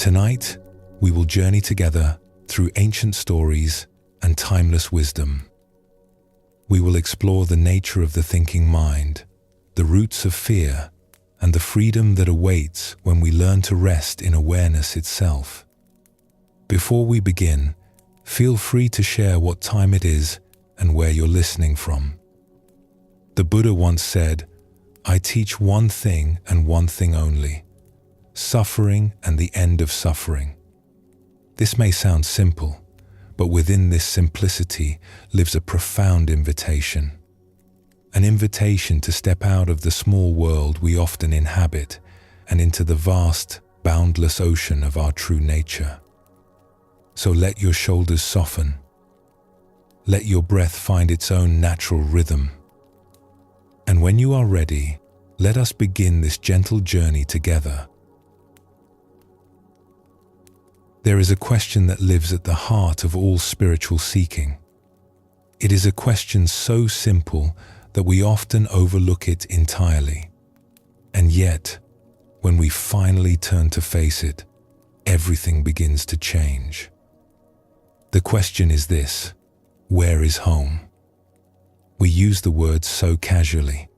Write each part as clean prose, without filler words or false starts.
Tonight, we will journey together through ancient stories and timeless wisdom. We will explore the nature of the thinking mind, the roots of fear, and the freedom that awaits when we learn to rest in awareness itself. Before we begin, feel free to share what time it is and where you're listening from. The Buddha once said, "I teach one thing and one thing only, suffering and the end of suffering." This may sound simple, but within this simplicity lives a profound invitation. An invitation to step out of the small world we often inhabit and into the vast, boundless ocean of our true nature. So let your shoulders soften. Let your breath find its own natural rhythm. And when you are ready, let us begin this gentle journey together. There is a question that lives at the heart of all spiritual seeking. It is a question so simple that we often overlook it entirely. And yet, when we finally turn to face it, everything begins to change. The question is this: where is home? We use the word so casually.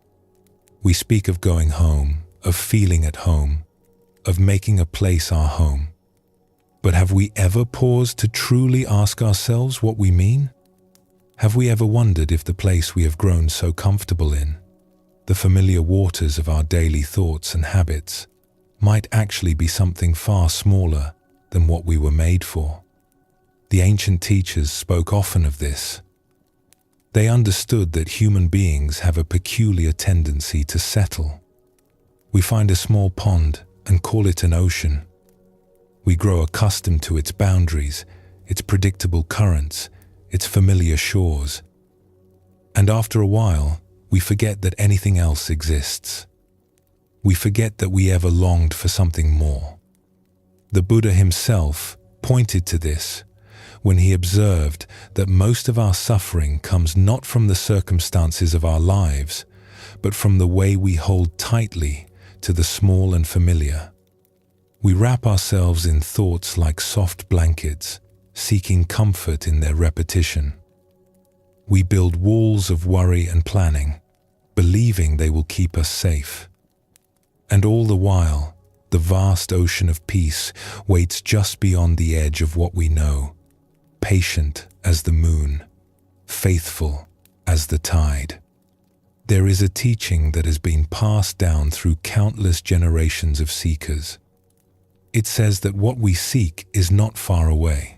We speak of going home, of feeling at home, of making a place our home. But have we ever paused to truly ask ourselves what we mean? Have we ever wondered if the place we have grown so comfortable in, the familiar waters of our daily thoughts and habits, might actually be something far smaller than what we were made for? The ancient teachers spoke often of this. They understood that human beings have a peculiar tendency to settle. We find a small pond and call it an ocean. We grow accustomed to its boundaries, its predictable currents, its familiar shores. And after a while, we forget that anything else exists. We forget that we ever longed for something more. The Buddha himself pointed to this when he observed that most of our suffering comes not from the circumstances of our lives, but from the way we hold tightly to the small and familiar. We wrap ourselves in thoughts like soft blankets, seeking comfort in their repetition. We build walls of worry and planning, believing they will keep us safe. And all the while, the vast ocean of peace waits just beyond the edge of what we know, patient as the moon, faithful as the tide. There is a teaching that has been passed down through countless generations of seekers. It says that what we seek is not far away.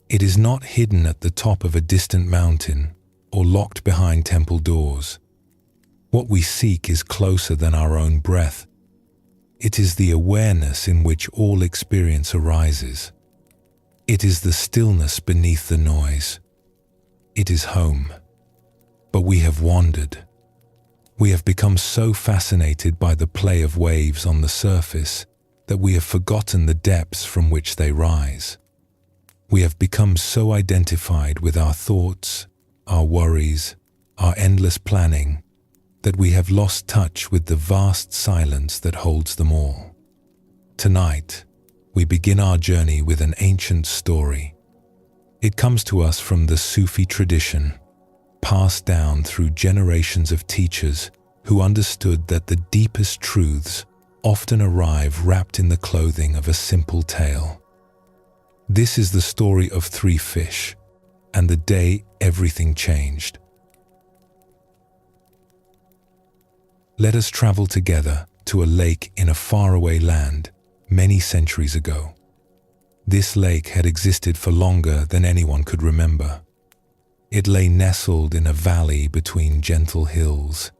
It is not hidden at the top of a distant mountain or locked behind temple doors. What we seek is closer than our own breath. It is the awareness in which all experience arises. It is the stillness beneath the noise. It is home. But we have wandered. We have become so fascinated by the play of waves on the surface that we have forgotten the depths from which they rise. We have become so identified with our thoughts, our worries, our endless planning, that we have lost touch with the vast silence that holds them all. Tonight, we begin our journey with an ancient story. It comes to us from the Sufi tradition, passed down through generations of teachers who understood that the deepest truths often arrive wrapped in the clothing of a simple tale. This is the story of three fish and the day everything changed. Let us travel together to a lake in a faraway land many centuries ago. This lake had existed for longer than anyone could remember. It lay nestled in a valley between gentle hills,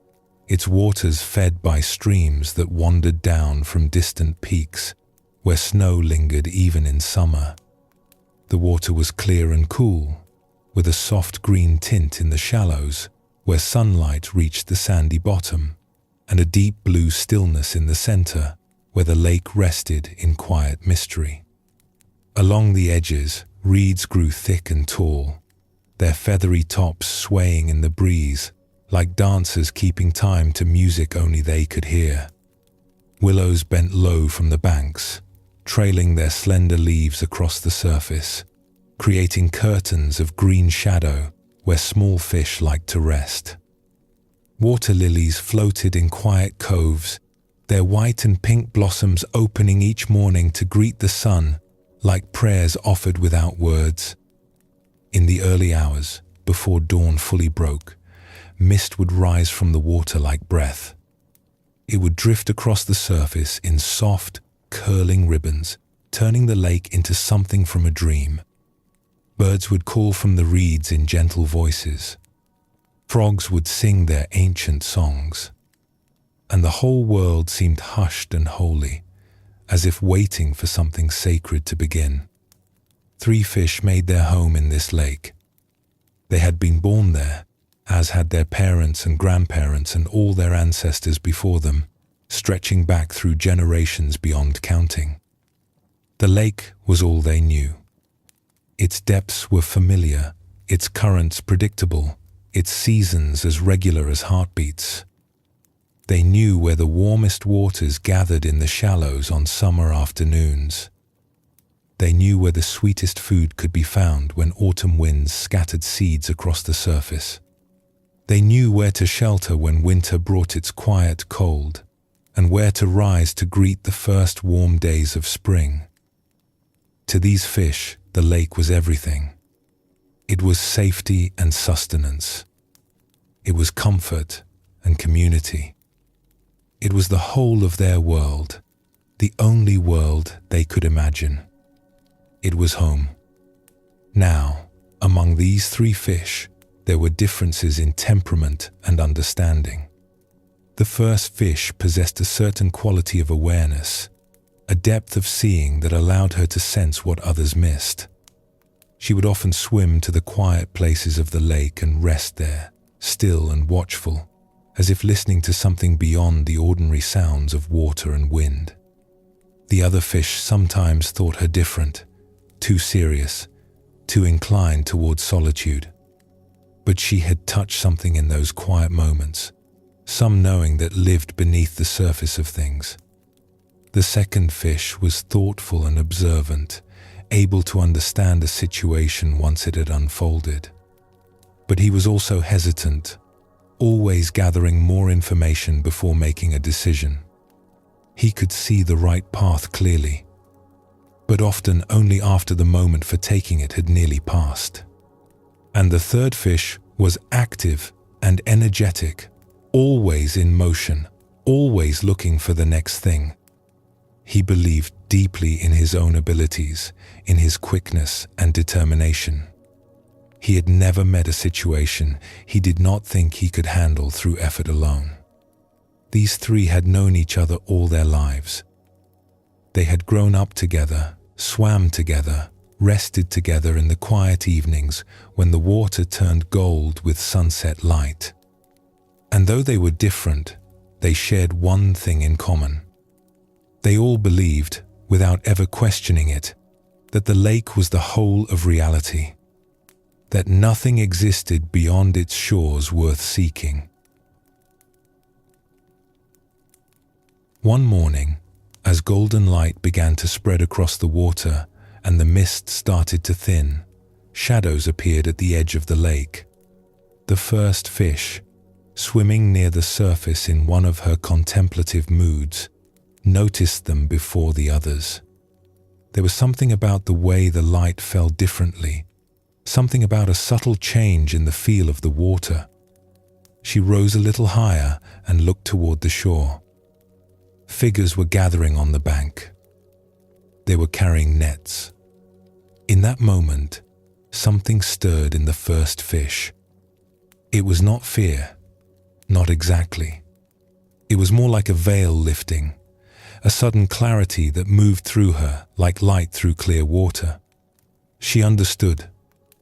its waters fed by streams that wandered down from distant peaks where snow lingered even in summer. The water was clear and cool, with a soft green tint in the shallows where sunlight reached the sandy bottom, and a deep blue stillness in the center where the lake rested in quiet mystery. Along the edges, reeds grew thick and tall, their feathery tops swaying in the breeze like dancers keeping time to music only they could hear. Willows bent low from the banks, trailing their slender leaves across the surface, creating curtains of green shadow where small fish liked to rest. Water lilies floated in quiet coves, their white and pink blossoms opening each morning to greet the sun like prayers offered without words. In the early hours, before dawn fully broke, mist would rise from the water like breath. It would drift across the surface in soft, curling ribbons, turning the lake into something from a dream. Birds would call from the reeds in gentle voices. Frogs would sing their ancient songs. And the whole world seemed hushed and holy, as if waiting for something sacred to begin. 3 fish made their home in this lake. They had been born there, as had their parents and grandparents and all their ancestors before them, stretching back through generations beyond counting. The lake was all they knew. Its depths were familiar, its currents predictable, its seasons as regular as heartbeats. They knew where the warmest waters gathered in the shallows on summer afternoons. They knew where the sweetest food could be found when autumn winds scattered seeds across the surface. They knew where to shelter when winter brought its quiet cold, and where to rise to greet the first warm days of spring. To these fish, the lake was everything. It was safety and sustenance. It was comfort and community. It was the whole of their world, the only world they could imagine. It was home. Now, among these 3 fish, there were differences in temperament and understanding. The first fish possessed a certain quality of awareness, a depth of seeing that allowed her to sense what others missed. She would often swim to the quiet places of the lake and rest there, still and watchful, as if listening to something beyond the ordinary sounds of water and wind. The other fish sometimes thought her different, too serious, too inclined towards solitude. But she had touched something in those quiet moments, some knowing that lived beneath the surface of things. The second fish was thoughtful and observant, able to understand a situation once it had unfolded. But he was also hesitant, always gathering more information before making a decision. He could see the right path clearly, but often only after the moment for taking it had nearly passed. And the third fish was active and energetic, always in motion, always looking for the next thing. He believed deeply in his own abilities, in his quickness and determination. He had never met a situation he did not think he could handle through effort alone. These 3 had known each other all their lives. They had grown up together, swam together, rested together in the quiet evenings when the water turned gold with sunset light. And though they were different, they shared one thing in common. They all believed, without ever questioning it, that the lake was the whole of reality, that nothing existed beyond its shores worth seeking. One morning, as golden light began to spread across the water and the mist started to thin, shadows appeared at the edge of the lake. The first fish, swimming near the surface in one of her contemplative moods, noticed them before the others. There was something about the way the light fell differently, something about a subtle change in the feel of the water. She rose a little higher and looked toward the shore. Figures were gathering on the bank. They were carrying nets. In that moment, something stirred in the first fish. It was not fear, not exactly. It was more like a veil lifting, a sudden clarity that moved through her like light through clear water. She understood,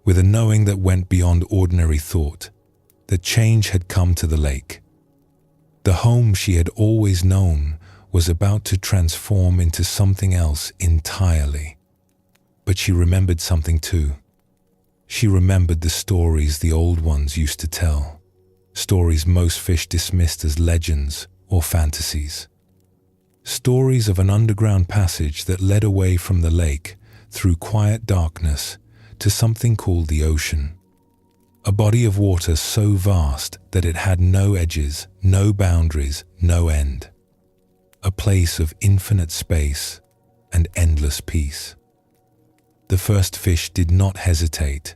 with a knowing that went beyond ordinary thought, that change had come to the lake. The home she had always known was about to transform into something else entirely. But she remembered something too. She remembered the stories the old ones used to tell, stories most fish dismissed as legends or fantasies. Stories of an underground passage that led away from the lake through quiet darkness to something called the ocean. A body of water so vast that it had no edges, no boundaries, no end. A place of infinite space and endless peace. The first fish did not hesitate.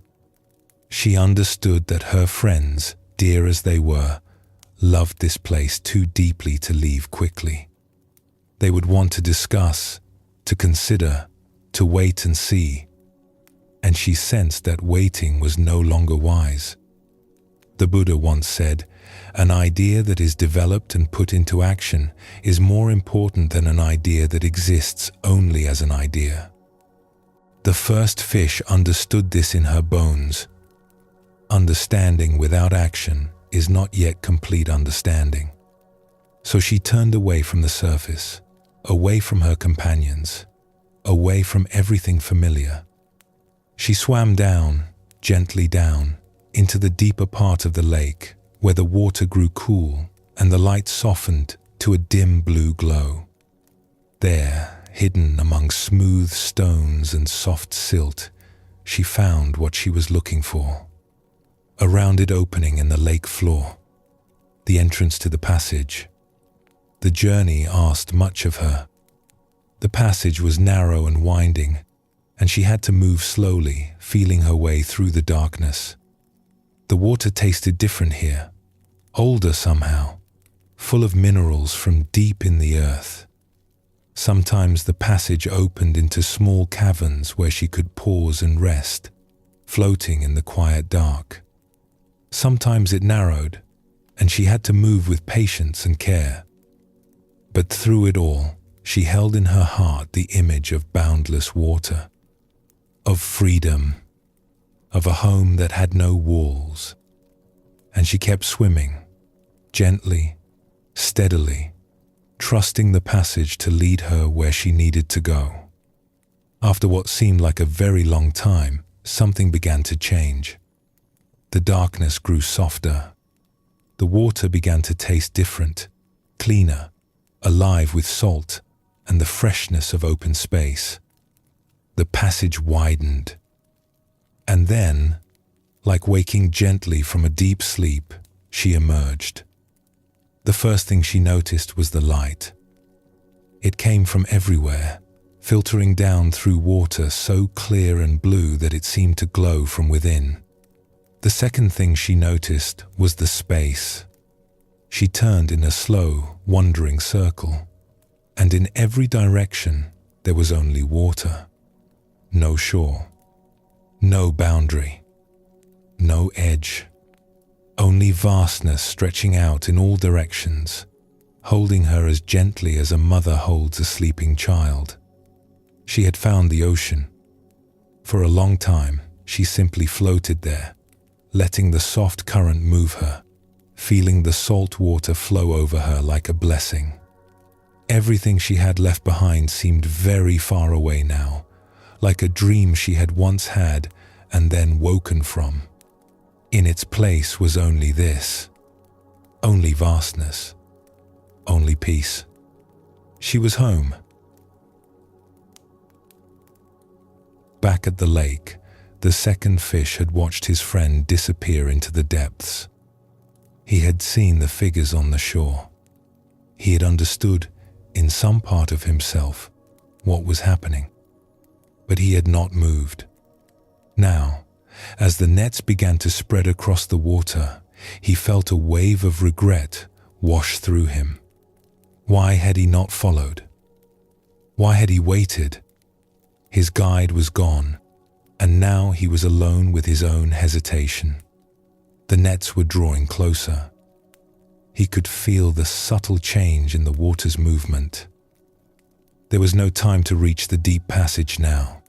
She understood that her friends, dear as they were, loved this place too deeply to leave quickly. They would want to discuss, to consider, to wait and see. And she sensed that waiting was no longer wise. The Buddha once said, "An idea that is developed and put into action is more important than an idea that exists only as an idea." The first fish understood this in her bones. Understanding without action is not yet complete understanding. So she turned away from the surface, away from her companions, away from everything familiar. She swam down, gently down, into the deeper part of the lake, where the water grew cool and the light softened to a dim blue glow. There, hidden among smooth stones and soft silt, she found what she was looking for. A rounded opening in the lake floor, the entrance to the passage. The journey asked much of her. The passage was narrow and winding, and she had to move slowly, feeling her way through the darkness. The water tasted different here, older somehow, full of minerals from deep in the earth. Sometimes the passage opened into small caverns where she could pause and rest, floating in the quiet dark. Sometimes it narrowed, and she had to move with patience and care. But through it all, she held in her heart the image of boundless water, of freedom, of a home that had no walls. And she kept swimming, gently, steadily, trusting the passage to lead her where she needed to go. After what seemed like a very long time, something began to change. The darkness grew softer. The water began to taste different, cleaner, alive with salt and the freshness of open space. The passage widened. And then, like waking gently from a deep sleep, she emerged. The first thing she noticed was the light. It came from everywhere, filtering down through water so clear and blue that it seemed to glow from within. The second thing she noticed was the space. She turned in a slow, wandering circle, and in every direction there was only water. No shore, no boundary, no edge, only vastness stretching out in all directions, holding her as gently as a mother holds a sleeping child. She had found the ocean. For a long time, she simply floated there, letting the soft current move her, feeling the salt water flow over her like a blessing. Everything she had left behind seemed very far away now, like a dream she had once had and then woken from. In its place was only this, only vastness, only peace. She was home. Back at the lake, the second fish had watched his friend disappear into the depths. He had seen the figures on the shore. He had understood, in some part of himself, what was happening. But he had not moved. Now, as the nets began to spread across the water, he felt a wave of regret wash through him. Why had he not followed? Why had he waited? His guide was gone, and now he was alone with his own hesitation. The nets were drawing closer. He could feel the subtle change in the water's movement. There was no time to reach the deep passage now.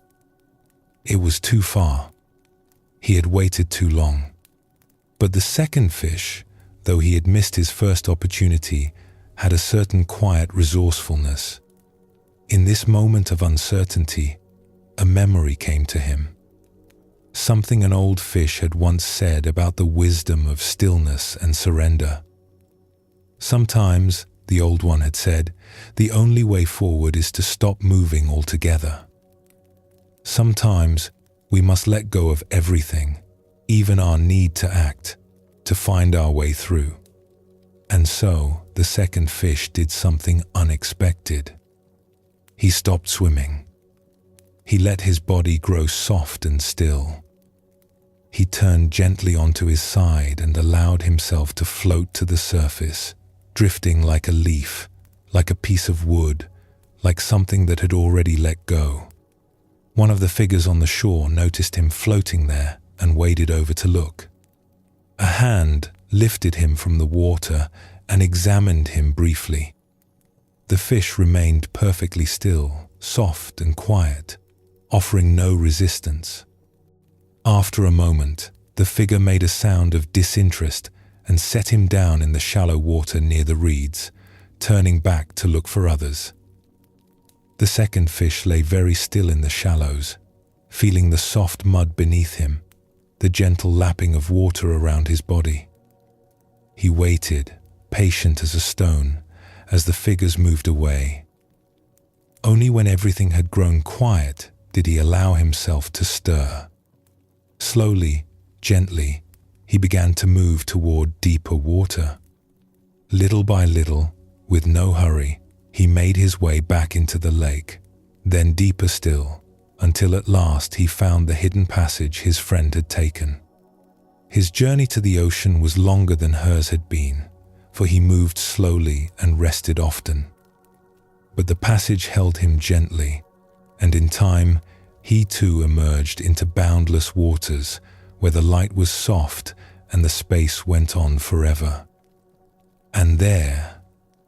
It was too far. He had waited too long. But the second fish, though he had missed his first opportunity, had a certain quiet resourcefulness. In this moment of uncertainty, a memory came to him. Something an old fish had once said about the wisdom of stillness and surrender. Sometimes the Old One had said, the only way forward is to stop moving altogether. Sometimes we must let go of everything, even our need to act, to find our way through. And so the second fish did something unexpected. He stopped swimming. He let his body grow soft and still. He turned gently onto his side and allowed himself to float to the surface, drifting like a leaf, like a piece of wood, like something that had already let go. One of the figures on the shore noticed him floating there and waded over to look. A hand lifted him from the water and examined him briefly. The fish remained perfectly still, soft and quiet, offering no resistance. After a moment, the figure made a sound of disinterest and set him down in the shallow water near the reeds, turning back to look for others. The second fish lay very still in the shallows, feeling the soft mud beneath him, the gentle lapping of water around his body. He waited, patient as a stone, as the figures moved away. Only when everything had grown quiet did he allow himself to stir. Slowly, gently, he began to move toward deeper water. Little by little, with no hurry, he made his way back into the lake, then deeper still, until at last he found the hidden passage his friend had taken. His journey to the ocean was longer than hers had been, for he moved slowly and rested often. But the passage held him gently, and in time, he too emerged into boundless waters where the light was soft and the space went on forever. And there,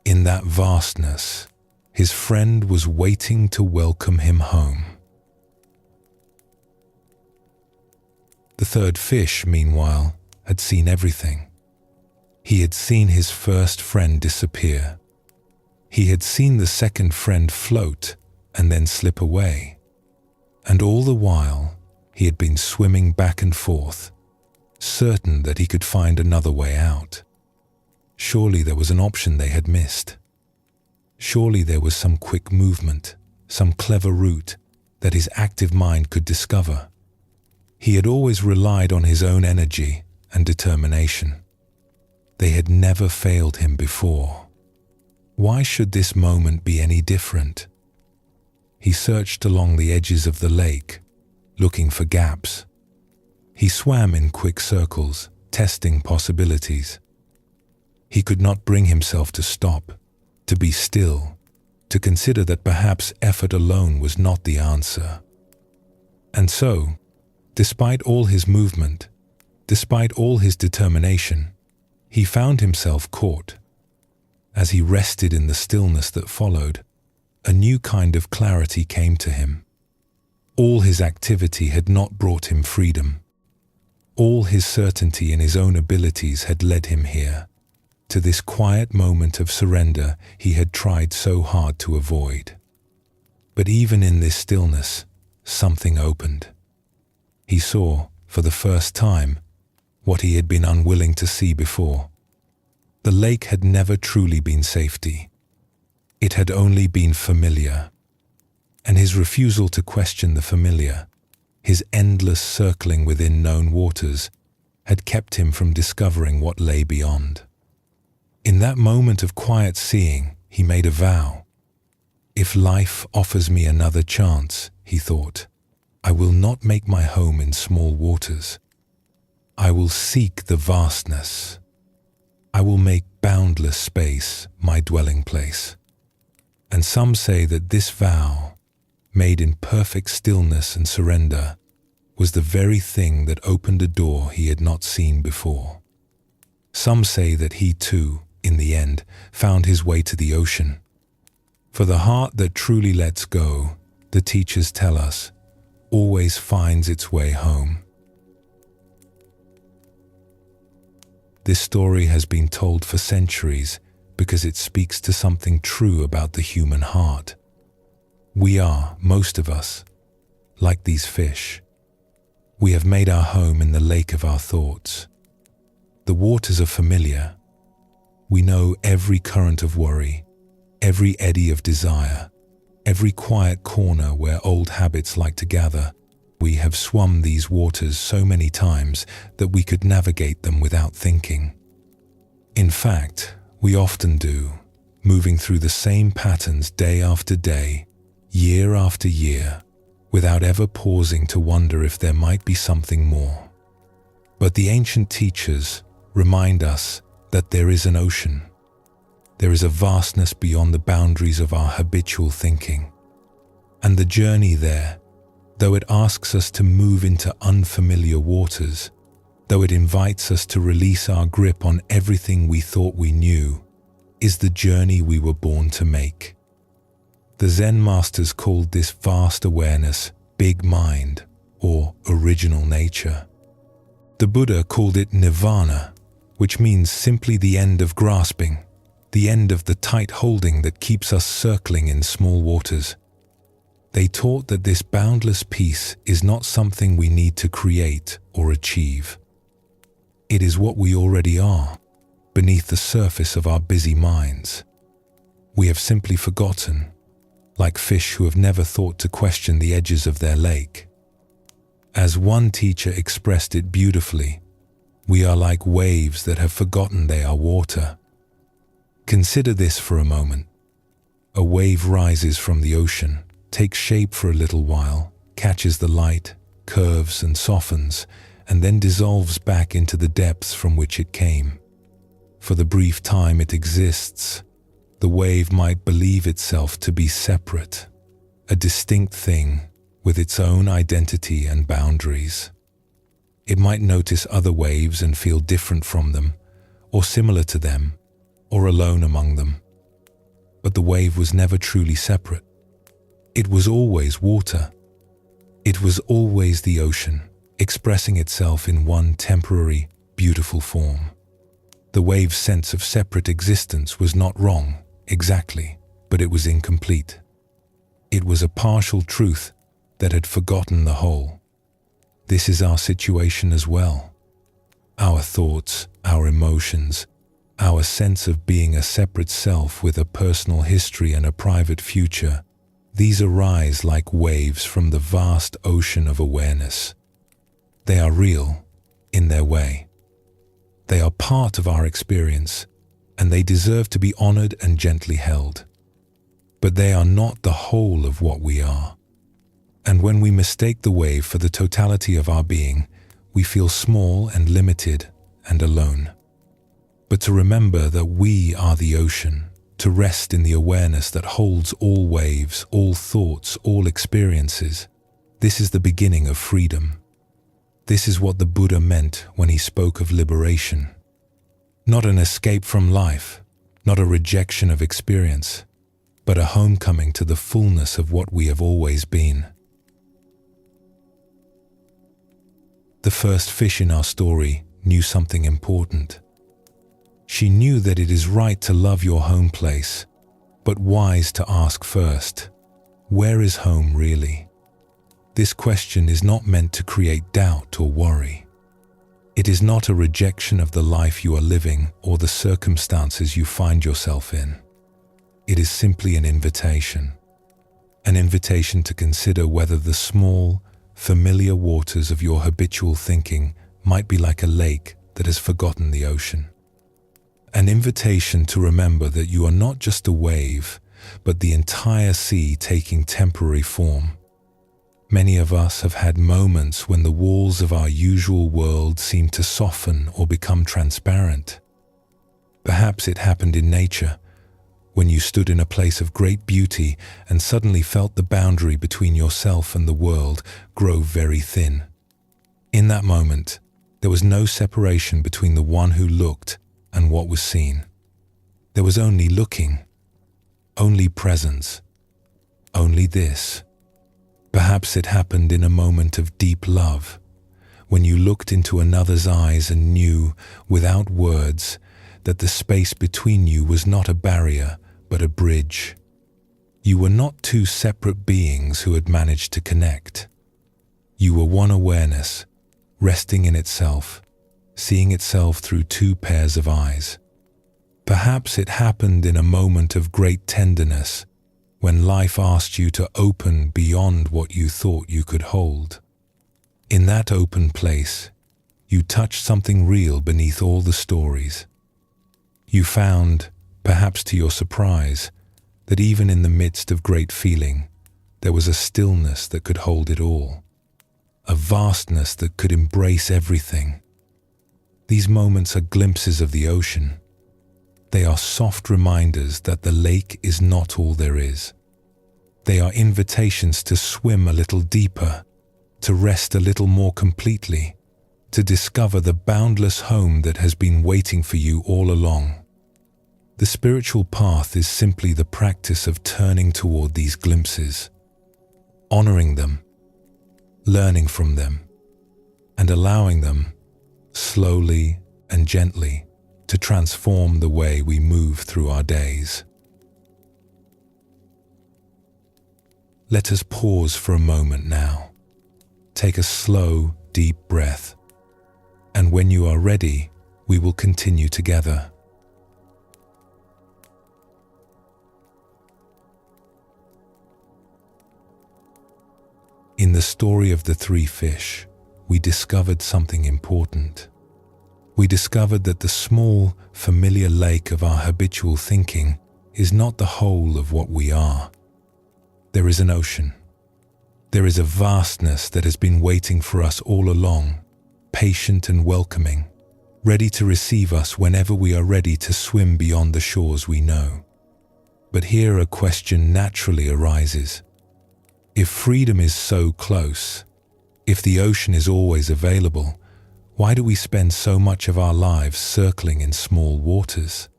in that vastness, his friend was waiting to welcome him home. The third fish, meanwhile, had seen everything. He had seen his first friend disappear. He had seen the second friend float and then slip away. And all the while, he had been swimming back and forth, certain that he could find another way out. Surely there was an option they had missed. Surely there was some quick movement, some clever route that his active mind could discover. He had always relied on his own energy and determination. They had never failed him before. Why should this moment be any different? He searched along the edges of the lake, looking for gaps. He swam in quick circles, testing possibilities. He could not bring himself to stop, to be still, to consider that perhaps effort alone was not the answer. And so, despite all his movement, despite all his determination, he found himself caught. As he rested in the stillness that followed, a new kind of clarity came to him. All his activity had not brought him freedom. All his certainty in his own abilities had led him here, to this quiet moment of surrender he had tried so hard to avoid. But even in this stillness, something opened. He saw, for the first time, what he had been unwilling to see before. The lake had never truly been safety. It had only been familiar. And his refusal to question the familiar, his endless circling within known waters, had kept him from discovering what lay beyond. In that moment of quiet seeing, he made a vow. If life offers me another chance, he thought, I will not make my home in small waters. I will seek the vastness. I will make boundless space my dwelling place. And some say that this vow, made in perfect stillness and surrender, was the very thing that opened a door he had not seen before. Some say that he too, in the end, found his way to the ocean. For the heart that truly lets go, the teachers tell us, always finds its way home. This story has been told for centuries because it speaks to something true about the human heart. We are, most of us, like these fish. We have made our home in the lake of our thoughts. The waters are familiar, We know every current of worry, every eddy of desire, every quiet corner where old habits like to gather. We have swum these waters so many times that we could navigate them without thinking. In fact, we often do, moving through the same patterns day after day, year after year, without ever pausing to wonder if there might be something more. But the ancient teachers remind us that there is an ocean. There is a vastness beyond the boundaries of our habitual thinking. And the journey there, though it asks us to move into unfamiliar waters, though it invites us to release our grip on everything we thought we knew, is the journey we were born to make. The Zen masters called this vast awareness big mind or original nature. The Buddha called it nirvana, which means simply the end of grasping, the end of the tight holding that keeps us circling in small waters. They taught that this boundless peace is not something we need to create or achieve. It is what we already are, beneath the surface of our busy minds. We have simply forgotten, like fish who have never thought to question the edges of their lake. As one teacher expressed it beautifully, we are like waves that have forgotten they are water. Consider this for a moment. A wave rises from the ocean, takes shape for a little while, catches the light, curves and softens, and then dissolves back into the depths from which it came. For the brief time it exists, the wave might believe itself to be separate, a distinct thing with its own identity and boundaries. It might notice other waves and feel different from them, or similar to them, or alone among them. But the wave was never truly separate. It was always water. It was always the ocean, expressing itself in one temporary, beautiful form. The wave's sense of separate existence was not wrong, exactly, but it was incomplete. It was a partial truth that had forgotten the whole. This is our situation as well. Our thoughts, our emotions, our sense of being a separate self with a personal history and a private future, these arise like waves from the vast ocean of awareness. They are real, in their way. They are part of our experience, and they deserve to be honored and gently held. But they are not the whole of what we are. And when we mistake the wave for the totality of our being, we feel small and limited and alone. But to remember that we are the ocean, to rest in the awareness that holds all waves, all thoughts, all experiences, this is the beginning of freedom. This is what the Buddha meant when he spoke of liberation. Not an escape from life, not a rejection of experience, but a homecoming to the fullness of what we have always been. The first fish in our story knew something important. She knew that it is right to love your home place, but wise to ask first, where is home really? This question is not meant to create doubt or worry. It is not a rejection of the life you are living or the circumstances you find yourself in. It is simply an invitation to consider whether the small, familiar waters of your habitual thinking might be like a lake that has forgotten the ocean. An invitation to remember that you are not just a wave, but the entire sea taking temporary form. Many of us have had moments when the walls of our usual world seem to soften or become transparent. Perhaps it happened in nature, when you stood in a place of great beauty and suddenly felt the boundary between yourself and the world grow very thin. In that moment, there was no separation between the one who looked and what was seen. There was only looking, only presence, only this. Perhaps it happened in a moment of deep love, when you looked into another's eyes and knew, without words, that the space between you was not a barrier, but a bridge. You were not two separate beings who had managed to connect. You were one awareness, resting in itself, seeing itself through two pairs of eyes. Perhaps it happened in a moment of great tenderness, when life asked you to open beyond what you thought you could hold. In that open place, you touched something real beneath all the stories. You found, perhaps to your surprise, that even in the midst of great feeling, there was a stillness that could hold it all, a vastness that could embrace everything. These moments are glimpses of the ocean. They are soft reminders that the lake is not all there is. They are invitations to swim a little deeper, to rest a little more completely, to discover the boundless home that has been waiting for you all along. The spiritual path is simply the practice of turning toward these glimpses, honoring them, learning from them, and allowing them, slowly and gently, to transform the way we move through our days. Let us pause for a moment now. Take a slow, deep breath, and when you are ready, we will continue together. In the story of the three fish, we discovered something important. We discovered that the small, familiar lake of our habitual thinking is not the whole of what we are. There is an ocean. There is a vastness that has been waiting for us all along, patient and welcoming, ready to receive us whenever we are ready to swim beyond the shores we know. But here a question naturally arises. If freedom is so close, if the ocean is always available, why do we spend so much of our lives circling in small waters?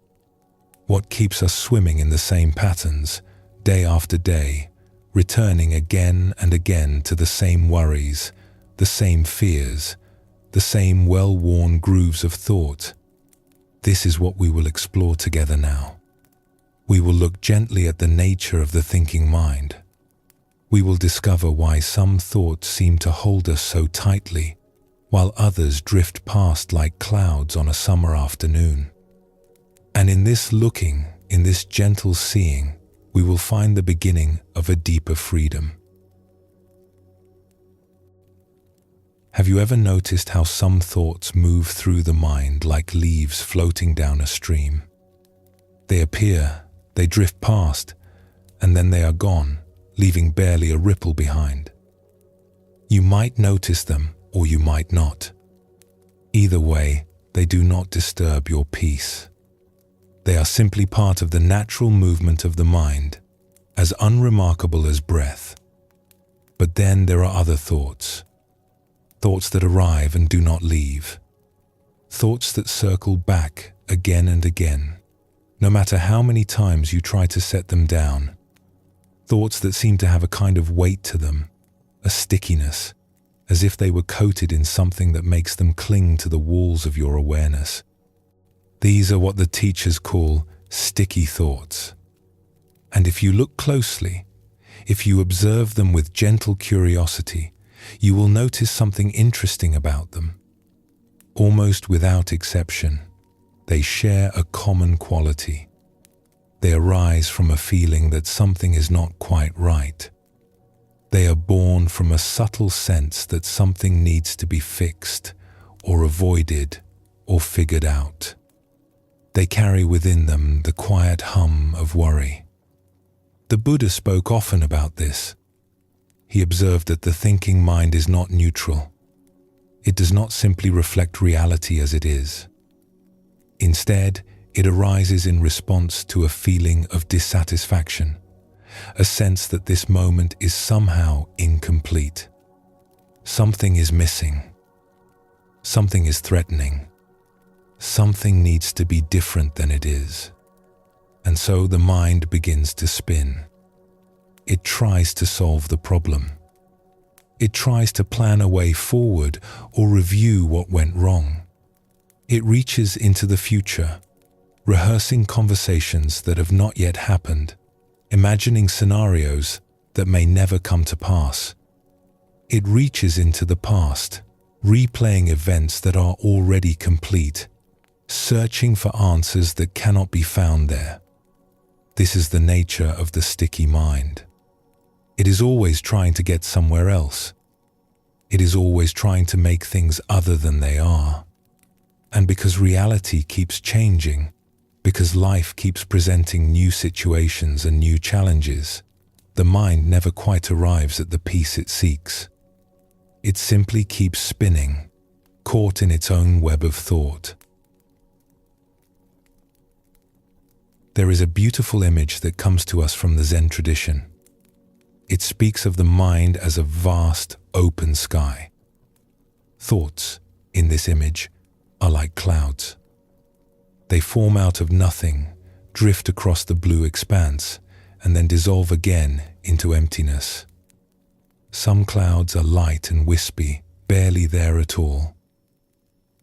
What keeps us swimming in the same patterns, day after day, returning again and again to the same worries, the same fears, the same well-worn grooves of thought? This is what we will explore together now. We will look gently at the nature of the thinking mind. We will discover why some thoughts seem to hold us so tightly, while others drift past like clouds on a summer afternoon. And in this looking, in this gentle seeing, we will find the beginning of a deeper freedom. Have you ever noticed how some thoughts move through the mind like leaves floating down a stream? They appear, they drift past, and then they are gone, leaving barely a ripple behind. You might notice them, or you might not. Either way, they do not disturb your peace. They are simply part of the natural movement of the mind, as unremarkable as breath. But then there are other thoughts. Thoughts that arrive and do not leave. Thoughts that circle back again and again, no matter how many times you try to set them down. Thoughts that seem to have a kind of weight to them, a stickiness, as if they were coated in something that makes them cling to the walls of your awareness. These are what the teachers call sticky thoughts. And if you look closely, if you observe them with gentle curiosity, you will notice something interesting about them. Almost without exception, they share a common quality. They arise from a feeling that something is not quite right. They are born from a subtle sense that something needs to be fixed, or avoided, or figured out. They carry within them the quiet hum of worry. The Buddha spoke often about this. He observed that the thinking mind is not neutral. It does not simply reflect reality as it is. Instead, it arises in response to a feeling of dissatisfaction, a sense that this moment is somehow incomplete. Something is missing. Something is threatening. Something needs to be different than it is. And so the mind begins to spin. It tries to solve the problem. It tries to plan a way forward or review what went wrong. It reaches into the future, rehearsing conversations that have not yet happened, imagining scenarios that may never come to pass. It reaches into the past, replaying events that are already complete, searching for answers that cannot be found there. This is the nature of the sticky mind. It is always trying to get somewhere else. It is always trying to make things other than they are. And because reality keeps changing, because life keeps presenting new situations and new challenges, the mind never quite arrives at the peace it seeks. It simply keeps spinning, caught in its own web of thought. There is a beautiful image that comes to us from the Zen tradition. It speaks of the mind as a vast, open sky. Thoughts, in this image, are like clouds. They form out of nothing, drift across the blue expanse, and then dissolve again into emptiness. Some clouds are light and wispy, barely there at all.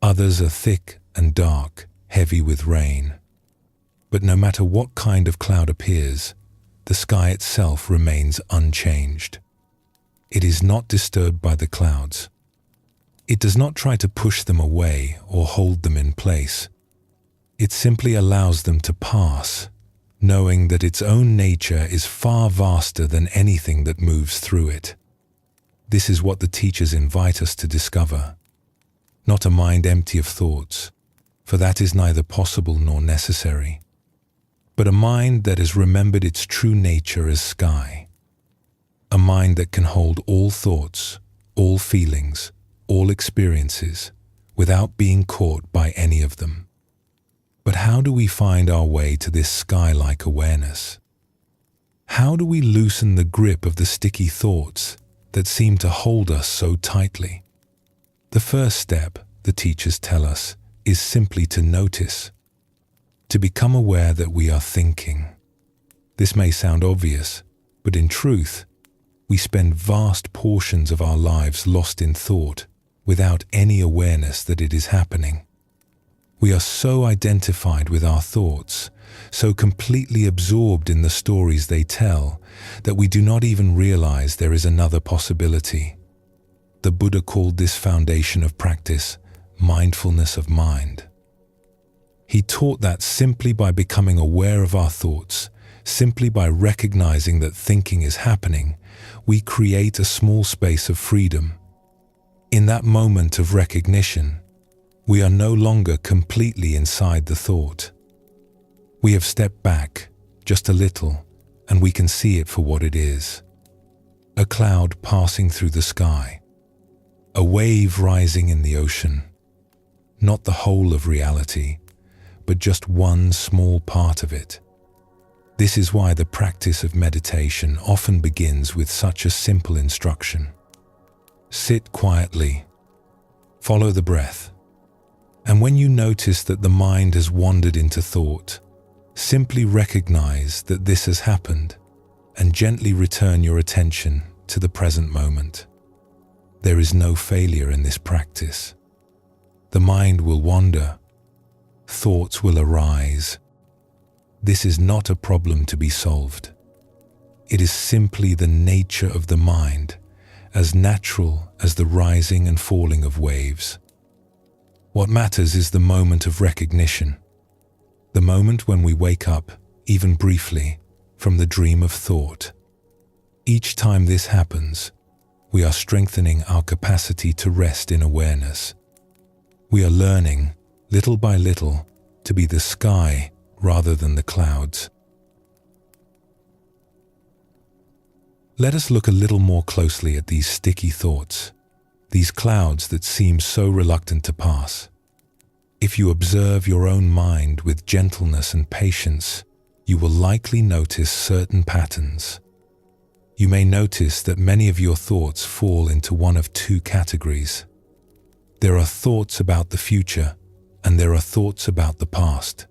Others are thick and dark, heavy with rain. But no matter what kind of cloud appears, the sky itself remains unchanged. It is not disturbed by the clouds. It does not try to push them away or hold them in place. It simply allows them to pass, knowing that its own nature is far vaster than anything that moves through it. This is what the teachers invite us to discover. Not a mind empty of thoughts, for that is neither possible nor necessary, but a mind that has remembered its true nature as sky. A mind that can hold all thoughts, all feelings, all experiences, without being caught by any of them. But how do we find our way to this sky-like awareness? How do we loosen the grip of the sticky thoughts that seem to hold us so tightly? The first step, the teachers tell us, is simply to notice, to become aware that we are thinking. This may sound obvious, but in truth, we spend vast portions of our lives lost in thought without any awareness that it is happening. We are so identified with our thoughts, so completely absorbed in the stories they tell, that we do not even realize there is another possibility. The Buddha called this foundation of practice mindfulness of mind. He taught that simply by becoming aware of our thoughts, simply by recognizing that thinking is happening, we create a small space of freedom. In that moment of recognition, we are no longer completely inside the thought. We have stepped back just a little, and we can see it for what it is. A cloud passing through the sky, a wave rising in the ocean. Not the whole of reality, but just one small part of it. This is why the practice of meditation often begins with such a simple instruction. Sit quietly, follow the breath, and when you notice that the mind has wandered into thought, simply recognize that this has happened and gently return your attention to the present moment. There is no failure in this practice. The mind will wander. Thoughts will arise. This is not a problem to be solved. It is simply the nature of the mind, as natural as the rising and falling of waves. What matters is the moment of recognition, the moment when we wake up, even briefly, from the dream of thought. Each time this happens, we are strengthening our capacity to rest in awareness. We are learning, little by little, to be the sky rather than the clouds. Let us look a little more closely at these sticky thoughts, these clouds that seem so reluctant to pass. If you observe your own mind with gentleness and patience, you will likely notice certain patterns. You may notice that many of your thoughts fall into one of two categories. There are thoughts about the future, and there are thoughts about the past.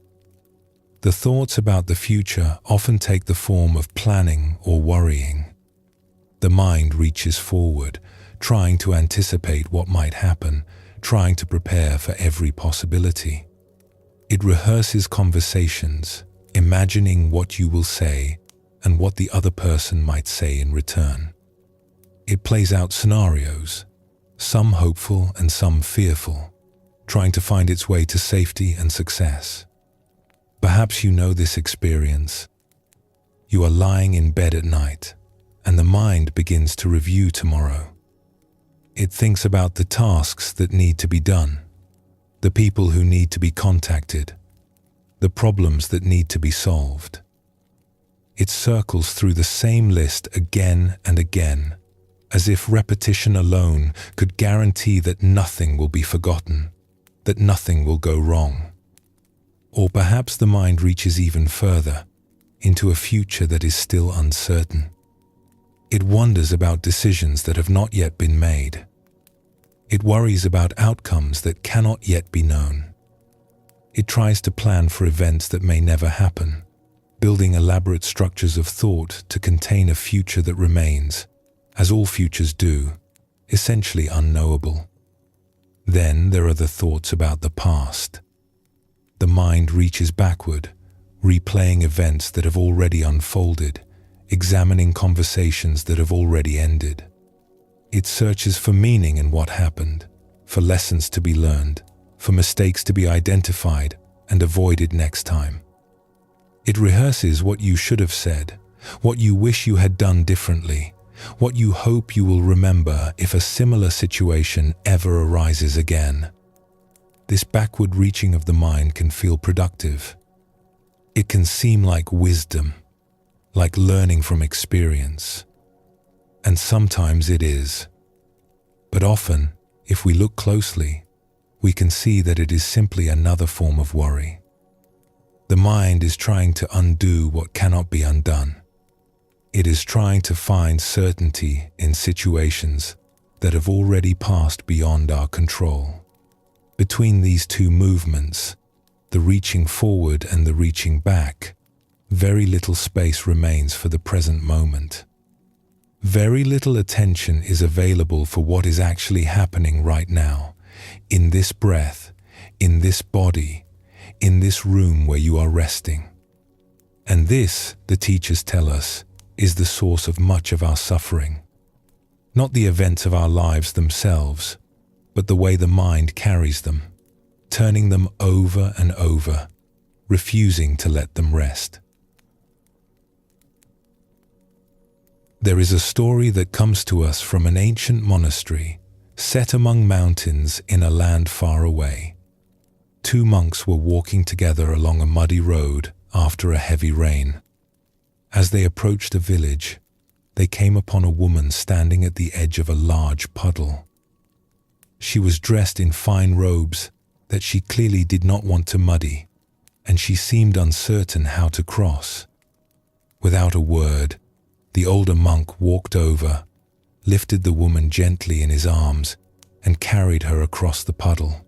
The thoughts about the future often take the form of planning or worrying. The mind reaches forward, trying to anticipate what might happen, trying to prepare for every possibility. It rehearses conversations, imagining what you will say and what the other person might say in return. It plays out scenarios, some hopeful and some fearful, trying to find its way to safety and success. Perhaps you know this experience. You are lying in bed at night, and the mind begins to review tomorrow. It thinks about the tasks that need to be done, the people who need to be contacted, the problems that need to be solved. It circles through the same list again and again, as if repetition alone could guarantee that nothing will be forgotten, that nothing will go wrong. Or perhaps the mind reaches even further, into a future that is still uncertain. It wonders about decisions that have not yet been made. It worries about outcomes that cannot yet be known. It tries to plan for events that may never happen, building elaborate structures of thought to contain a future that remains, as all futures do, essentially unknowable. Then there are the thoughts about the past. The mind reaches backward, replaying events that have already unfolded, examining conversations that have already ended. It searches for meaning in what happened, for lessons to be learned, for mistakes to be identified and avoided next time. It rehearses what you should have said, what you wish you had done differently, what you hope you will remember if a similar situation ever arises again. This backward reaching of the mind can feel productive. It can seem like wisdom, like learning from experience. And sometimes it is. But often, if we look closely, we can see that it is simply another form of worry. The mind is trying to undo what cannot be undone. It is trying to find certainty in situations that have already passed beyond our control. Between these two movements, the reaching forward and the reaching back, very little space remains for the present moment. Very little attention is available for what is actually happening right now, in this breath, in this body, in this room where you are resting. And this, the teachers tell us, is the source of much of our suffering. Not the events of our lives themselves, but the way the mind carries them, turning them over and over, refusing to let them rest. There is a story that comes to us from an ancient monastery set among mountains in a land far away. Two monks were walking together along a muddy road after a heavy rain. As they approached a village, they came upon a woman standing at the edge of a large puddle. She was dressed in fine robes that she clearly did not want to muddy, and she seemed uncertain how to cross. Without a word, the older monk walked over, lifted the woman gently in his arms, and carried her across the puddle.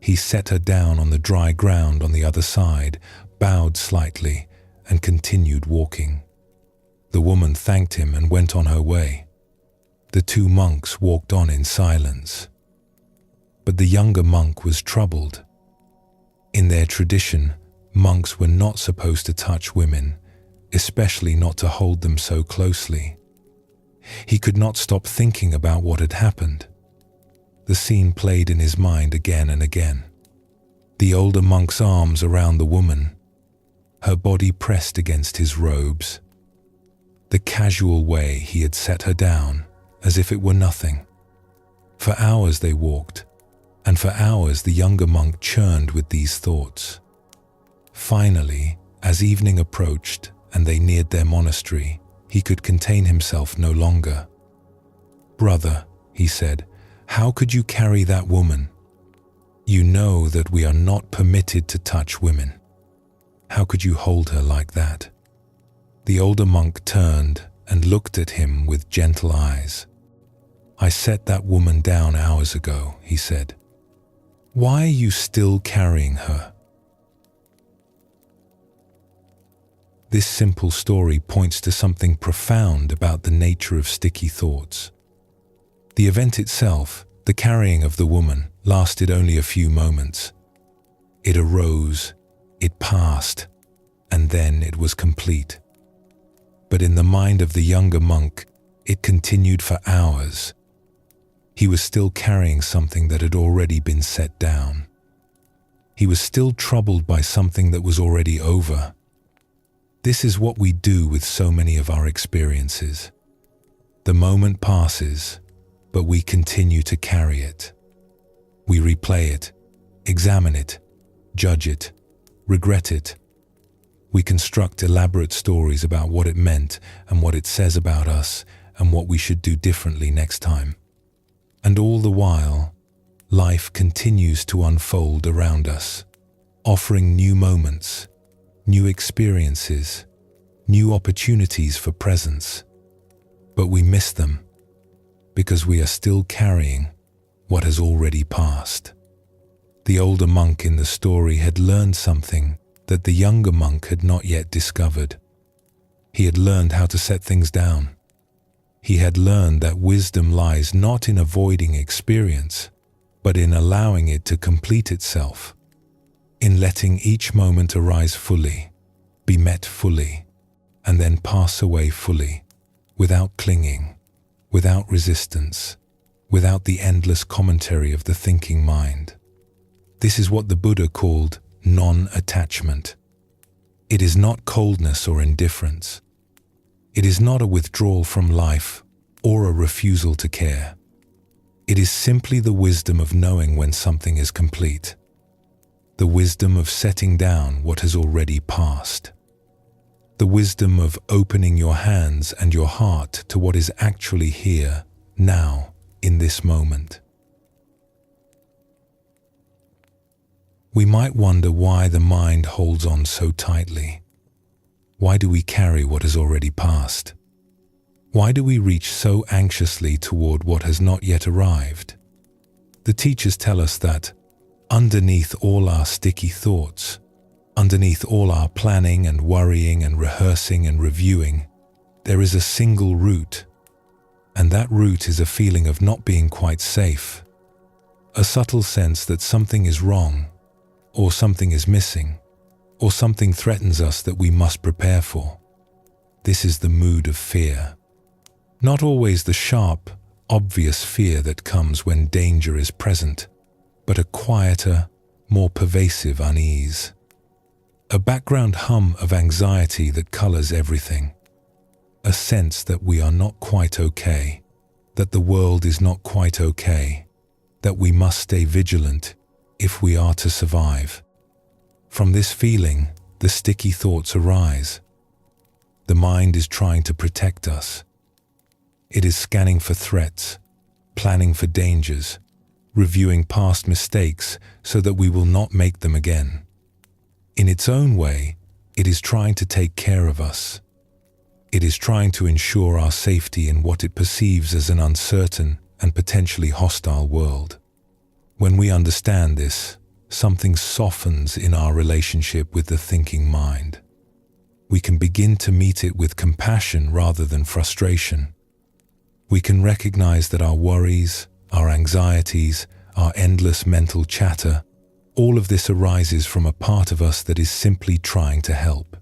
He set her down on the dry ground on the other side, bowed slightly, and continued walking. The woman thanked him and went on her way. The two monks walked on in silence. But the younger monk was troubled. In their tradition, monks were not supposed to touch women, especially not to hold them so closely. He could not stop thinking about what had happened. The scene played in his mind again and again. The older monk's arms around the woman, her body pressed against his robes. The casual way he had set her down, as if it were nothing. For hours they walked, and for hours the younger monk churned with these thoughts. Finally, as evening approached and they neared their monastery, he could contain himself no longer. "Brother," he said, "how could you carry that woman? You know that we are not permitted to touch women. How could you hold her like that?" The older monk turned and looked at him with gentle eyes. "I set that woman down hours ago," he said. "Why are you still carrying her?" This simple story points to something profound about the nature of sticky thoughts. The event itself, the carrying of the woman, lasted only a few moments. It arose, it passed, and then it was complete. But in the mind of the younger monk, it continued for hours. He was still carrying something that had already been set down. He was still troubled by something that was already over. This is what we do with so many of our experiences. The moment passes, but we continue to carry it. We replay it, examine it, judge it, regret it. We construct elaborate stories about what it meant and what it says about us and what we should do differently next time. And all the while, life continues to unfold around us, offering new moments, new experiences, new opportunities for presence. But we miss them because we are still carrying what has already passed. The older monk in the story had learned something that the younger monk had not yet discovered. He had learned how to set things down. He had learned that wisdom lies not in avoiding experience, but in allowing it to complete itself, in letting each moment arise fully, be met fully, and then pass away fully, without clinging, without resistance, without the endless commentary of the thinking mind. This is what the Buddha called non-attachment. It is not coldness or indifference. It is not a withdrawal from life or a refusal to care. It is simply the wisdom of knowing when something is complete, the wisdom of setting down what has already passed, the wisdom of opening your hands and your heart to what is actually here, now, in this moment. We might wonder why the mind holds on so tightly. Why do we carry what has already passed? Why do we reach so anxiously toward what has not yet arrived? The teachers tell us that underneath all our sticky thoughts, underneath all our planning and worrying and rehearsing and reviewing, there is a single root, and that root is a feeling of not being quite safe, a subtle sense that something is wrong, or something is missing, or something threatens us that we must prepare for. This is the mood of fear. Not always the sharp, obvious fear that comes when danger is present, but a quieter, more pervasive unease. A background hum of anxiety that colors everything. A sense that we are not quite okay, that the world is not quite okay, that we must stay vigilant if we are to survive. From this feeling, the sticky thoughts arise. The mind is trying to protect us. It is scanning for threats, planning for dangers, reviewing past mistakes so that we will not make them again. In its own way, it is trying to take care of us. It is trying to ensure our safety in what it perceives as an uncertain and potentially hostile world. When we understand this, something softens in our relationship with the thinking mind. We can begin to meet it with compassion rather than frustration. We can recognize that our worries, our anxieties, our endless mental chatter, all of this arises from a part of us that is simply trying to help.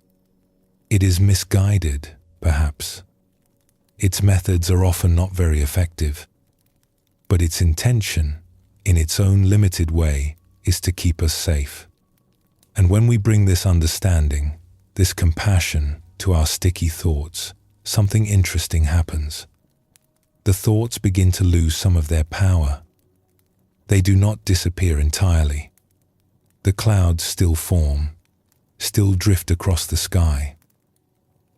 It is misguided, perhaps. Its methods are often not very effective, but its intention, in its own limited way, is to keep us safe. And when we bring this understanding, this compassion to our sticky thoughts, something interesting happens. The thoughts begin to lose some of their power. They do not disappear entirely. The clouds still form, still drift across the sky,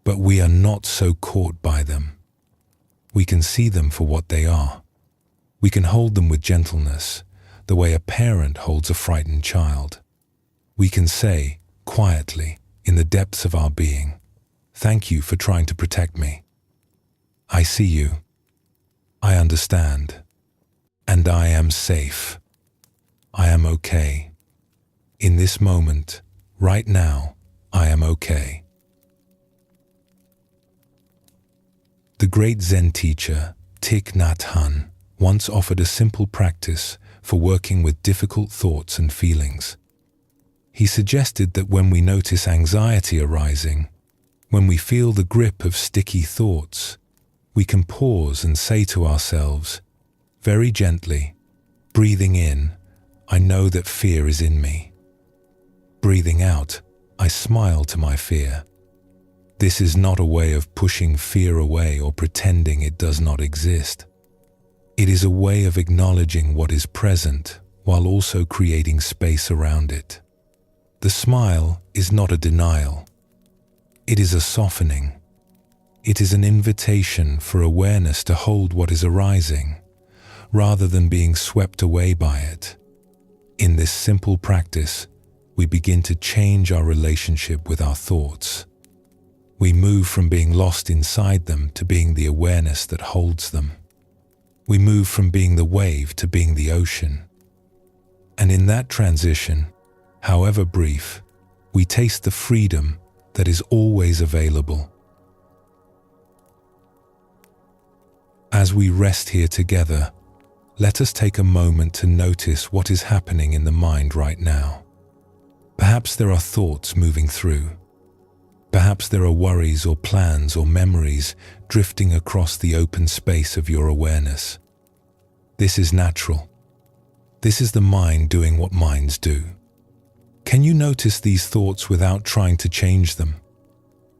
but we are not so caught by them. We can see them for what they are. We can hold them with gentleness, the way a parent holds a frightened child. We can say, quietly, in the depths of our being, "Thank you for trying to protect me. I see you. I understand. And I am safe. I am okay. In this moment, right now, I am okay." The great Zen teacher, Thich Nhat Hanh, once offered a simple practice for working with difficult thoughts and feelings. He suggested that when we notice anxiety arising, when we feel the grip of sticky thoughts, we can pause and say to ourselves, very gently, breathing in, I know that fear is in me. Breathing out, I smile to my fear. This is not a way of pushing fear away or pretending it does not exist. It is a way of acknowledging what is present while also creating space around it. The smile is not a denial. It is a softening. It is an invitation for awareness to hold what is arising, rather than being swept away by it. In this simple practice, we begin to change our relationship with our thoughts. We move from being lost inside them to being the awareness that holds them. We move from being the wave to being the ocean. And in that transition, however brief, we taste the freedom that is always available. As we rest here together, let us take a moment to notice what is happening in the mind right now. Perhaps there are thoughts moving through. Perhaps there are worries or plans or memories drifting across the open space of your awareness. This is natural. This is the mind doing what minds do. Can you notice these thoughts without trying to change them?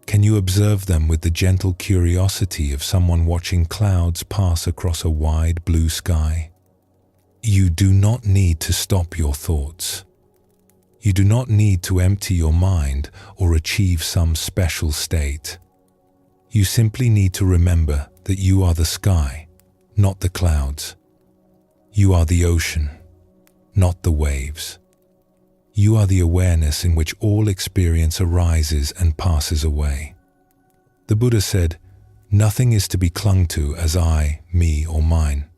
Can you observe them with the gentle curiosity of someone watching clouds pass across a wide blue sky? You do not need to stop your thoughts. You do not need to empty your mind or achieve some special state. You simply need to remember that you are the sky, not the clouds. You are the ocean, not the waves. You are the awareness in which all experience arises and passes away. The Buddha said, "Nothing is to be clung to as I, me, or mine."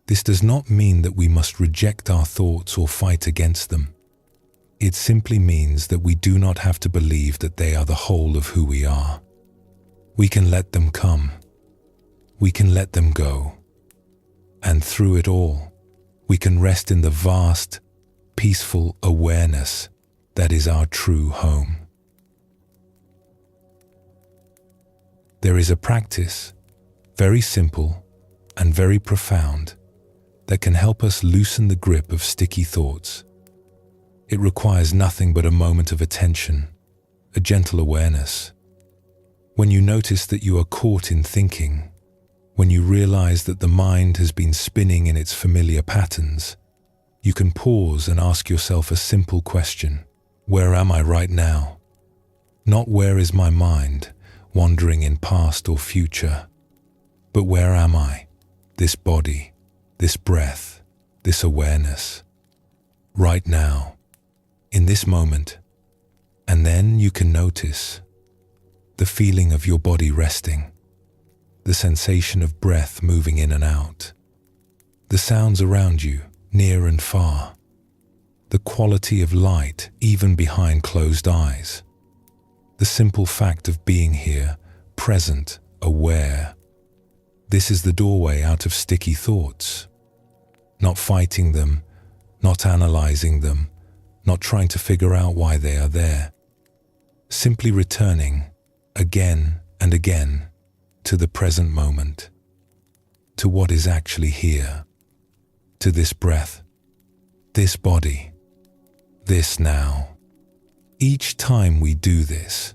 This does not mean that we must reject our thoughts or fight against them. It simply means that we do not have to believe that they are the whole of who we are. We can let them come. We can let them go. And through it all, we can rest in the vast, peaceful awareness that is our true home. There is a practice, very simple and very profound, that can help us loosen the grip of sticky thoughts. It requires nothing but a moment of attention, a gentle awareness. When you notice that you are caught in thinking, when you realize that the mind has been spinning in its familiar patterns, you can pause and ask yourself a simple question: where am I right now? Not where is my mind, wandering in past or future, but where am I, this body, this breath, this awareness, right now, in this moment. And then you can notice the feeling of your body resting, the sensation of breath moving in and out, the sounds around you, near and far, the quality of light even behind closed eyes, the simple fact of being here, present, aware. This is the doorway out of sticky thoughts. Not fighting them, not analyzing them, not trying to figure out why they are there. Simply returning, again and again, to the present moment, to what is actually here, to this breath, this body, this now. Each time we do this,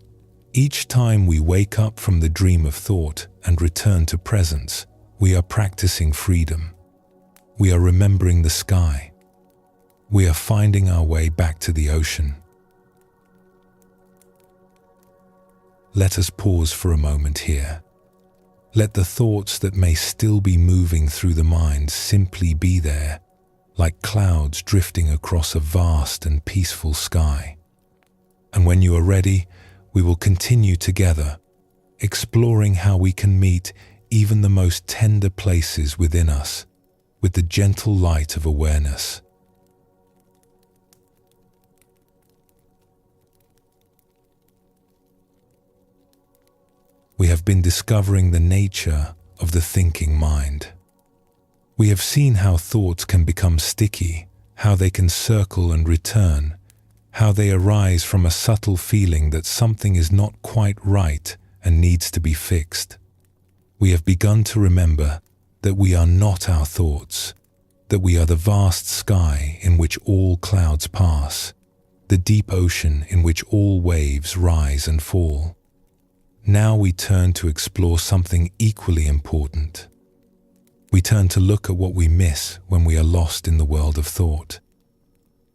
each time we wake up from the dream of thought and return to presence, we are practicing freedom. We are remembering the sky. We are finding our way back to the ocean. Let us pause for a moment here. Let the thoughts that may still be moving through the mind simply be there, like clouds drifting across a vast and peaceful sky. And when you are ready, we will continue together, exploring how we can meet even the most tender places within us with the gentle light of awareness. We have been discovering the nature of the thinking mind. We have seen how thoughts can become sticky, how they can circle and return, how they arise from a subtle feeling that something is not quite right and needs to be fixed. We have begun to remember that we are not our thoughts, that we are the vast sky in which all clouds pass, the deep ocean in which all waves rise and fall. Now we turn to explore something equally important. We turn to look at what we miss when we are lost in the world of thought.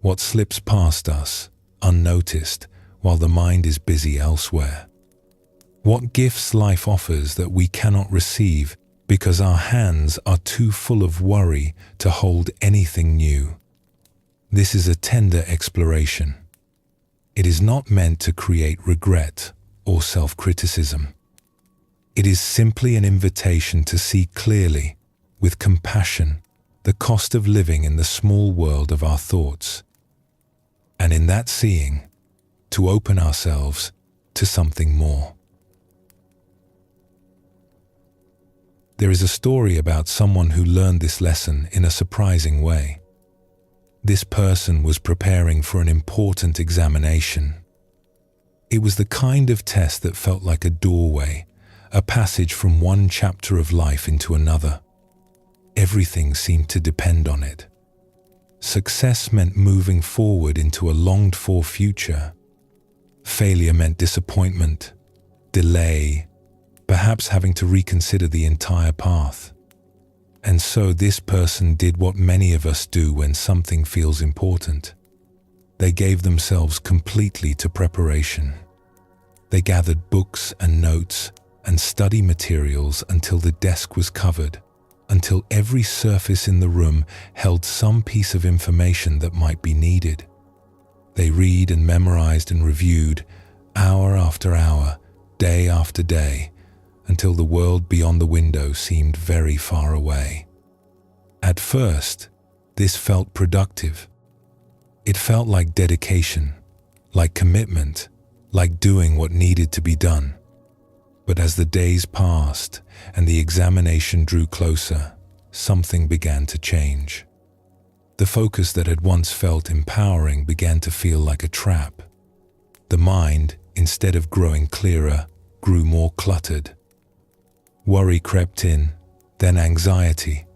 What slips past us, unnoticed, while the mind is busy elsewhere. What gifts life offers that we cannot receive because our hands are too full of worry to hold anything new. This is a tender exploration. It is not meant to create regret or self-criticism. It is simply an invitation to see clearly, with compassion, the cost of living in the small world of our thoughts. And in that seeing, to open ourselves to something more. There is a story about someone who learned this lesson in a surprising way. This person was preparing for an important examination. It was the kind of test that felt like a doorway, a passage from one chapter of life into another. Everything seemed to depend on it. Success meant moving forward into a longed-for future. Failure meant disappointment, delay, perhaps having to reconsider the entire path. And so this person did what many of us do when something feels important. They gave themselves completely to preparation. They gathered books and notes and study materials until the desk was covered, until every surface in the room held some piece of information that might be needed. They read and memorized and reviewed, hour after hour, day after day, until the world beyond the window seemed very far away. At first, this felt productive. It felt like dedication, like commitment, like doing what needed to be done. But as the days passed and the examination drew closer, something began to change. The focus that had once felt empowering began to feel like a trap. The mind, instead of growing clearer, grew more cluttered. Worry crept in, then anxiety,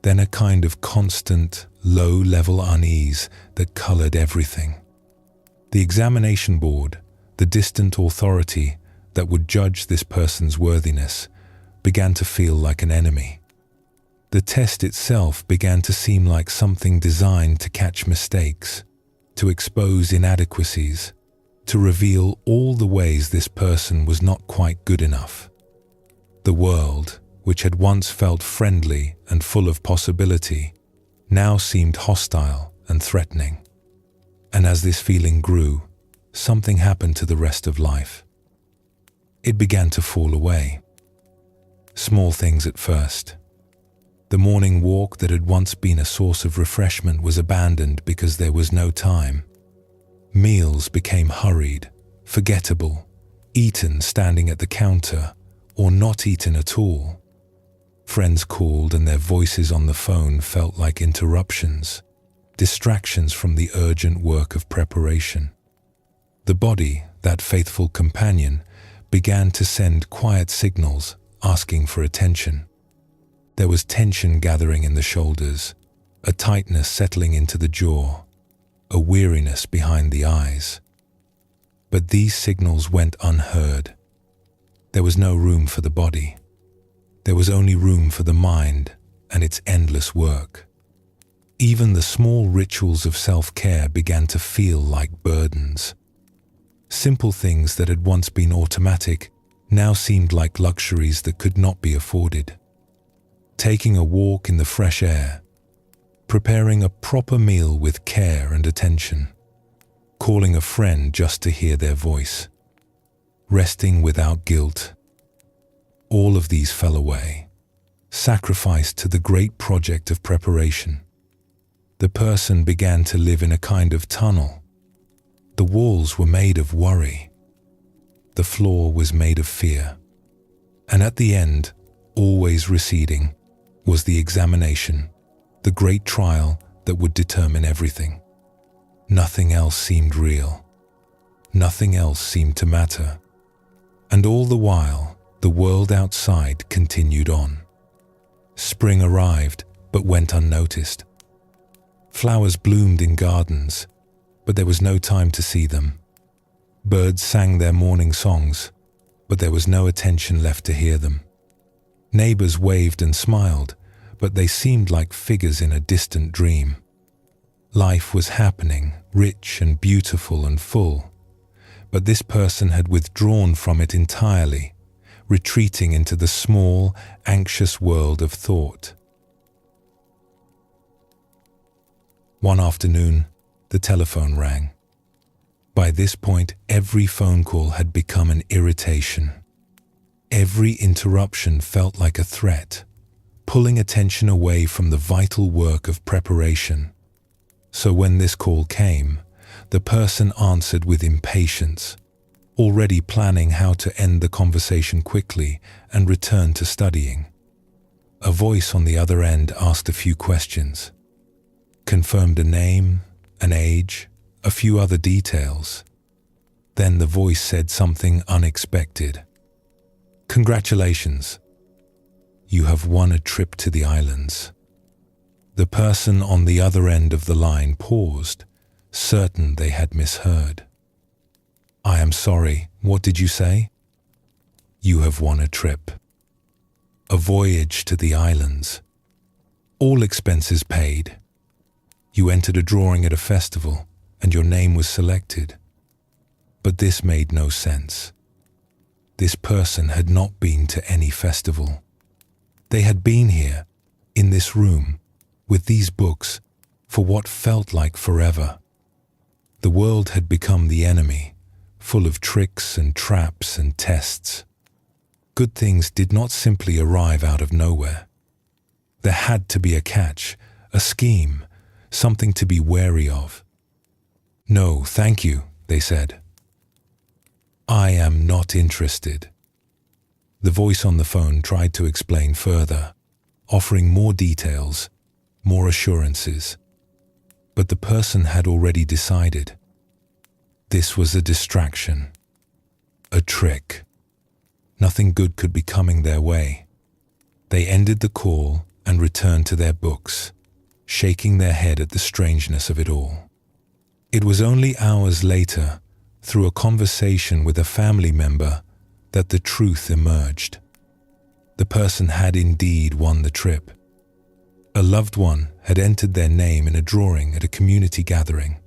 then a kind of constant, low-level unease that colored everything. The examination board, the distant authority that would judge this person's worthiness, began to feel like an enemy. The test itself began to seem like something designed to catch mistakes, to expose inadequacies, to reveal all the ways this person was not quite good enough. The world, which had once felt friendly and full of possibility, now seemed hostile and threatening. And as this feeling grew, something happened to the rest of life. It began to fall away. Small things at first. The morning walk that had once been a source of refreshment was abandoned because there was no time. Meals became hurried, forgettable, eaten standing at the counter, or not eaten at all. Friends called and their voices on the phone felt like interruptions, distractions from the urgent work of preparation. The body, that faithful companion, began to send quiet signals asking for attention. There was tension gathering in the shoulders, a tightness settling into the jaw, a weariness behind the eyes. But these signals went unheard. There was no room for the body. There was only room for the mind and its endless work. Even the small rituals of self-care began to feel like burdens. Simple things that had once been automatic now seemed like luxuries that could not be afforded. Taking a walk in the fresh air, preparing a proper meal with care and attention, calling a friend just to hear their voice, resting without guilt. All of these fell away, sacrificed to the great project of preparation. The person began to live in a kind of tunnel. The walls were made of worry. The floor was made of fear. And at the end, always receding, was the examination, the great trial that would determine everything. Nothing else seemed real. Nothing else seemed to matter. And all the while, the world outside continued on. Spring arrived, but went unnoticed. Flowers bloomed in gardens, but there was no time to see them. Birds sang their morning songs, but there was no attention left to hear them. Neighbors waved and smiled, but they seemed like figures in a distant dream. Life was happening, rich and beautiful and full, but this person had withdrawn from it entirely, retreating into the small, anxious world of thought. One afternoon, the telephone rang. By this point, every phone call had become an irritation. Every interruption felt like a threat, pulling attention away from the vital work of preparation. So when this call came, the person answered with impatience, already planning how to end the conversation quickly and return to studying. A voice on the other end asked a few questions, confirmed a name, an age, a few other details. Then the voice said something unexpected. "Congratulations. You have won a trip to the islands." The person on the other end of the line paused, certain they had misheard. "I am sorry, what did you say?" "You have won a trip. A voyage to the islands. All expenses paid. You entered a drawing at a festival, and your name was selected." But this made no sense. This person had not been to any festival. They had been here, in this room, with these books, for what felt like forever. The world had become the enemy, full of tricks and traps and tests. Good things did not simply arrive out of nowhere. There had to be a catch, a scheme, something to be wary of. "No, thank you," they said. "I am not interested." The voice on the phone tried to explain further, offering more details, more assurances. But the person had already decided. This was a distraction, a trick. Nothing good could be coming their way. They ended the call and returned to their books, shaking their head at the strangeness of it all. It was only hours later, through a conversation with a family member, that the truth emerged. The person had indeed won the trip. A loved one had entered their name in a drawing at a community gathering,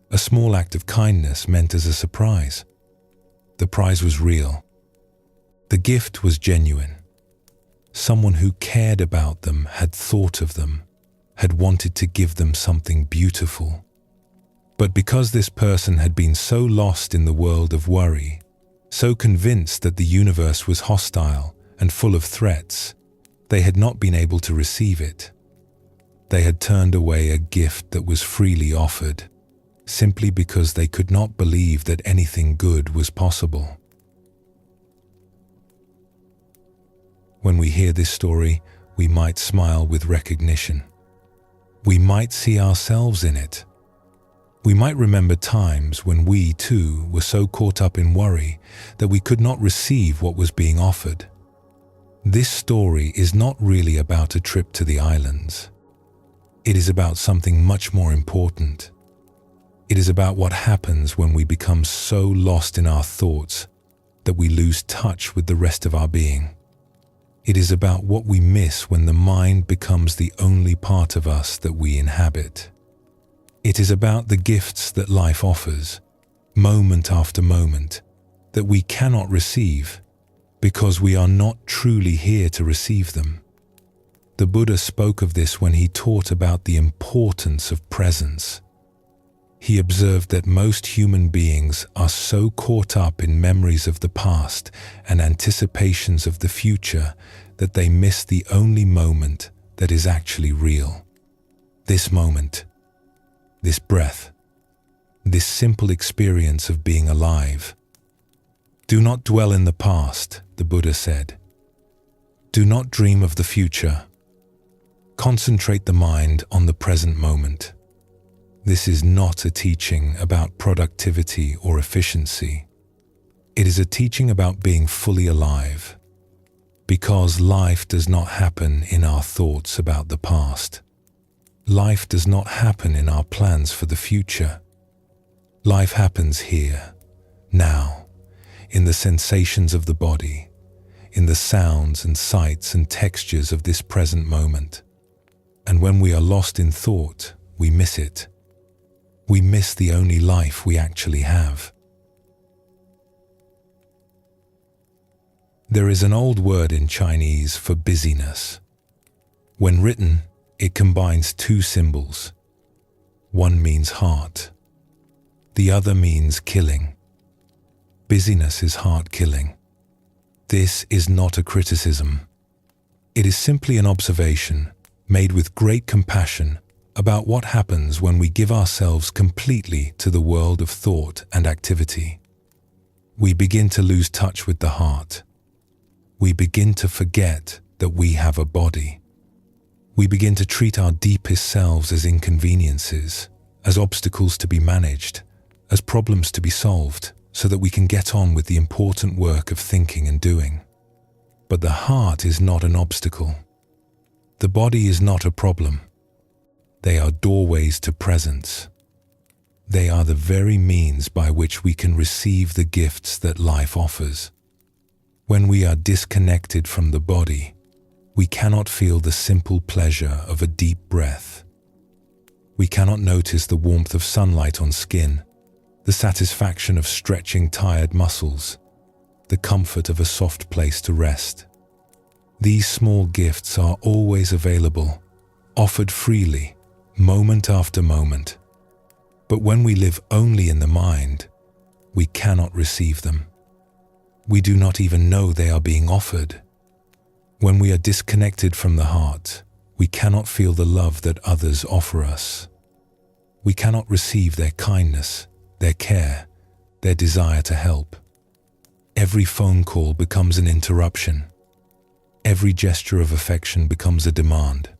a small act of kindness meant as a surprise. The prize was real. The gift was genuine. Someone who cared about them had thought of them, had wanted to give them something beautiful. But because this person had been so lost in the world of worry, so convinced that the universe was hostile and full of threats, they had not been able to receive it. They had turned away a gift that was freely offered, simply because they could not believe that anything good was possible. When we hear this story, we might smile with recognition. We might see ourselves in it. We might remember times when we, too, were so caught up in worry that we could not receive what was being offered. This story is not really about a trip to the islands. It is about something much more important. It is about what happens when we become so lost in our thoughts that we lose touch with the rest of our being. It is about what we miss when the mind becomes the only part of us that we inhabit. It is about the gifts that life offers, moment after moment, that we cannot receive because we are not truly here to receive them. The Buddha spoke of this when he taught about the importance of presence. He observed that most human beings are so caught up in memories of the past and anticipations of the future that they miss the only moment that is actually real. This moment, this breath, this simple experience of being alive. Do not dwell in the past, the Buddha said. Do not dream of the future. Concentrate the mind on the present moment. This is not a teaching about productivity or efficiency. It is a teaching about being fully alive. Because life does not happen in our thoughts about the past. Life does not happen in our plans for the future. Life happens here, now, in the sensations of the body, in the sounds and sights and textures of this present moment. And when we are lost in thought, we miss it. We miss the only life we actually have. There is an old word in Chinese for busyness. When written, it combines two symbols. One means heart. The other means killing. Busyness is heart killing. This is not a criticism. It is simply an observation made with great compassion about what happens when we give ourselves completely to the world of thought and activity. We begin to lose touch with the heart. We begin to forget that we have a body. We begin to treat our deepest selves as inconveniences, as obstacles to be managed, as problems to be solved, so that we can get on with the important work of thinking and doing. But the heart is not an obstacle. The body is not a problem. They are doorways to presence. They are the very means by which we can receive the gifts that life offers. When we are disconnected from the body, we cannot feel the simple pleasure of a deep breath. We cannot notice the warmth of sunlight on skin, the satisfaction of stretching tired muscles, the comfort of a soft place to rest. These small gifts are always available, offered freely, moment after moment. But when we live only in the mind, we cannot receive them. We do not even know they are being offered. When we are disconnected from the heart, we cannot feel the love that others offer us. We cannot receive their kindness, their care, their desire to help. Every phone call becomes an interruption. Every gesture of affection becomes a demand.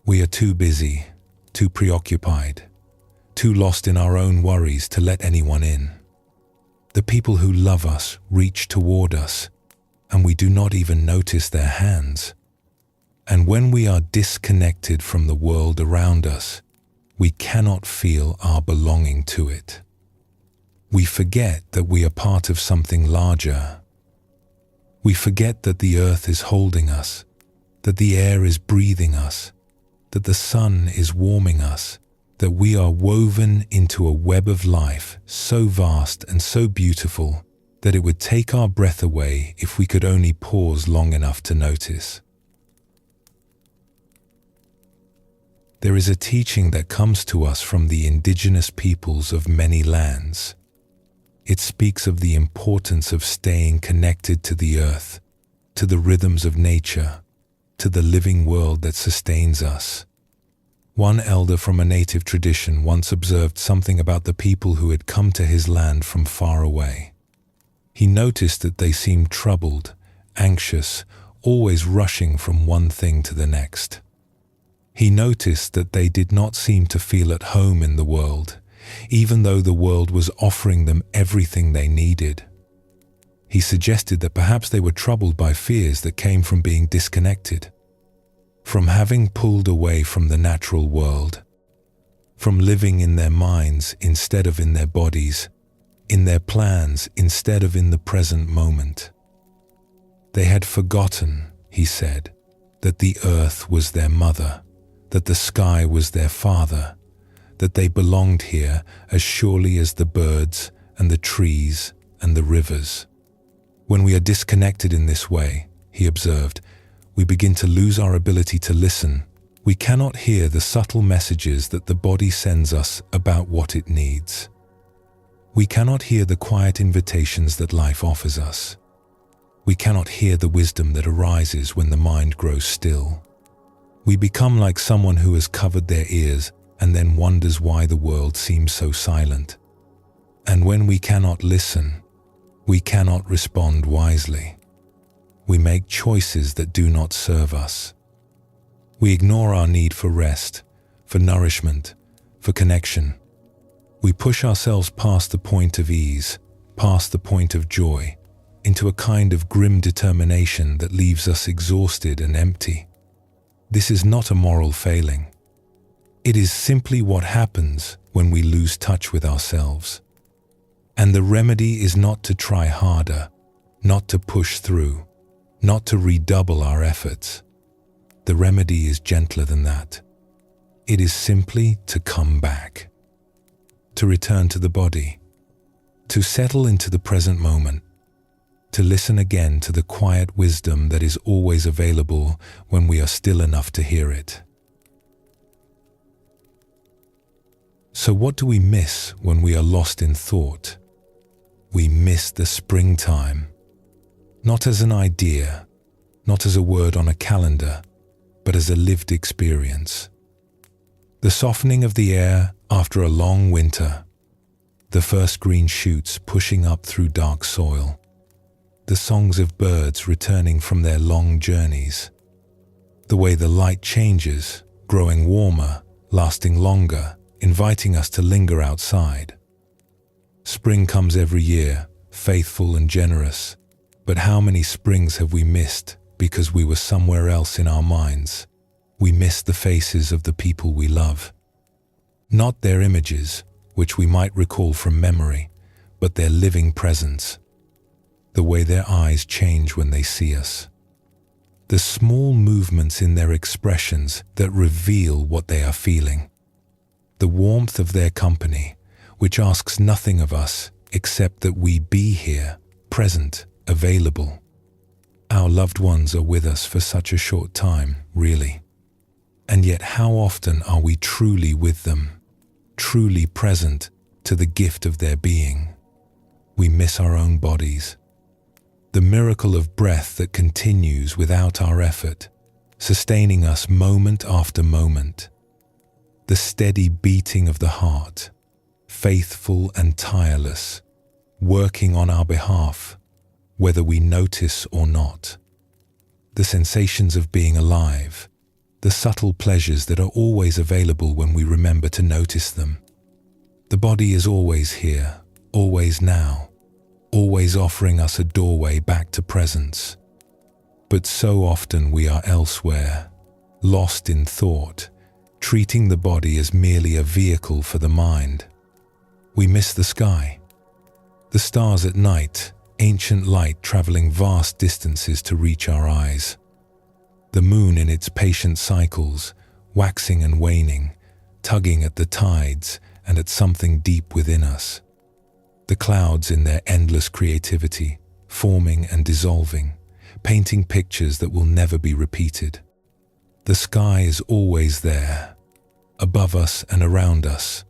We are too busy, too preoccupied, too lost in our own worries to let anyone in. The people who love us reach toward us, and we do not even notice their hands. And when we are disconnected from the world around us, we cannot feel our belonging to it. We forget that we are part of something larger. We forget that the earth is holding us, that the air is breathing us, that the sun is warming us, that we are woven into a web of life so vast and so beautiful that it would take our breath away if we could only pause long enough to notice. There is a teaching that comes to us from the indigenous peoples of many lands. It speaks of the importance of staying connected to the earth, to the rhythms of nature, to the living world that sustains us. One elder from a native tradition once observed something about the people who had come to his land from far away. He noticed that they seemed troubled, anxious, always rushing from one thing to the next. He noticed that they did not seem to feel at home in the world, even though the world was offering them everything they needed. He suggested that perhaps they were troubled by fears that came from being disconnected, from having pulled away from the natural world, from living in their minds instead of in their bodies, in their plans instead of in the present moment. They had forgotten, he said, that the earth was their mother, that the sky was their father, that they belonged here as surely as the birds and the trees and the rivers. When we are disconnected in this way, he observed, we begin to lose our ability to listen. We cannot hear the subtle messages that the body sends us about what it needs. We cannot hear the quiet invitations that life offers us. We cannot hear the wisdom that arises when the mind grows still. We become like someone who has covered their ears and then wonders why the world seems so silent. And when we cannot listen, we cannot respond wisely. We make choices that do not serve us. We ignore our need for rest, for nourishment, for connection. We push ourselves past the point of ease, past the point of joy, into a kind of grim determination that leaves us exhausted and empty. This is not a moral failing. It is simply what happens when we lose touch with ourselves. And the remedy is not to try harder, not to push through, not to redouble our efforts. The remedy is gentler than that. It is simply to come back, to return to the body, to settle into the present moment, to listen again to the quiet wisdom that is always available when we are still enough to hear it. So what do we miss when we are lost in thought? We miss the springtime, not as an idea, not as a word on a calendar, but as a lived experience. The softening of the air after a long winter, the first green shoots pushing up through dark soil, the songs of birds returning from their long journeys, the way the light changes, growing warmer, lasting longer, inviting us to linger outside. Spring comes every year, faithful and generous, but how many springs have we missed because we were somewhere else in our minds? We miss the faces of the people we love. Not their images, which we might recall from memory, but their living presence. The way their eyes change when they see us. The small movements in their expressions that reveal what they are feeling. The warmth of their company, which asks nothing of us except that we be here, present, available. Our loved ones are with us for such a short time, really. And yet how often are we truly with them, truly present to the gift of their being? We miss our own bodies. The miracle of breath that continues without our effort, sustaining us moment after moment. The steady beating of the heart, faithful and tireless, working on our behalf, whether we notice or not. The sensations of being alive, the subtle pleasures that are always available when we remember to notice them. The body is always here, always now, always offering us a doorway back to presence. But so often we are elsewhere, lost in thought, treating the body as merely a vehicle for the mind. We miss the sky, the stars at night, ancient light traveling vast distances to reach our eyes. The moon in its patient cycles, waxing and waning, tugging at the tides and at something deep within us. The clouds in their endless creativity, forming and dissolving, painting pictures that will never be repeated. The sky is always there, above us and around us,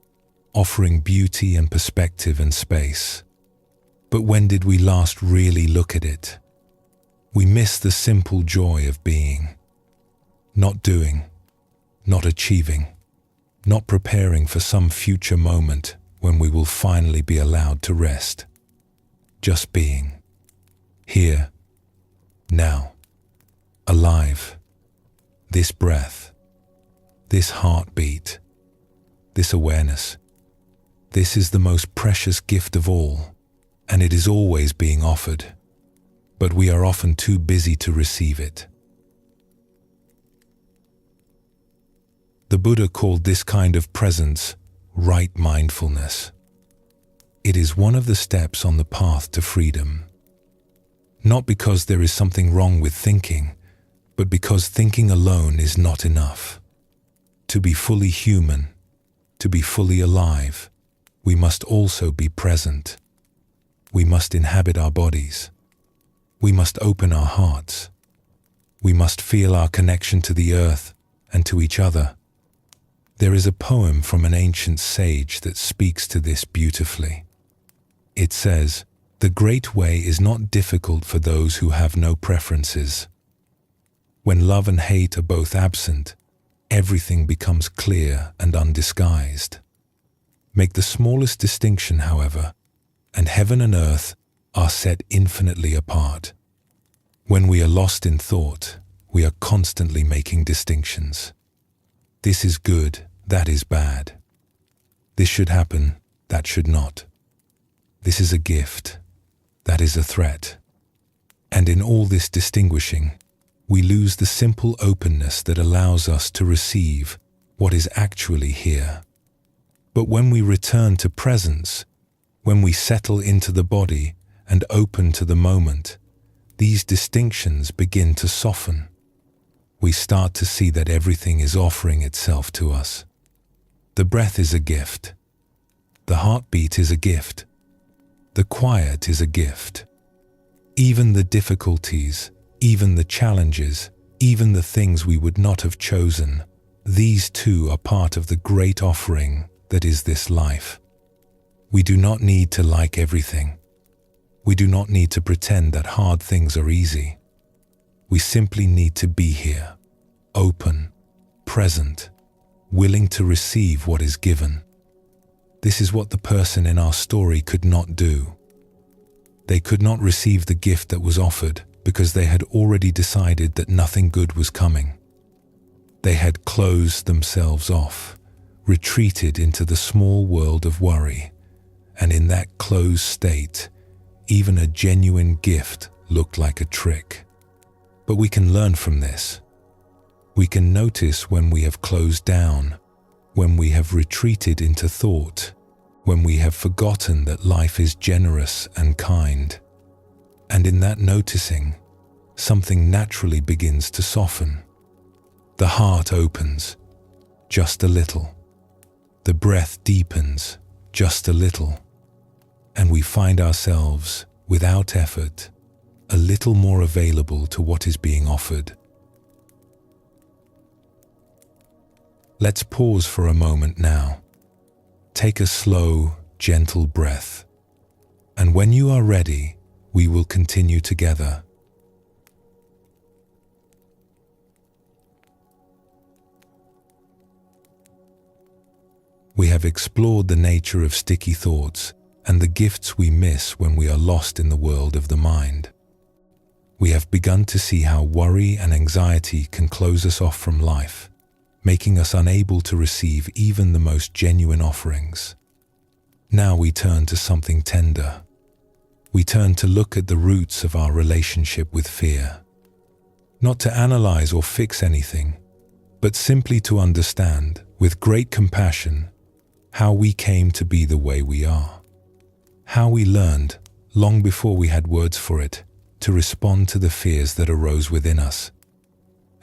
offering beauty and perspective and space. But when did we last really look at it? We miss the simple joy of being. Not doing, not achieving, not preparing for some future moment when we will finally be allowed to rest. Just being. Here, now, alive. This breath, this heartbeat, this awareness. This is the most precious gift of all, and it is always being offered, but we are often too busy to receive it. The Buddha called this kind of presence right mindfulness. It is one of the steps on the path to freedom. Not because there is something wrong with thinking, but because thinking alone is not enough. To be fully human, to be fully alive, we must also be present. We must inhabit our bodies. We must open our hearts. We must feel our connection to the earth and to each other. There is a poem from an ancient sage that speaks to this beautifully. It says, "The great way is not difficult for those who have no preferences. When love and hate are both absent, everything becomes clear and undisguised. Make the smallest distinction, however, and heaven and earth are set infinitely apart. When we are lost in thought, we are constantly making distinctions. This is good, that is bad. This should happen, that should not. This is a gift, that is a threat. And in all this distinguishing, we lose the simple openness that allows us to receive what is actually here. But when we return to presence, when we settle into the body and open to the moment, these distinctions begin to soften. We start to see that everything is offering itself to us. The breath is a gift. The heartbeat is a gift. The quiet is a gift. Even the difficulties, even the challenges, even the things we would not have chosen, these too are part of the great offering that is this life. We do not need to like everything. We do not need to pretend that hard things are easy. We simply need to be here, open, present, willing to receive what is given. This is what the person in our story could not do. They could not receive the gift that was offered because they had already decided that nothing good was coming. They had closed themselves off, retreated into the small world of worry, and in that closed state, even a genuine gift looked like a trick. But we can learn from this. We can notice when we have closed down, when we have retreated into thought, when we have forgotten that life is generous and kind. And in that noticing, something naturally begins to soften. The heart opens, just a little. The breath deepens, just a little. And we find ourselves, without effort, a little more available to what is being offered. Let's pause for a moment now. Take a slow, gentle breath. And when you are ready, we will continue together. We have explored the nature of sticky thoughts and the gifts we miss when we are lost in the world of the mind. We have begun to see how worry and anxiety can close us off from life, making us unable to receive even the most genuine offerings. Now we turn to something tender. We turn to look at the roots of our relationship with fear. Not to analyze or fix anything, but simply to understand, with great compassion, how we came to be the way we are. How we learned, long before we had words for it, to respond to the fears that arose within us.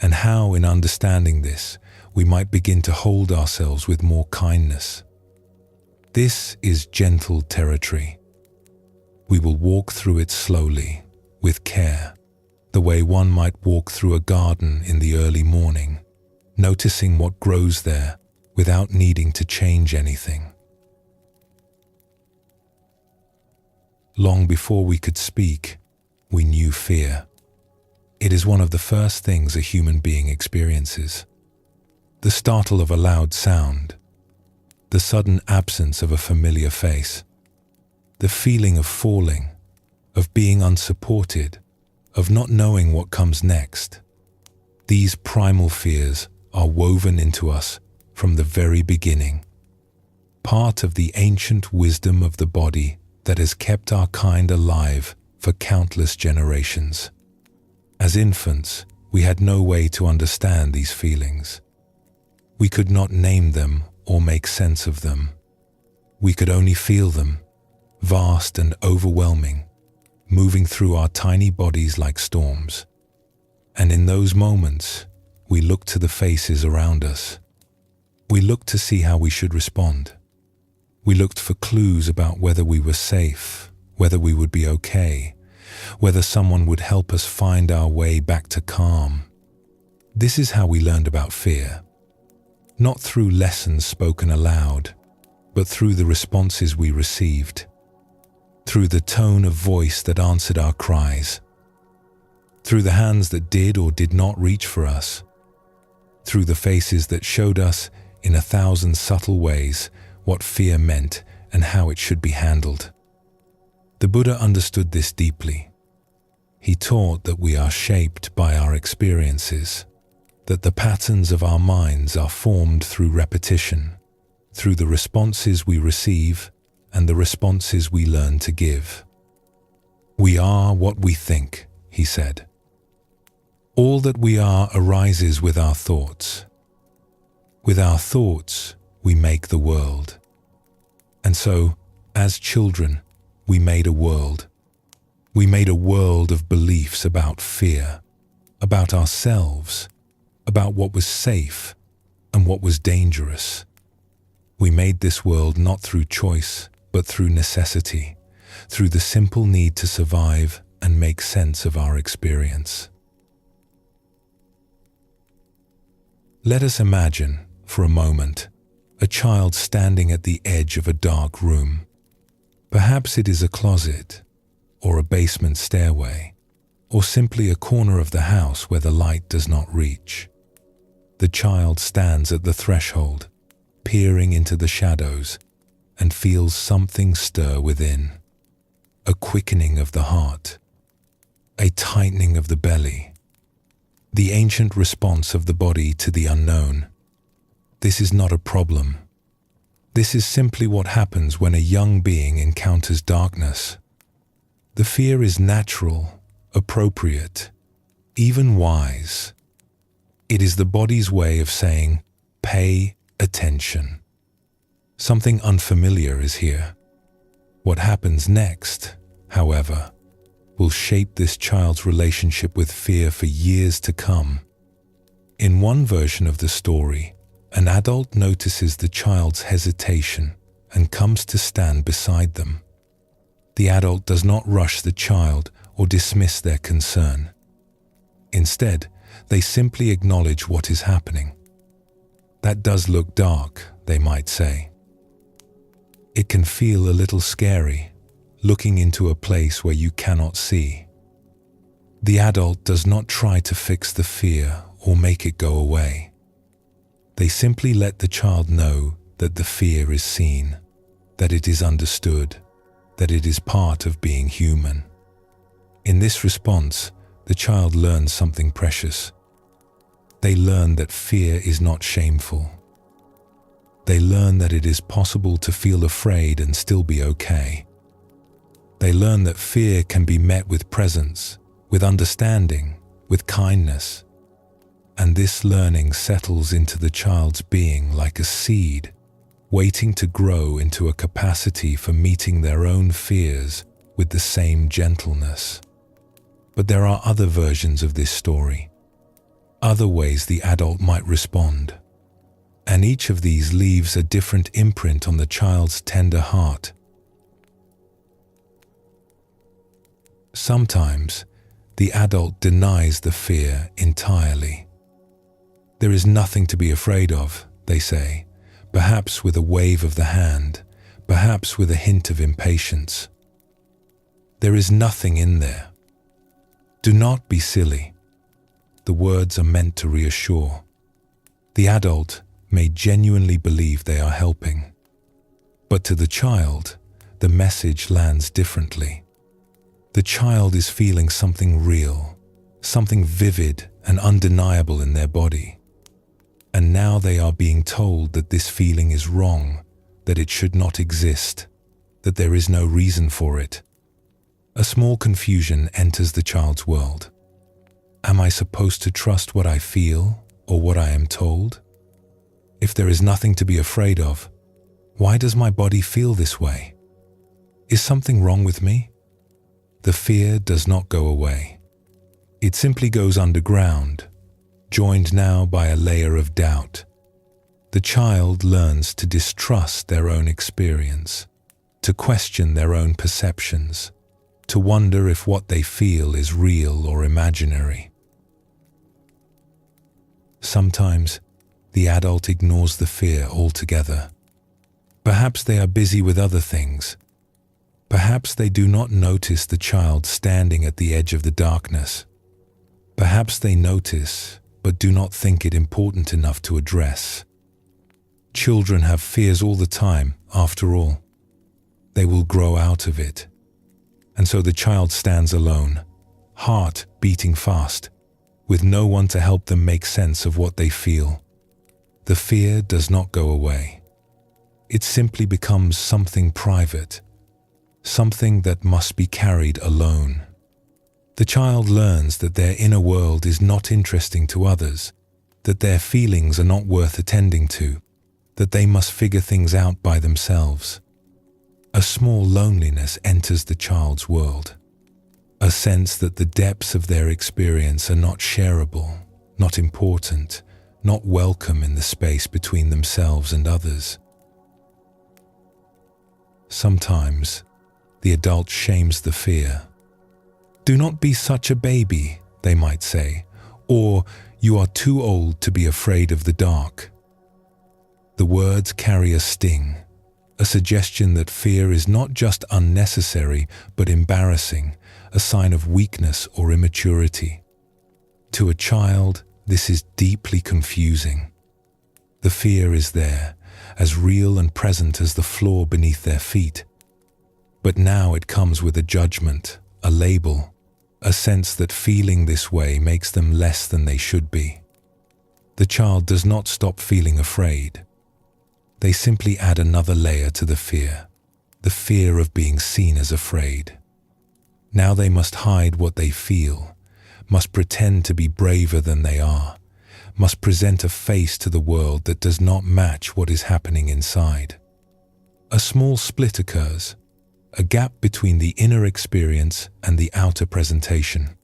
And how, in understanding this, we might begin to hold ourselves with more kindness. This is gentle territory. We will walk through it slowly, with care, the way one might walk through a garden in the early morning, noticing what grows there without needing to change anything. Long before we could speak, we knew fear. It is one of the first things a human being experiences. The startle of a loud sound, the sudden absence of a familiar face, the feeling of falling, of being unsupported, of not knowing what comes next. These primal fears are woven into us from the very beginning, part of the ancient wisdom of the body that has kept our kind alive for countless generations. As infants, we had no way to understand these feelings. We could not name them or make sense of them. We could only feel them, vast and overwhelming, moving through our tiny bodies like storms. And in those moments, we looked to the faces around us. We looked to see how we should respond. We looked for clues about whether we were safe, whether we would be okay, whether someone would help us find our way back to calm. This is how we learned about fear. Not through lessons spoken aloud, but through the responses we received, through the tone of voice that answered our cries, through the hands that did or did not reach for us, through the faces that showed us in 1,000 subtle ways what fear meant and how it should be handled. The Buddha understood this deeply. He taught that we are shaped by our experiences, that the patterns of our minds are formed through repetition, through the responses we receive and the responses we learn to give. We are what we think, he said. All that we are arises with our thoughts. With our thoughts, we make the world. And so, as children, we made a world. We made a world of beliefs about fear, about ourselves, about what was safe and what was dangerous. We made this world not through choice, but through necessity, through the simple need to survive and make sense of our experience. Let us imagine, for a moment, a child standing at the edge of a dark room. Perhaps it is a closet, or a basement stairway, or simply a corner of the house where the light does not reach. The child stands at the threshold, peering into the shadows, and feels something stir within. A quickening of the heart, a tightening of the belly, the ancient response of the body to the unknown. This is not a problem. This is simply what happens when a young being encounters darkness. The fear is natural, appropriate, even wise. It is the body's way of saying, pay attention. Something unfamiliar is here. What happens next, however, will shape this child's relationship with fear for years to come. In one version of the story, an adult notices the child's hesitation and comes to stand beside them. The adult does not rush the child or dismiss their concern. Instead, they simply acknowledge what is happening. That does look dark, they might say. It can feel a little scary, looking into a place where you cannot see. The adult does not try to fix the fear or make it go away. They simply let the child know that the fear is seen, that it is understood, that it is part of being human. In this response, the child learns something precious. They learn that fear is not shameful. They learn that it is possible to feel afraid and still be okay. They learn that fear can be met with presence, with understanding, with kindness. And this learning settles into the child's being like a seed, waiting to grow into a capacity for meeting their own fears with the same gentleness. But there are other versions of this story, other ways the adult might respond. And each of these leaves a different imprint on the child's tender heart. Sometimes, the adult denies the fear entirely. There is nothing to be afraid of, they say, perhaps with a wave of the hand, perhaps with a hint of impatience. There is nothing in there. Do not be silly. The words are meant to reassure. The adult may genuinely believe they are helping. But to the child, the message lands differently. The child is feeling something real, something vivid and undeniable in their body. And now they are being told that this feeling is wrong, that it should not exist, that there is no reason for it. A small confusion enters the child's world. Am I supposed to trust what I feel or what I am told? If there is nothing to be afraid of, why does my body feel this way? Is something wrong with me? The fear does not go away. It simply goes underground, joined now by a layer of doubt. The child learns to distrust their own experience, to question their own perceptions, to wonder if what they feel is real or imaginary. Sometimes, the adult ignores the fear altogether. Perhaps they are busy with other things. Perhaps they do not notice the child standing at the edge of the darkness. Perhaps they notice, but do not think it important enough to address. Children have fears all the time, after all. They will grow out of it. And so the child stands alone, heart beating fast, with no one to help them make sense of what they feel. The fear does not go away. It simply becomes something private, something that must be carried alone. The child learns that their inner world is not interesting to others, that their feelings are not worth attending to, that they must figure things out by themselves. A small loneliness enters the child's world, a sense that the depths of their experience are not shareable, not important, not welcome in the space between themselves and others. Sometimes, the adult shames the fear. "Do not be such a baby," they might say, or "You are too old to be afraid of the dark." The words carry a sting, a suggestion that fear is not just unnecessary but embarrassing, a sign of weakness or immaturity. To a child, this is deeply confusing. The fear is there, as real and present as the floor beneath their feet. But now it comes with a judgment, a label, a sense that feeling this way makes them less than they should be. The child does not stop feeling afraid. They simply add another layer to the fear of being seen as afraid. Now they must hide what they feel, must pretend to be braver than they are, must present a face to the world that does not match what is happening inside. A small split occurs, a gap between the inner experience and the outer presentation.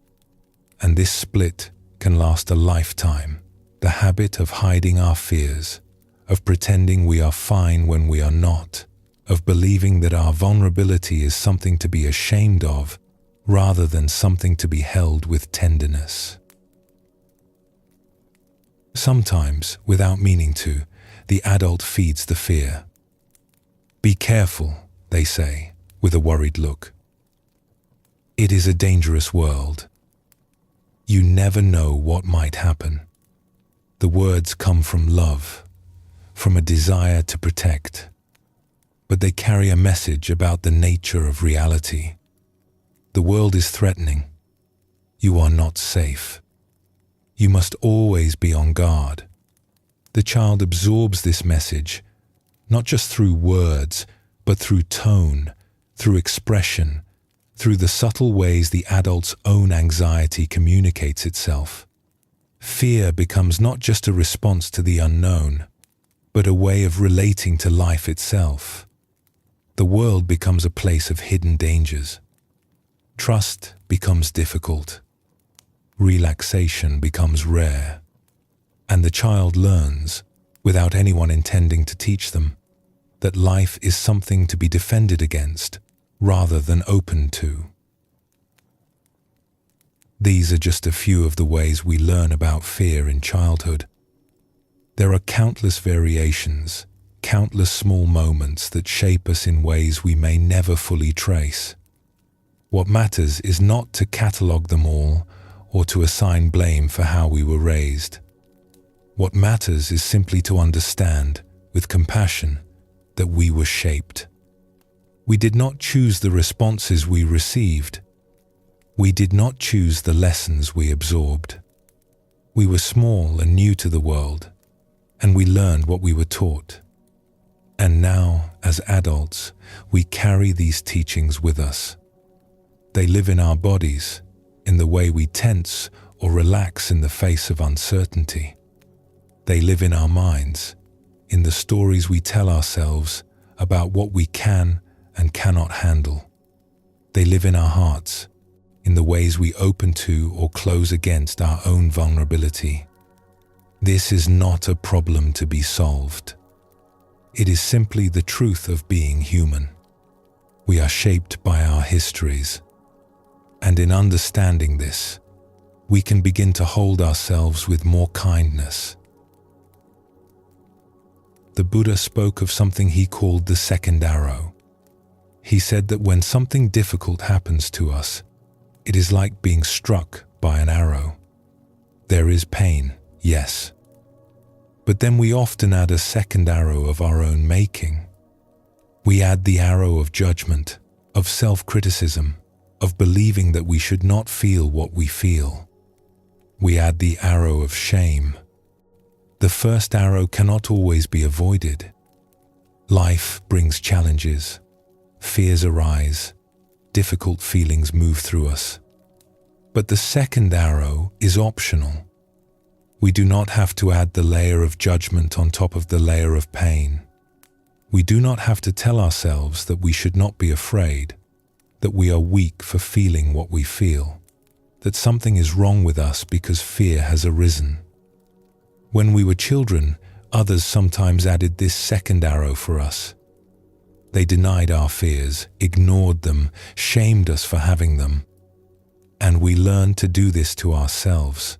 And this split can last a lifetime, the habit of hiding our fears, of pretending we are fine when we are not, of believing that our vulnerability is something to be ashamed of rather than something to be held with tenderness. Sometimes, without meaning to, the adult feeds the fear. "Be careful," they say, with a worried look. "It is a dangerous world. You never know what might happen." The words come from love, from a desire to protect, but they carry a message about the nature of reality. The world is threatening. You are not safe. You must always be on guard. The child absorbs this message, not just through words, but through tone, through expression, through the subtle ways the adult's own anxiety communicates itself. Fear becomes not just a response to the unknown, but a way of relating to life itself. The world becomes a place of hidden dangers. Trust becomes difficult. Relaxation becomes rare. And the child learns, without anyone intending to teach them, that life is something to be defended against, rather than open to. These are just a few of the ways we learn about fear in childhood. There are countless variations, countless small moments that shape us in ways we may never fully trace. What matters is not to catalogue them all or to assign blame for how we were raised. What matters is simply to understand, with compassion, that we were shaped. We did not choose the responses we received. We did not choose the lessons we absorbed. We were small and new to the world, and we learned what we were taught. And now, as adults, we carry these teachings with us. They live in our bodies, in the way we tense or relax in the face of uncertainty. They live in our minds, in the stories we tell ourselves about what we can and cannot handle. They live in our hearts, in the ways we open to or close against our own vulnerability. This is not a problem to be solved. It is simply the truth of being human. We are shaped by our histories. And in understanding this, we can begin to hold ourselves with more kindness. The Buddha spoke of something he called the second arrow. He said that when something difficult happens to us, it is like being struck by an arrow. There is pain, yes. But then we often add a second arrow of our own making. We add the arrow of judgment, of self-criticism, of believing that we should not feel what we feel. We add the arrow of shame. The first arrow cannot always be avoided. Life brings challenges. Fears arise. Difficult feelings move through us. But the second arrow is optional. We do not have to add the layer of judgment on top of the layer of pain. We do not have to tell ourselves that we should not be afraid, that we are weak for feeling what we feel, that something is wrong with us because fear has arisen. When we were children, others sometimes added this second arrow for us. They denied our fears, ignored them, shamed us for having them. And we learned to do this to ourselves.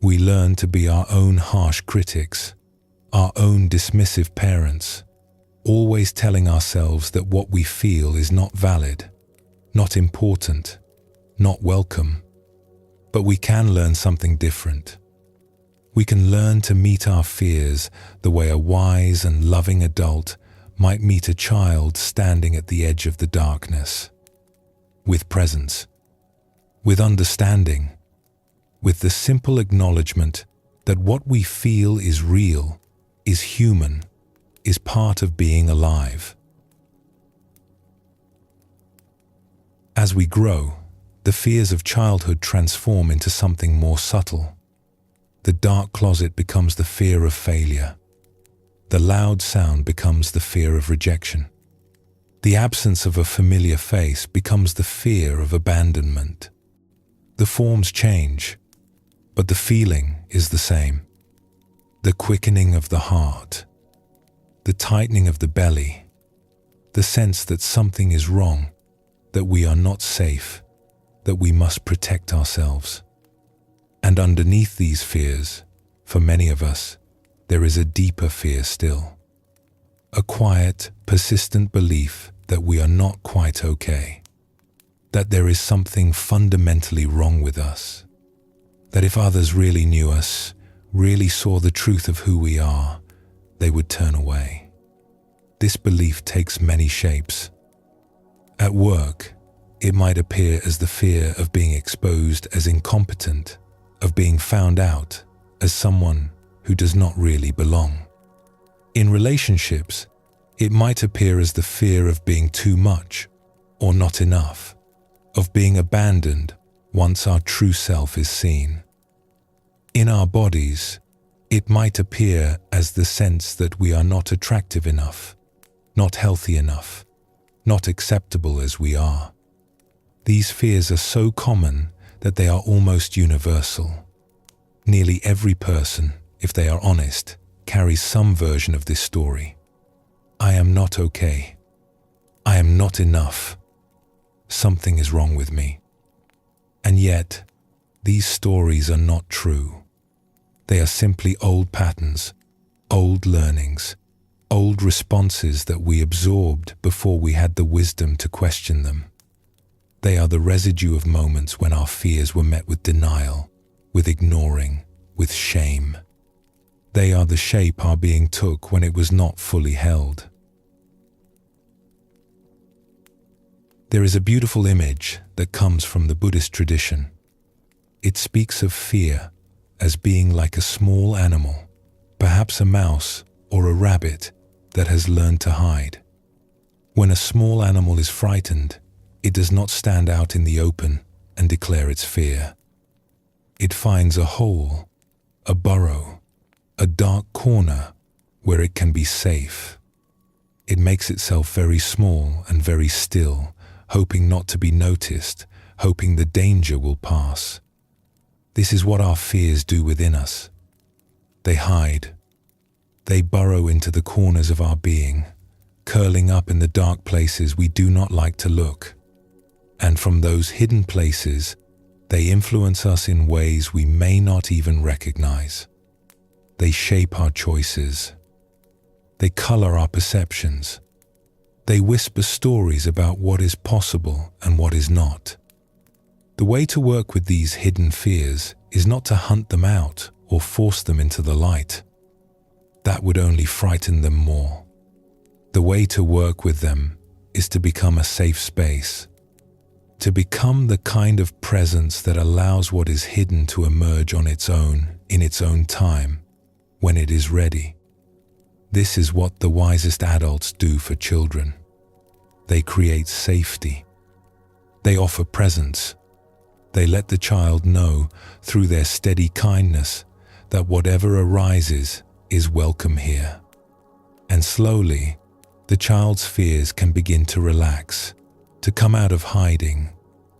We learned to be our own harsh critics, our own dismissive parents, always telling ourselves that what we feel is not valid, not important, not welcome. But we can learn something different. We can learn to meet our fears the way a wise and loving adult might meet a child standing at the edge of the darkness, with presence, with understanding, with the simple acknowledgement that what we feel is real, is human, is part of being alive. As we grow, the fears of childhood transform into something more subtle. The dark closet becomes the fear of failure. The loud sound becomes the fear of rejection. The absence of a familiar face becomes the fear of abandonment. The forms change, but the feeling is the same. The quickening of the heart, the tightening of the belly, the sense that something is wrong, that we are not safe, that we must protect ourselves. And underneath these fears, for many of us, there is a deeper fear still. A quiet, persistent belief that we are not quite okay. That there is something fundamentally wrong with us. That if others really knew us, really saw the truth of who we are, they would turn away. This belief takes many shapes. At work, it might appear as the fear of being exposed as incompetent, of being found out as someone who does not really belong. In relationships, it might appear as the fear of being too much or not enough, of being abandoned once our true self is seen. In our bodies, it might appear as the sense that we are not attractive enough, not healthy enough, not acceptable as we are. These fears are so common that they are almost universal. Nearly every person, if they are honest, carries some version of this story. I am not okay. I am not enough. Something is wrong with me. And yet, these stories are not true. They are simply old patterns, old learnings, old responses that we absorbed before we had the wisdom to question them. They are the residue of moments when our fears were met with denial, with ignoring, with shame. They are the shape our being took when it was not fully held. There is a beautiful image that comes from the Buddhist tradition. It speaks of fear as being like a small animal, perhaps a mouse or a rabbit that has learned to hide. When a small animal is frightened, it does not stand out in the open and declare its fear. It finds a hole, a burrow, a dark corner where it can be safe. It makes itself very small and very still, hoping not to be noticed, hoping the danger will pass. This is what our fears do within us. They hide. They burrow into the corners of our being, curling up in the dark places we do not like to look. And from those hidden places, they influence us in ways we may not even recognize. They shape our choices. They color our perceptions. They whisper stories about what is possible and what is not. The way to work with these hidden fears is not to hunt them out or force them into the light. That would only frighten them more. The way to work with them is to become a safe space, to become the kind of presence that allows what is hidden to emerge on its own, in its own time, when it is ready. This is what the wisest adults do for children. They create safety. They offer presence. They let the child know through their steady kindness that whatever arises is welcome here. And slowly, the child's fears can begin to relax, to come out of hiding,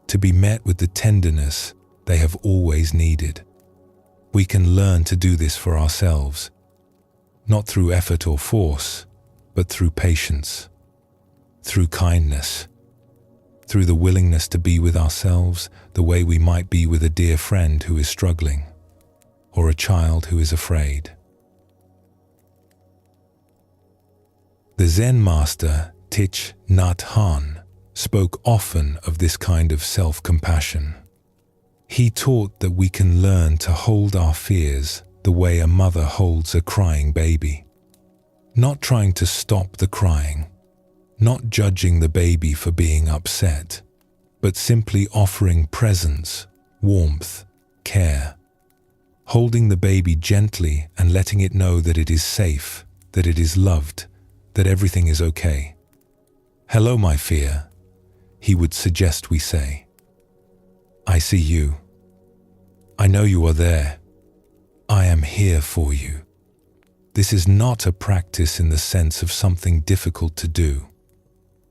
to be met with the tenderness they have always needed. We can learn to do this for ourselves, not through effort or force, but through patience, through kindness, through the willingness to be with ourselves the way we might be with a dear friend who is struggling, or a child who is afraid. The Zen master Thich Nhat Hanh spoke often of this kind of self-compassion. He taught that we can learn to hold our fears the way a mother holds a crying baby, not trying to stop the crying, not judging the baby for being upset, but simply offering presence, warmth, care, holding the baby gently and letting it know that it is safe, that it is loved, that everything is okay. "Hello, my fear," he would suggest we say. "I see you. I know you are there. I am here for you." This is not a practice in the sense of something difficult to do.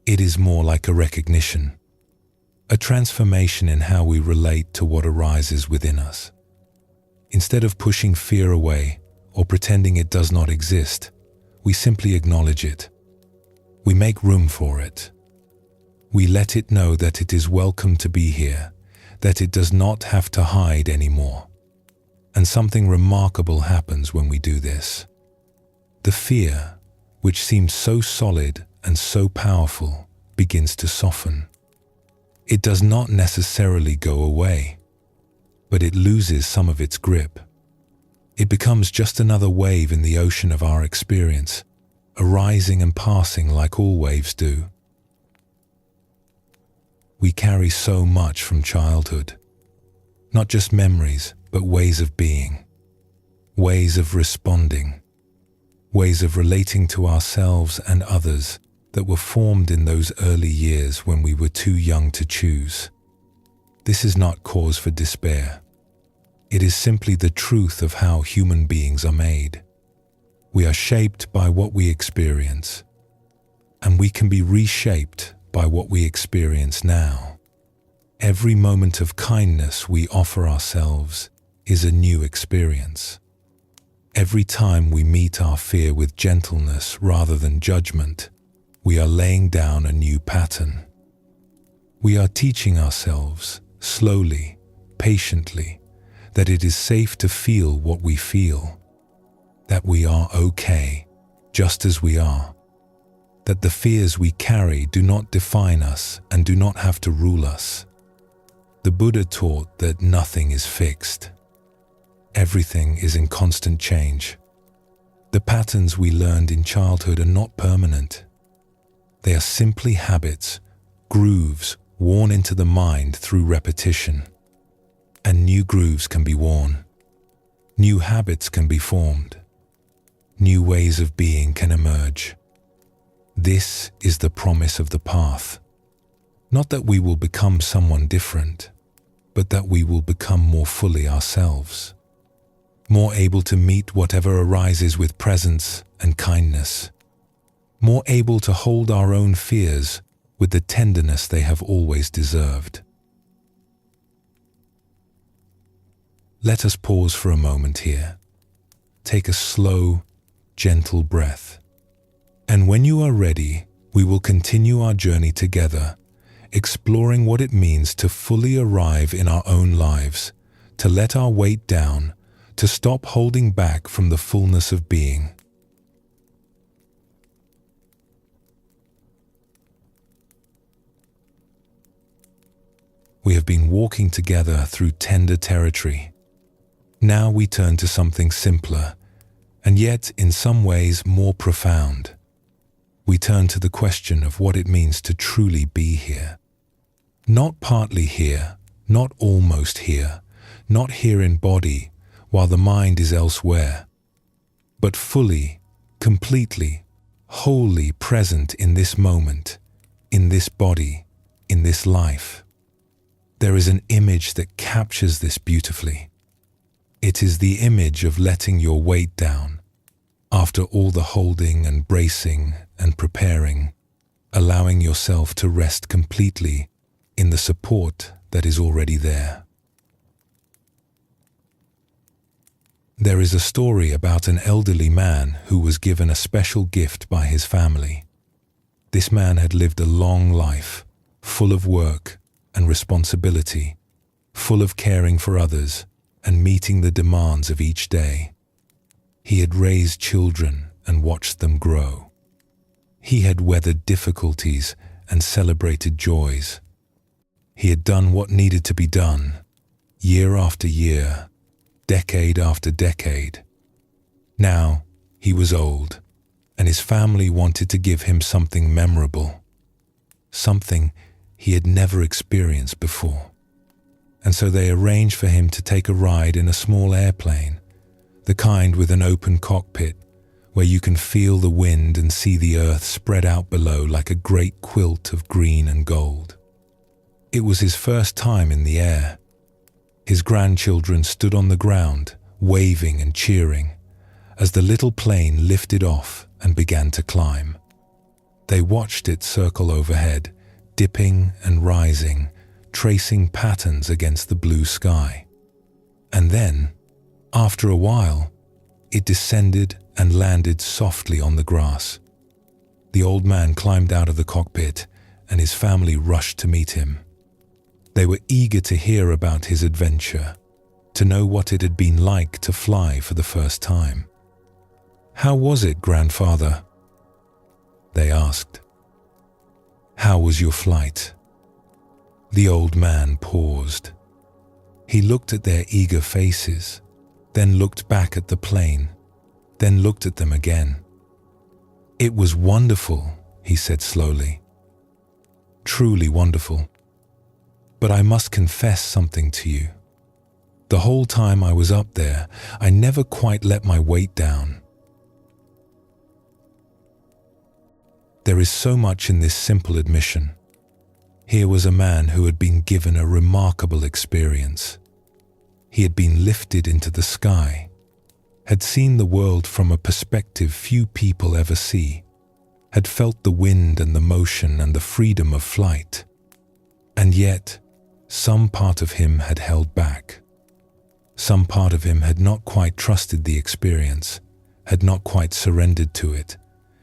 It is more like a recognition, a transformation in how we relate to what arises within us. Instead of pushing fear away or pretending it does not exist, we simply acknowledge it. We make room for it. We let it know that it is welcome to be here, that it does not have to hide anymore. And something remarkable happens when we do this. The fear, which seemed so solid and so powerful, begins to soften. It does not necessarily go away, but it loses some of its grip. It becomes just another wave in the ocean of our experience, arising and passing like all waves do. We carry so much from childhood, not just memories, but ways of being, ways of responding, ways of relating to ourselves and others that were formed in those early years when we were too young to choose. This is not cause for despair. It is simply the truth of how human beings are made. We are shaped by what we experience, and we can be reshaped by what we experience now. Every moment of kindness we offer ourselves is a new experience. Every time we meet our fear with gentleness rather than judgment, we are laying down a new pattern. We are teaching ourselves, slowly, patiently, that it is safe to feel what we feel, that we are okay, just as we are, that the fears we carry do not define us and do not have to rule us. The Buddha taught that nothing is fixed. Everything is in constant change. The patterns we learned in childhood are not permanent. They are simply habits, grooves worn into the mind through repetition. And new grooves can be worn. New habits can be formed. New ways of being can emerge. This is the promise of the path. Not that we will become someone different, but that we will become more fully ourselves, more able to meet whatever arises with presence and kindness, more able to hold our own fears with the tenderness they have always deserved. Let us pause for a moment here. Take a slow, gentle breath. And when you are ready, we will continue our journey together, exploring what it means to fully arrive in our own lives, to let our weight down, to stop holding back from the fullness of being. We have been walking together through tender territory. Now we turn to something simpler, and yet in some ways more profound. We turn to the question of what it means to truly be here. Not partly here, not almost here, not here in body, while the mind is elsewhere, but fully, completely, wholly present in this moment, in this body, in this life. There is an image that captures this beautifully. It is the image of letting your weight down. After all the holding and bracing and preparing, allowing yourself to rest completely in the support that is already there. There is a story about an elderly man who was given a special gift by his family. This man had lived a long life, full of work and responsibility, full of caring for others and meeting the demands of each day. He had raised children and watched them grow. He had weathered difficulties and celebrated joys. He had done what needed to be done, year after year, decade after decade. Now he was old, and his family wanted to give him something memorable, something he had never experienced before. And so they arranged for him to take a ride in a small airplane, the kind with an open cockpit, where you can feel the wind and see the earth spread out below like a great quilt of green and gold. It was his first time in the air. His grandchildren stood on the ground, waving and cheering, as the little plane lifted off and began to climb. They watched it circle overhead, dipping and rising, tracing patterns against the blue sky. And then, after a while, it descended and landed softly on the grass. The old man climbed out of the cockpit, and his family rushed to meet him. They were eager to hear about his adventure, to know what it had been like to fly for the first time. "How was it, grandfather?" they asked. "How was your flight?" The old man paused. He looked at their eager faces, then looked back at the plane, then looked at them again. "It was wonderful," he said slowly. "Truly wonderful. But I must confess something to you. The whole time I was up there, I never quite let my weight down." There is so much in this simple admission. Here was a man who had been given a remarkable experience. He had been lifted into the sky, had seen the world from a perspective few people ever see, had felt the wind and the motion and the freedom of flight. And yet, some part of him had held back. Some part of him had not quite trusted the experience, had not quite surrendered to it,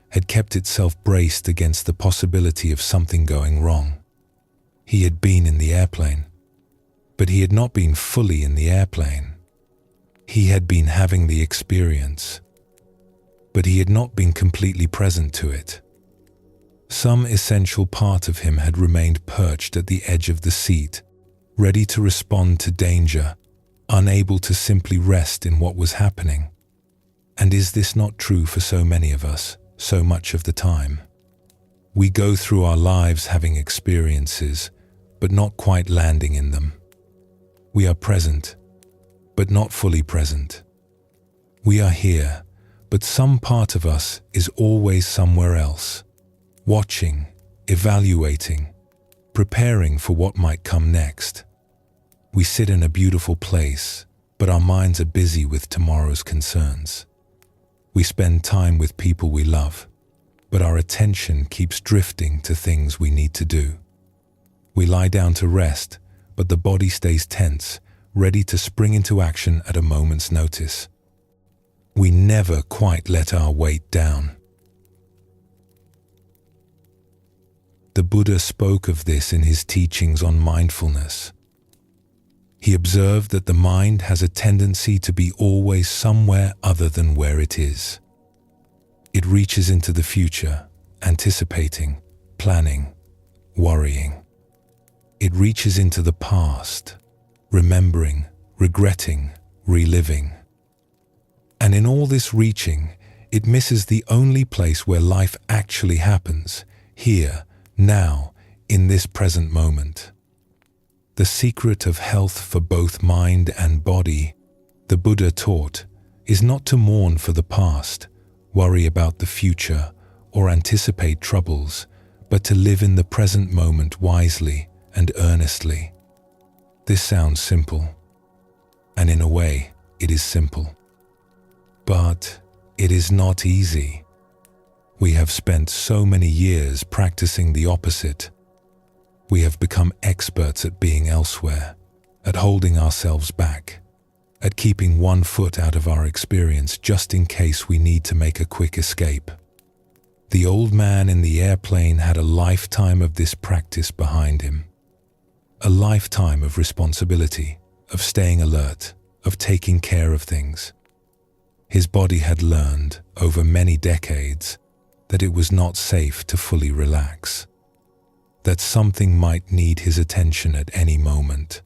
had kept itself braced against the possibility of something going wrong. He had been in the airplane, but he had not been fully in the airplane. He had been having the experience, but he had not been completely present to it. Some essential part of him had remained perched at the edge of the seat, ready to respond to danger, unable to simply rest in what was happening. And is this not true for so many of us, so much of the time? We go through our lives having experiences, but not quite landing in them. We are present, but not fully present. We are here, but some part of us is always somewhere else, watching, evaluating, preparing for what might come next. We sit in a beautiful place, but our minds are busy with tomorrow's concerns. We spend time with people we love, but our attention keeps drifting to things we need to do. We lie down to rest, but the body stays tense, ready to spring into action at a moment's notice. We never quite let our weight down. The Buddha spoke of this in his teachings on mindfulness. He observed that the mind has a tendency to be always somewhere other than where it is. It reaches into the future, anticipating, planning, worrying. It reaches into the past, remembering, regretting, reliving. And in all this reaching, it misses the only place where life actually happens, here, now, in this present moment. The secret of health for both mind and body, the Buddha taught, is not to mourn for the past, worry about the future, or anticipate troubles, but to live in the present moment wisely and earnestly. This sounds simple, and in a way, it is simple. But it is not easy. We have spent so many years practicing the opposite. We have become experts at being elsewhere, at holding ourselves back, at keeping one foot out of our experience just in case we need to make a quick escape. The old man in the airplane had a lifetime of this practice behind him. A lifetime of responsibility, of staying alert, of taking care of things. His body had learned, over many decades, that it was not safe to fully relax, that something might need his attention at any moment,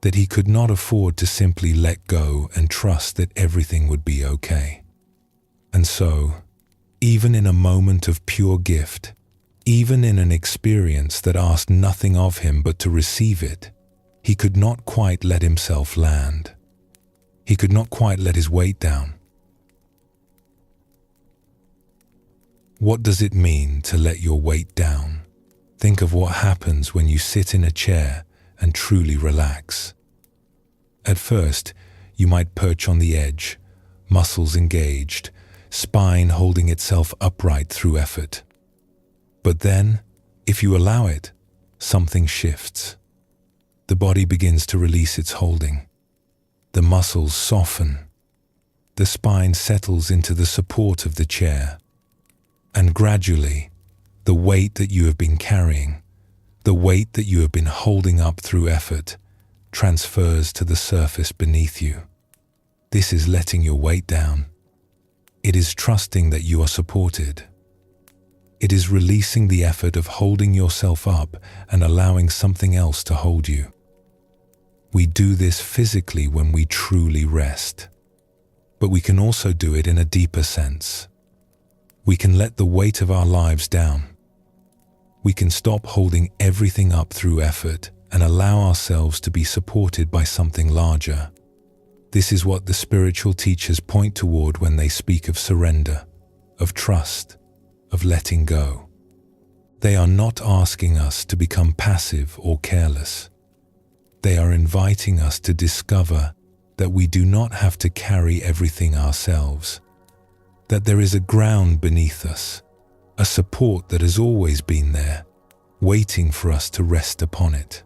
that he could not afford to simply let go and trust that everything would be okay. And so, even in a moment of pure gift, even in an experience that asked nothing of him but to receive it, he could not quite let himself land. He could not quite let his weight down. What does it mean to let your weight down? Think of what happens when you sit in a chair and truly relax. At first, you might perch on the edge, muscles engaged, spine holding itself upright through effort. But then, if you allow it, something shifts. The body begins to release its holding. The muscles soften. The spine settles into the support of the chair. And gradually, the weight that you have been carrying, the weight that you have been holding up through effort, transfers to the surface beneath you. This is letting your weight down. It is trusting that you are supported. It is releasing the effort of holding yourself up and allowing something else to hold you. We do this physically when we truly rest, but we can also do it in a deeper sense. We can let the weight of our lives down. We can stop holding everything up through effort and allow ourselves to be supported by something larger. This is what the spiritual teachers point toward when they speak of surrender, of trust, of letting go. They are not asking us to become passive or careless. They are inviting us to discover that we do not have to carry everything ourselves, that there is a ground beneath us, a support that has always been there, waiting for us to rest upon it.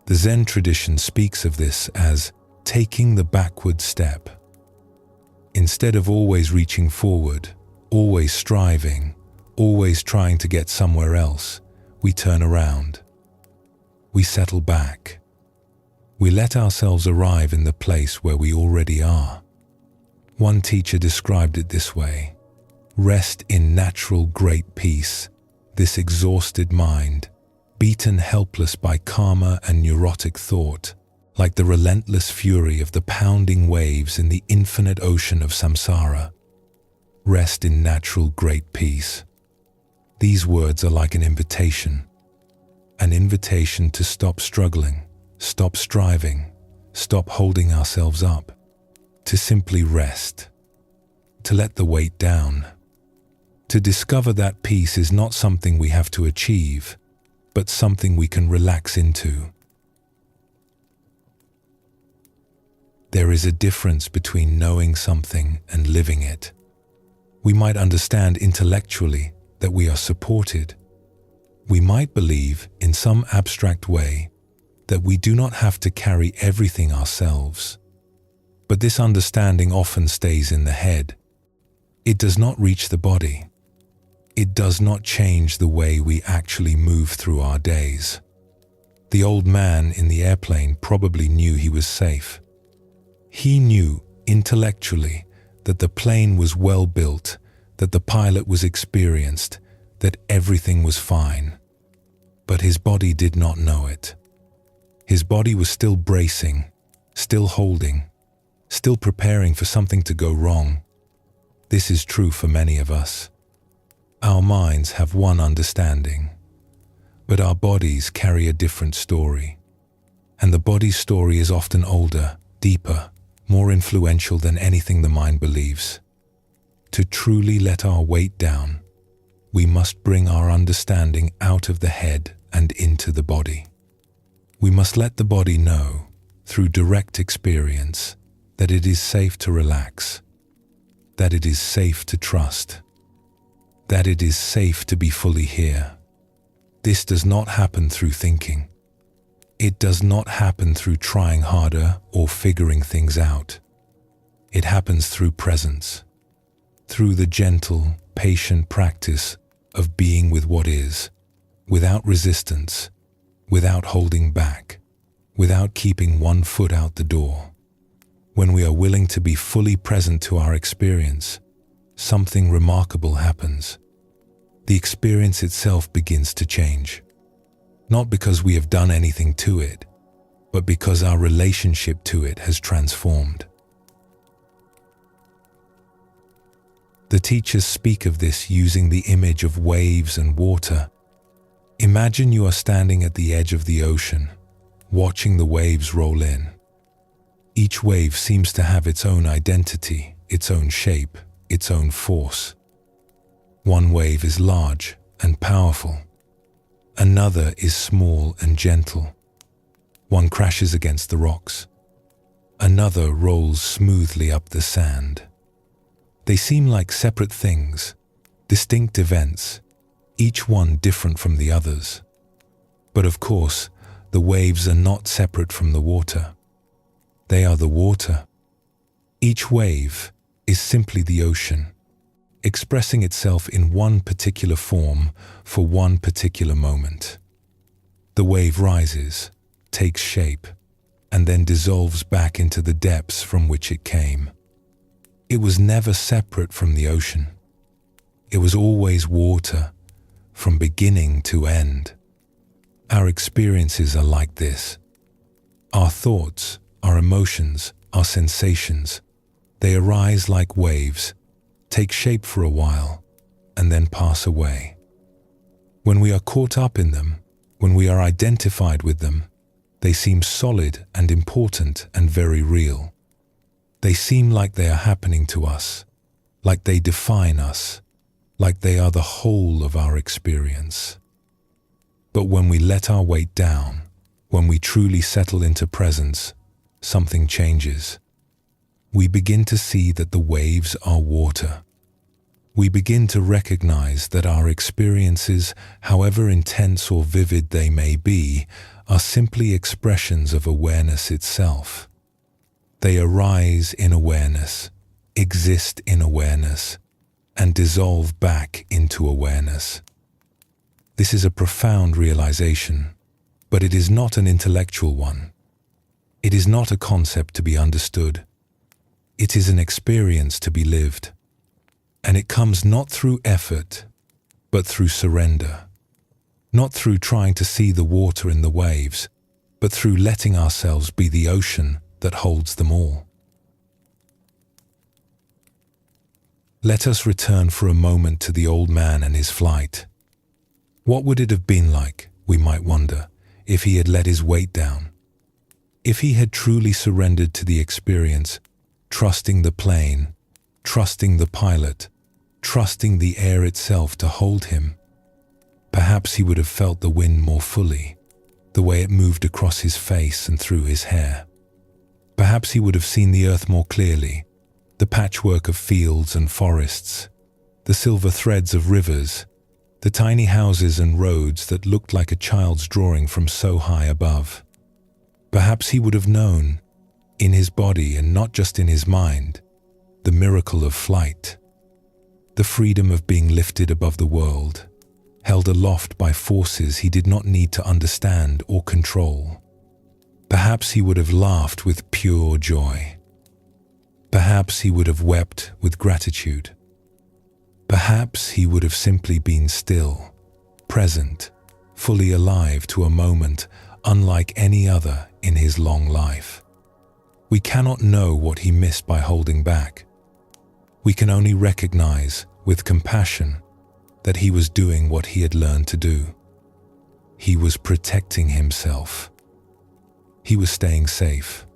The Zen tradition speaks of this as taking the backward step. Instead of always reaching forward, always striving, always trying to get somewhere else, we turn around. We settle back. We let ourselves arrive in the place where we already are. One teacher described it this way: rest in natural great peace, this exhausted mind, beaten helpless by karma and neurotic thought, like the relentless fury of the pounding waves in the infinite ocean of samsara. Rest in natural great peace. These words are like an invitation to stop struggling, stop striving, stop holding ourselves up, to simply rest, to let the weight down. To discover that peace is not something we have to achieve, but something we can relax into. There is a difference between knowing something and living it. We might understand intellectually that we are supported. We might believe in some abstract way that we do not have to carry everything ourselves. But this understanding often stays in the head. It does not reach the body. It does not change the way we actually move through our days. The old man in the airplane probably knew he was safe. He knew intellectually that the plane was well built, that the pilot was experienced, that everything was fine. But his body did not know it. His body was still bracing, still holding, still preparing for something to go wrong. This is true for many of us. Our minds have one understanding, but our bodies carry a different story. And the body's story is often older, deeper, more influential than anything the mind believes. To truly let our weight down, we must bring our understanding out of the head and into the body. We must let the body know, through direct experience, that it is safe to relax, that it is safe to trust, that it is safe to be fully here. This does not happen through thinking. It does not happen through trying harder or figuring things out. It happens through presence, through the gentle, patient practice of being with what is, without resistance, without holding back, without keeping one foot out the door. When we are willing to be fully present to our experience, something remarkable happens. The experience itself begins to change. Not because we have done anything to it, but because our relationship to it has transformed. The teachers speak of this using the image of waves and water. Imagine you are standing at the edge of the ocean, watching the waves roll in. Each wave seems to have its own identity, its own shape, its own force. One wave is large and powerful. Another is small and gentle. One crashes against the rocks. Another rolls smoothly up the sand. They seem like separate things, distinct events, each one different from the others. But of course, the waves are not separate from the water. They are the water. Each wave is simply the ocean, expressing itself in one particular form for one particular moment. The wave rises, takes shape, and then dissolves back into the depths from which it came. It was never separate from the ocean. It was always water, from beginning to end. Our experiences are like this. Our thoughts, our emotions, our sensations, they arise like waves, take shape for a while, and then pass away. When we are caught up in them, when we are identified with them, they seem solid and important and very real. They seem like they are happening to us, like they define us, like they are the whole of our experience. But when we let our weight down, when we truly settle into presence, something changes. We begin to see that the waves are water. We begin to recognize that our experiences, however intense or vivid they may be, are simply expressions of awareness itself. They arise in awareness, exist in awareness, and dissolve back into awareness. This is a profound realization, but it is not an intellectual one. It is not a concept to be understood. It is an experience to be lived. And it comes not through effort, but through surrender. Not through trying to see the water in the waves, but through letting ourselves be the ocean that holds them all. Let us return for a moment to the old man and his flight. What would it have been like, we might wonder, if he had let his weight down? If he had truly surrendered to the experience, trusting the plane, trusting the pilot, trusting the air itself to hold him, perhaps he would have felt the wind more fully, the way it moved across his face and through his hair. Perhaps he would have seen the earth more clearly, the patchwork of fields and forests, the silver threads of rivers, the tiny houses and roads that looked like a child's drawing from so high above. Perhaps he would have known, in his body and not just in his mind, the miracle of flight, the freedom of being lifted above the world, held aloft by forces he did not need to understand or control. Perhaps he would have laughed with pure joy. Perhaps he would have wept with gratitude. Perhaps he would have simply been still, present, fully alive to a moment unlike any other in his long life. We cannot know what he missed by holding back. We can only recognize, with compassion, that he was doing what he had learned to do. He was protecting himself. He was staying safe.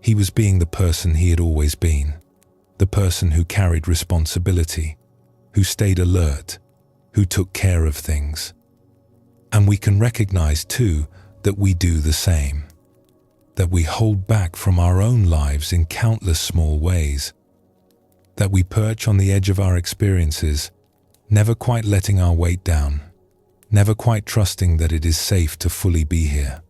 He was being the person he had always been, the person who carried responsibility, who stayed alert, who took care of things. And we can recognize, too, that we do the same, that we hold back from our own lives in countless small ways, that we perch on the edge of our experiences, never quite letting our weight down, never quite trusting that it is safe to fully be here.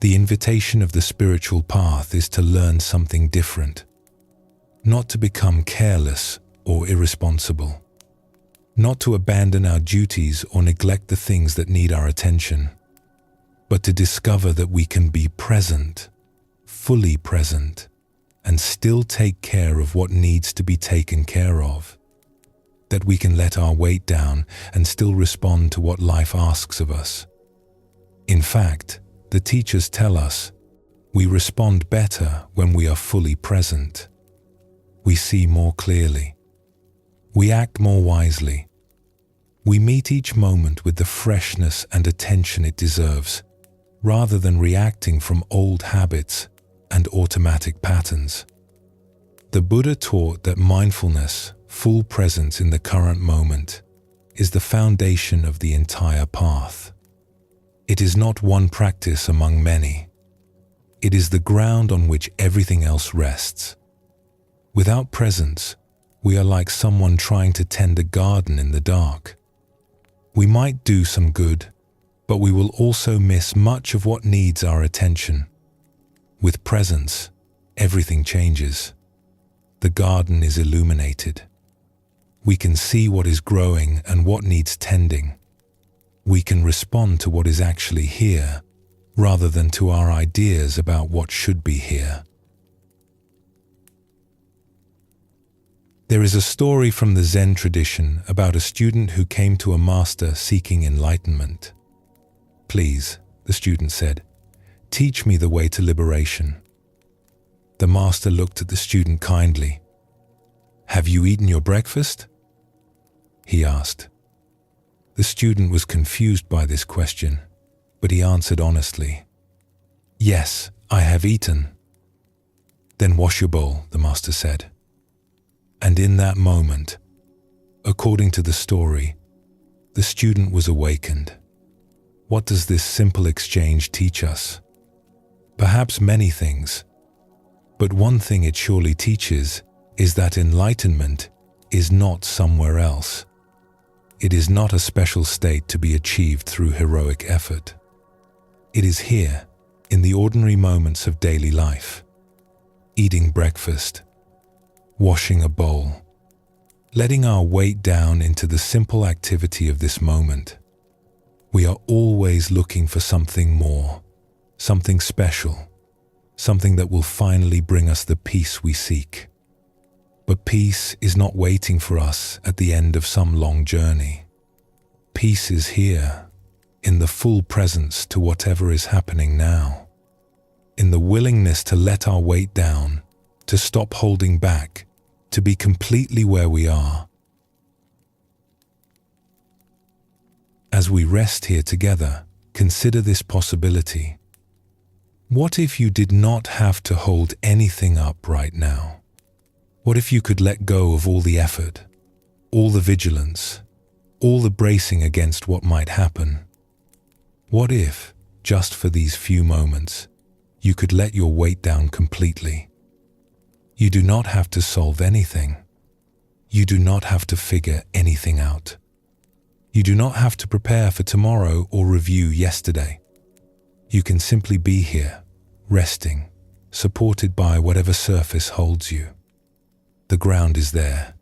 The invitation of the spiritual path is to learn something different, not to become careless or irresponsible, not to abandon our duties or neglect the things that need our attention, but to discover that we can be present, fully present, and still take care of what needs to be taken care of, that we can let our weight down and still respond to what life asks of us. In fact, the teachers tell us we respond better when we are fully present. We see more clearly. We act more wisely. We meet each moment with the freshness and attention it deserves, rather than reacting from old habits and automatic patterns. The Buddha taught that mindfulness, full presence in the current moment, is the foundation of the entire path. It is not one practice among many. It is the ground on which everything else rests. Without presence, we are like someone trying to tend a garden in the dark. We might do some good, but we will also miss much of what needs our attention. With presence, everything changes. The garden is illuminated. We can see what is growing and what needs tending. We can respond to what is actually here, rather than to our ideas about what should be here. There is a story from the Zen tradition about a student who came to a master seeking enlightenment. "Please," the student said, "teach me the way to liberation." The master looked at the student kindly. "Have you eaten your breakfast?" he asked. The student was confused by this question, but he answered honestly, "Yes, I have eaten." "Then wash your bowl," the master said. And in that moment, according to the story, the student was awakened. What does this simple exchange teach us? Perhaps many things, but one thing it surely teaches is that enlightenment is not somewhere else. It is not a special state to be achieved through heroic effort. It is here, in the ordinary moments of daily life. Eating breakfast, washing a bowl, letting our weight down into the simple activity of this moment. We are always looking for something more, something special, something that will finally bring us the peace we seek. But peace is not waiting for us at the end of some long journey. Peace is here, in the full presence to whatever is happening now, in the willingness to let our weight down, to stop holding back, to be completely where we are. As we rest here together, consider this possibility. What if you did not have to hold anything up right now? What if you could let go of all the effort, all the vigilance, all the bracing against what might happen? What if, just for these few moments, you could let your weight down completely? You do not have to solve anything. You do not have to figure anything out. You do not have to prepare for tomorrow or review yesterday. You can simply be here, resting, supported by whatever surface holds you. The ground is there.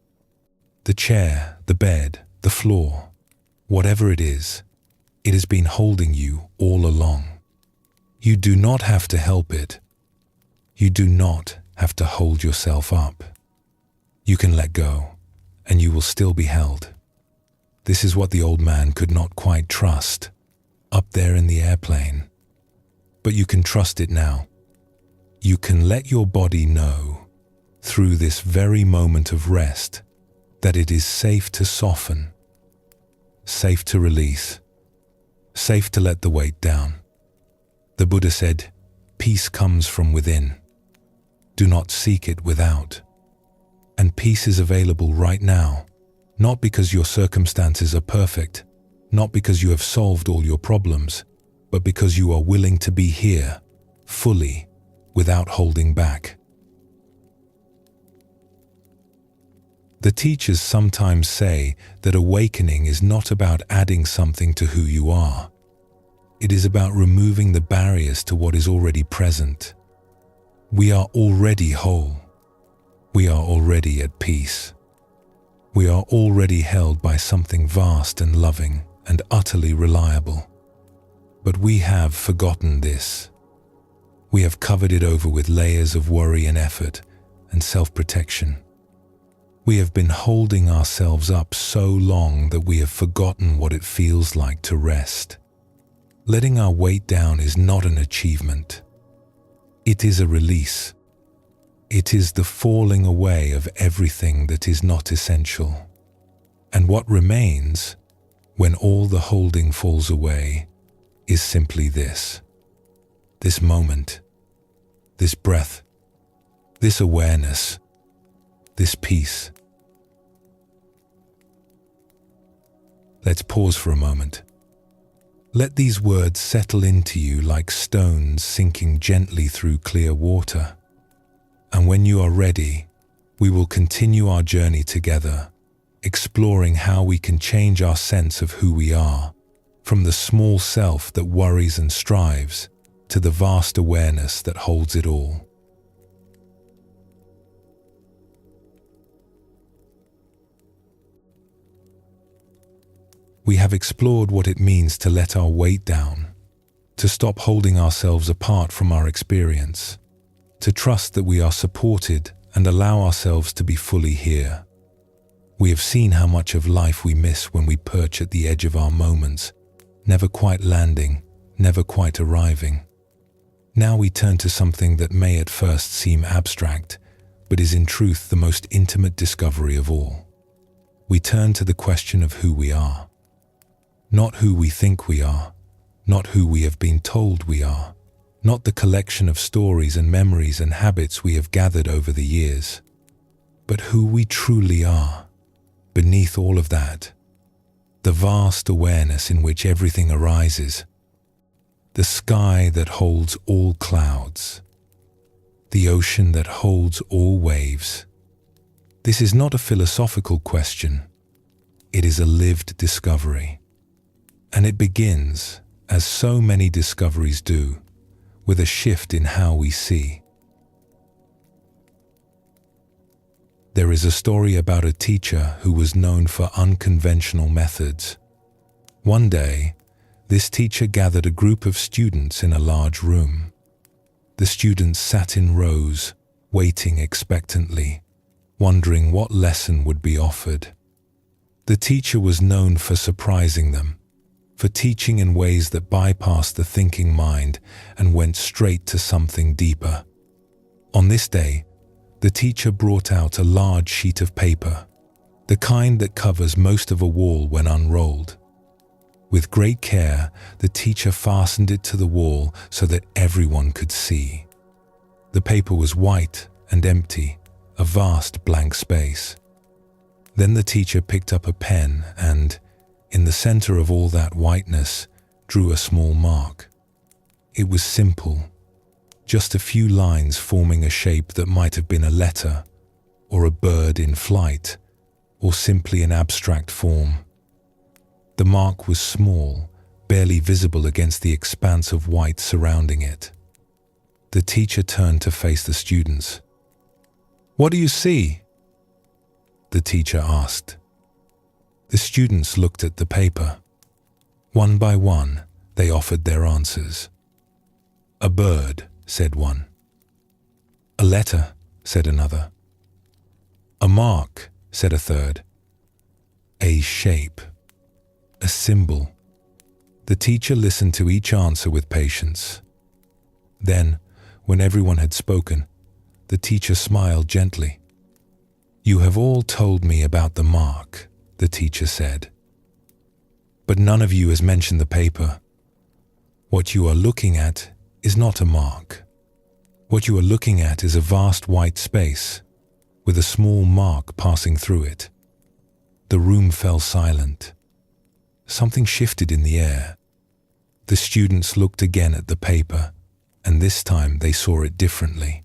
The chair, the bed, the floor, whatever it has been holding you all along. You do not have to help it. You do not have to hold yourself up. You can let go, and you will still be held. This is what the old man could not quite trust, up there in the airplane. But you can trust it now. You can let your body know, through this very moment of rest, that it is safe to soften, safe to release, safe to let the weight down. The Buddha said, "Peace comes from within. Do not seek it without." And peace is available right now, not because your circumstances are perfect, not because you have solved all your problems, but because you are willing to be here, fully, without holding back. The teachers sometimes say that awakening is not about adding something to who you are. It is about removing the barriers to what is already present. We are already whole. We are already at peace. We are already held by something vast and loving and utterly reliable. But we have forgotten this. We have covered it over with layers of worry and effort and self-protection. We have been holding ourselves up so long that we have forgotten what it feels like to rest. Letting our weight down is not an achievement. It is a release. It is the falling away of everything that is not essential. And what remains, when all the holding falls away, is simply this moment, this breath, this awareness, this peace. Let's pause for a moment. Let these words settle into you like stones sinking gently through clear water. And when you are ready, we will continue our journey together, exploring how we can change our sense of who we are, from the small self that worries and strives, to the vast awareness that holds it all. We have explored what it means to let our weight down, to stop holding ourselves apart from our experience, to trust that we are supported and allow ourselves to be fully here. We have seen how much of life we miss when we perch at the edge of our moments, never quite landing, never quite arriving. Now we turn to something that may at first seem abstract, but is in truth the most intimate discovery of all. We turn to the question of who we are. Not who we think we are, not who we have been told we are, not the collection of stories and memories and habits we have gathered over the years, but who we truly are, beneath all of that, the vast awareness in which everything arises, the sky that holds all clouds, the ocean that holds all waves. This is not a philosophical question, it is a lived discovery. And it begins, as so many discoveries do, with a shift in how we see. There is a story about a teacher who was known for unconventional methods. One day, this teacher gathered a group of students in a large room. The students sat in rows, waiting expectantly, wondering what lesson would be offered. The teacher was known for surprising them, for teaching in ways that bypassed the thinking mind and went straight to something deeper. On this day, the teacher brought out a large sheet of paper, the kind that covers most of a wall when unrolled. With great care, the teacher fastened it to the wall so that everyone could see. The paper was white and empty, a vast blank space. Then the teacher picked up a pen and, in the center of all that whiteness, drew a small mark. It was simple, just a few lines forming a shape that might have been a letter, or a bird in flight, or simply an abstract form. The mark was small, barely visible against the expanse of white surrounding it. The teacher turned to face the students. "What do you see?" the teacher asked. The students looked at the paper. One by one, they offered their answers. "A bird," said one. "A letter," said another. "A mark," said a third. "A shape. A symbol." The teacher listened to each answer with patience. Then, when everyone had spoken, the teacher smiled gently. "You have all told me about the mark," the teacher said. "But none of you has mentioned the paper. What you are looking at is not a mark. What you are looking at is a vast white space, with a small mark passing through it." The room fell silent. something shifted in the air. The students looked again at the paper, and this time they saw it differently.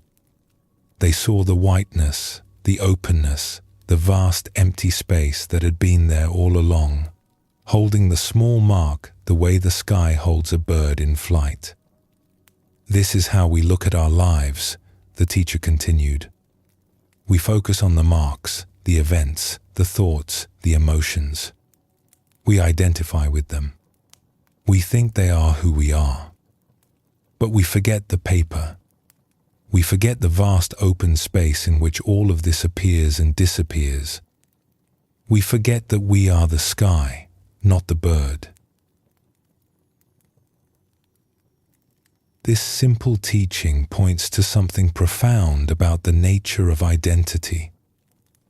They saw the whiteness, the openness, the vast empty space that had been there all along, holding the small mark the way the sky holds a bird in flight. This is how we look at our lives, the teacher continued. We focus on the marks, the events, the thoughts, the emotions. We identify with them. We think they are who we are. But we forget the paper. We forget the vast open space in which all of this appears and disappears. We forget that we are the sky, not the bird. This simple teaching points to something profound about the nature of identity.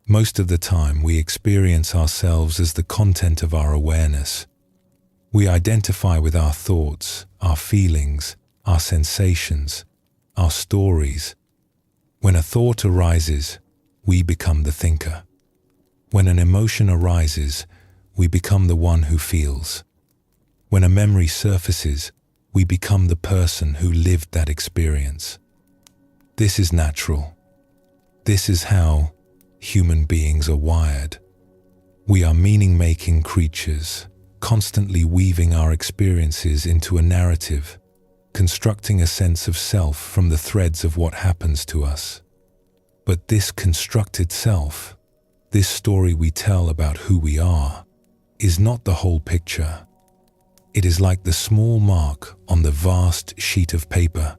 Most of the time, we experience ourselves as the content of our awareness. We identify with our thoughts, our feelings, our sensations, our stories. When a thought arises, we become the thinker. When an emotion arises, we become the one who feels. When a memory surfaces, we become the person who lived that experience. This is natural. This is how human beings are wired. We are meaning-making creatures, constantly weaving our experiences into a narrative, constructing a sense of self from the threads of what happens to us. But this constructed self, this story we tell about who we are, is not the whole picture. It is like the small mark on the vast sheet of paper.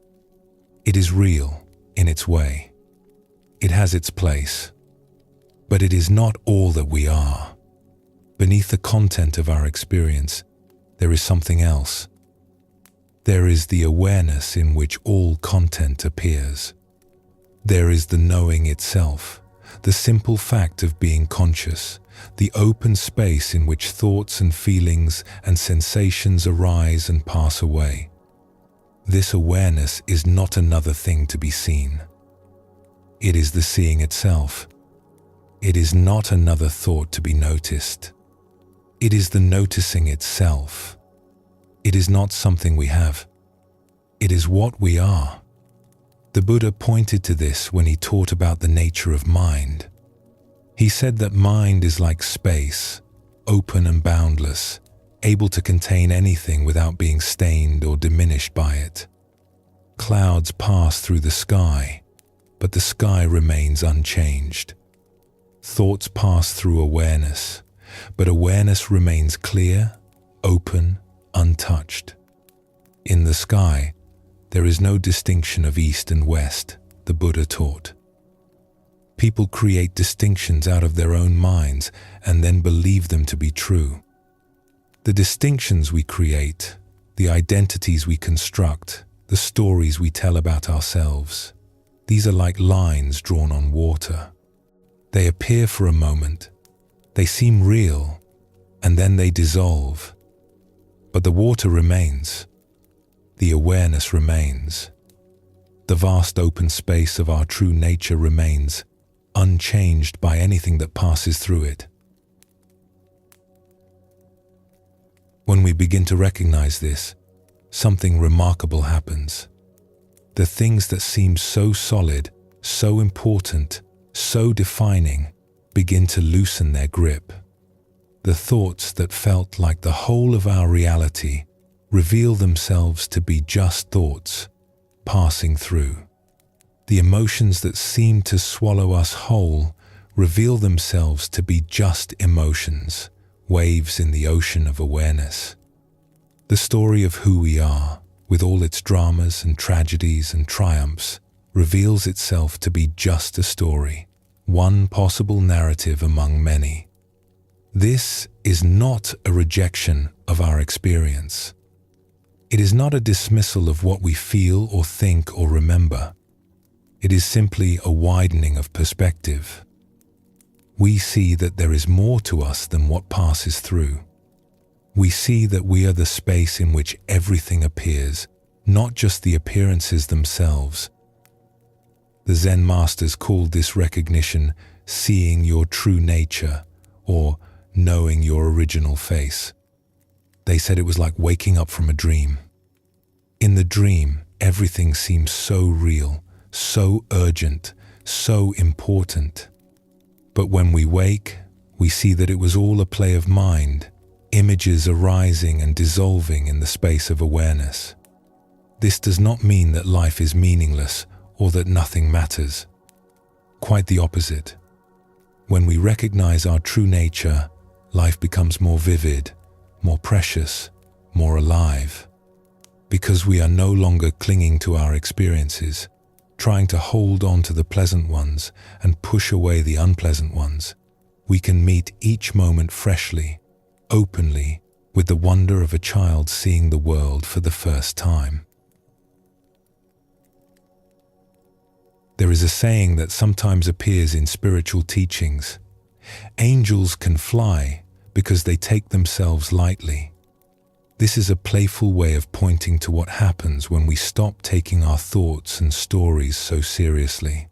It is real in its way. It has its place. But it is not all that we are. Beneath the content of our experience, there is something else. There is the awareness in which all content appears. There is the knowing itself, the simple fact of being conscious, the open space in which thoughts and feelings and sensations arise and pass away. This awareness is not another thing to be seen. It is the seeing itself. It is not another thought to be noticed. It is the noticing itself. It is not something we have. It is what we are. The Buddha pointed to this when he taught about the nature of mind. He said that mind is like space, open and boundless, able to contain anything without being stained or diminished by it. Clouds pass through the sky, but the sky remains unchanged. Thoughts pass through awareness, but awareness remains clear, open, untouched. In the sky, there is no distinction of east and west, the Buddha taught. People create distinctions out of their own minds and then believe them to be true. The distinctions we create, the identities we construct, the stories we tell about ourselves, these are like lines drawn on water. They appear for a moment, they seem real, and then they dissolve. But the water remains. The awareness remains. The vast open space of our true nature remains, unchanged by anything that passes through it. When we begin to recognize this, something remarkable happens. The things that seem so solid, so important, so defining, begin to loosen their grip. The thoughts that felt like the whole of our reality reveal themselves to be just thoughts, passing through. The emotions that seem to swallow us whole reveal themselves to be just emotions, waves in the ocean of awareness. The story of who we are, with all its dramas and tragedies and triumphs, reveals itself to be just a story, one possible narrative among many. This is not a rejection of our experience. It is not a dismissal of what we feel or think or remember. It is simply a widening of perspective. We see that there is more to us than what passes through. We see that we are the space in which everything appears, not just the appearances themselves. The Zen masters called this recognition seeing your true nature, or knowing your original face. They said it was like waking up from a dream. In the dream, everything seems so real, so urgent, so important. But when we wake, we see that it was all a play of mind, images arising and dissolving in the space of awareness. This does not mean that life is meaningless or that nothing matters. Quite the opposite. When we recognize our true nature, life becomes more vivid, more precious, more alive. Because we are no longer clinging to our experiences, trying to hold on to the pleasant ones and push away the unpleasant ones, we can meet each moment freshly, openly, with the wonder of a child seeing the world for the first time. There is a saying that sometimes appears in spiritual teachings: angels can fly because they take themselves lightly. This is a playful way of pointing to what happens when we stop taking our thoughts and stories so seriously.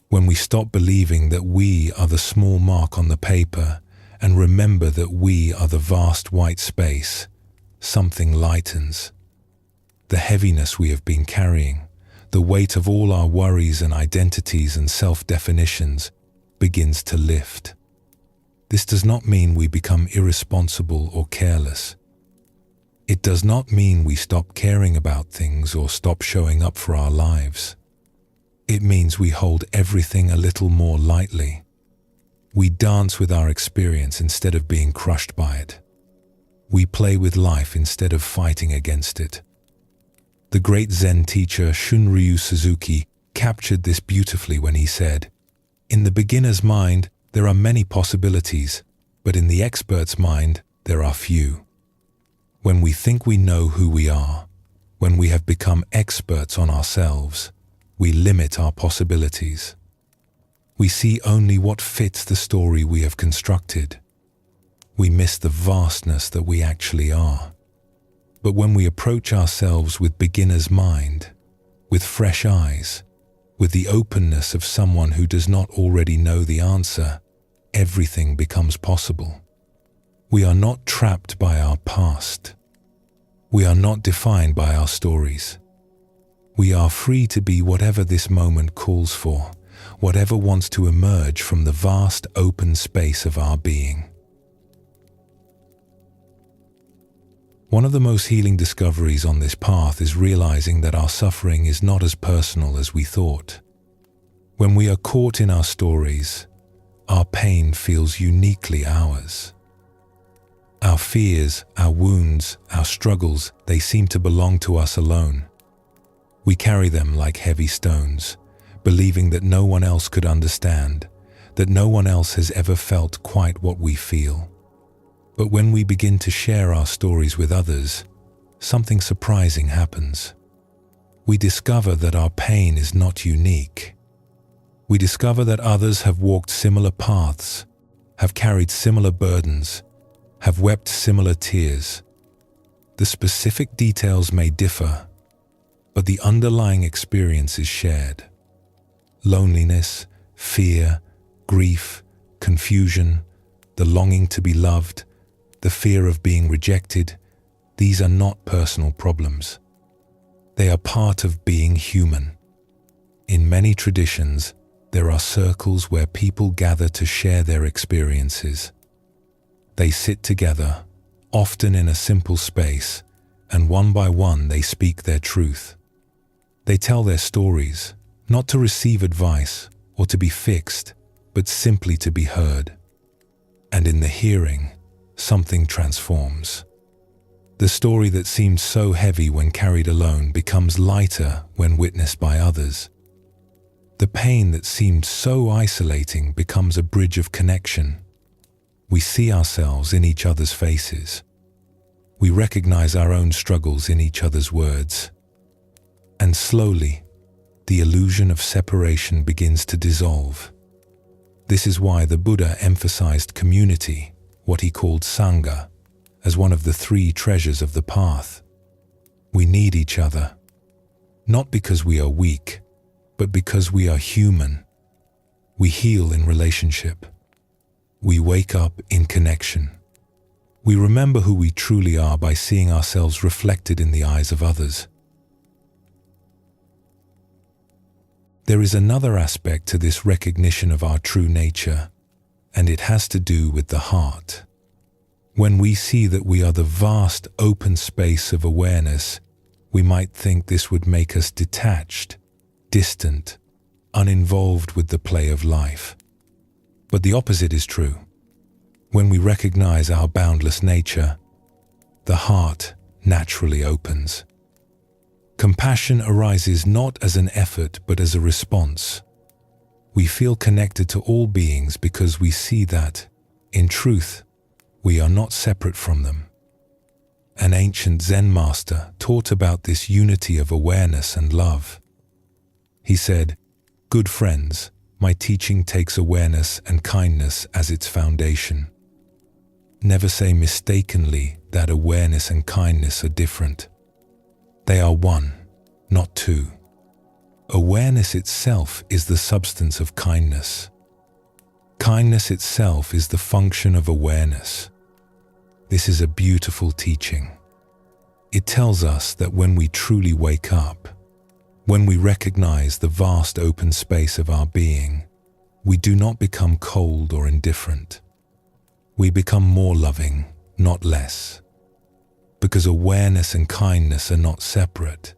When we stop believing that we are the small mark on the paper and remember that we are the vast white space, something lightens. The heaviness we have been carrying, the weight of all our worries and identities and self-definitions, begins to lift. This does not mean we become irresponsible or careless. It does not mean we stop caring about things or stop showing up for our lives. It means we hold everything a little more lightly. We dance with our experience instead of being crushed by it. We play with life instead of fighting against it. The great Zen teacher Shunryu Suzuki captured this beautifully when he said, "In the beginner's mind, there are many possibilities, but in the expert's mind, there are few." When we think we know who we are, when we have become experts on ourselves, we limit our possibilities. We see only what fits the story we have constructed. We miss the vastness that we actually are. But when we approach ourselves with beginner's mind, with fresh eyes, with the openness of someone who does not already know the answer, everything becomes possible. We are not trapped by our past. We are not defined by our stories. We are free to be whatever this moment calls for, whatever wants to emerge from the vast open space of our being. One of the most healing discoveries on this path is realizing that our suffering is not as personal as we thought. When we are caught in our stories, our pain feels uniquely ours. Our fears, our wounds, our struggles, they seem to belong to us alone. We carry them like heavy stones, believing that no one else could understand, that no one else has ever felt quite what we feel. But when we begin to share our stories with others, something surprising happens. We discover that our pain is not unique. We discover that others have walked similar paths, have carried similar burdens, have wept similar tears. The specific details may differ, but the underlying experience is shared. Loneliness, fear, grief, confusion, the longing to be loved, the fear of being rejected, these are not personal problems. They are part of being human. In many traditions, there are circles where people gather to share their experiences. They sit together, often in a simple space, and one by one they speak their truth. They tell their stories, not to receive advice or to be fixed, but simply to be heard. And in the hearing, something transforms. The story that seemed so heavy when carried alone becomes lighter when witnessed by others. The pain that seemed so isolating becomes a bridge of connection. We see ourselves in each other's faces. We recognize our own struggles in each other's words. And slowly, the illusion of separation begins to dissolve. This is why the Buddha emphasized community, what he called Sangha, as one of the 3 treasures of the path. We need each other, not because we are weak, but because we are human. We heal in relationship. We wake up in connection. We remember who we truly are by seeing ourselves reflected in the eyes of others. There is another aspect to this recognition of our true nature, and it has to do with the heart. When we see that we are the vast open space of awareness, we might think this would make us detached, distant, uninvolved with the play of life. But the opposite is true. When we recognize our boundless nature, the heart naturally opens. Compassion arises not as an effort but as a response. We feel connected to all beings because we see that, in truth, we are not separate from them. An ancient Zen master taught about this unity of awareness and love. He said, "Good friends, my teaching takes awareness and kindness as its foundation. Never say mistakenly that awareness and kindness are different. They are one, not two. Awareness itself is the substance of kindness. Kindness itself is the function of awareness." This is a beautiful teaching. It tells us that when we truly wake up, when we recognize the vast open space of our being, we do not become cold or indifferent. We become more loving, not less. Because awareness and kindness are not separate.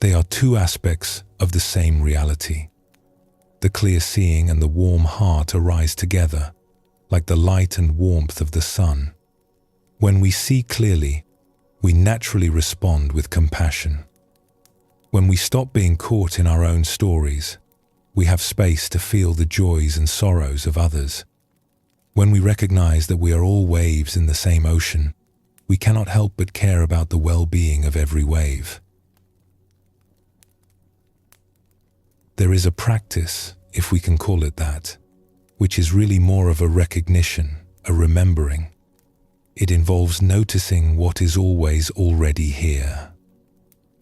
They are two aspects of the same reality. The clear seeing and the warm heart arise together, like the light and warmth of the sun. When we see clearly, we naturally respond with compassion. When we stop being caught in our own stories, we have space to feel the joys and sorrows of others. When we recognize that we are all waves in the same ocean, we cannot help but care about the well-being of every wave. There is a practice, if we can call it that, which is really more of a recognition, a remembering. It involves noticing what is always already here.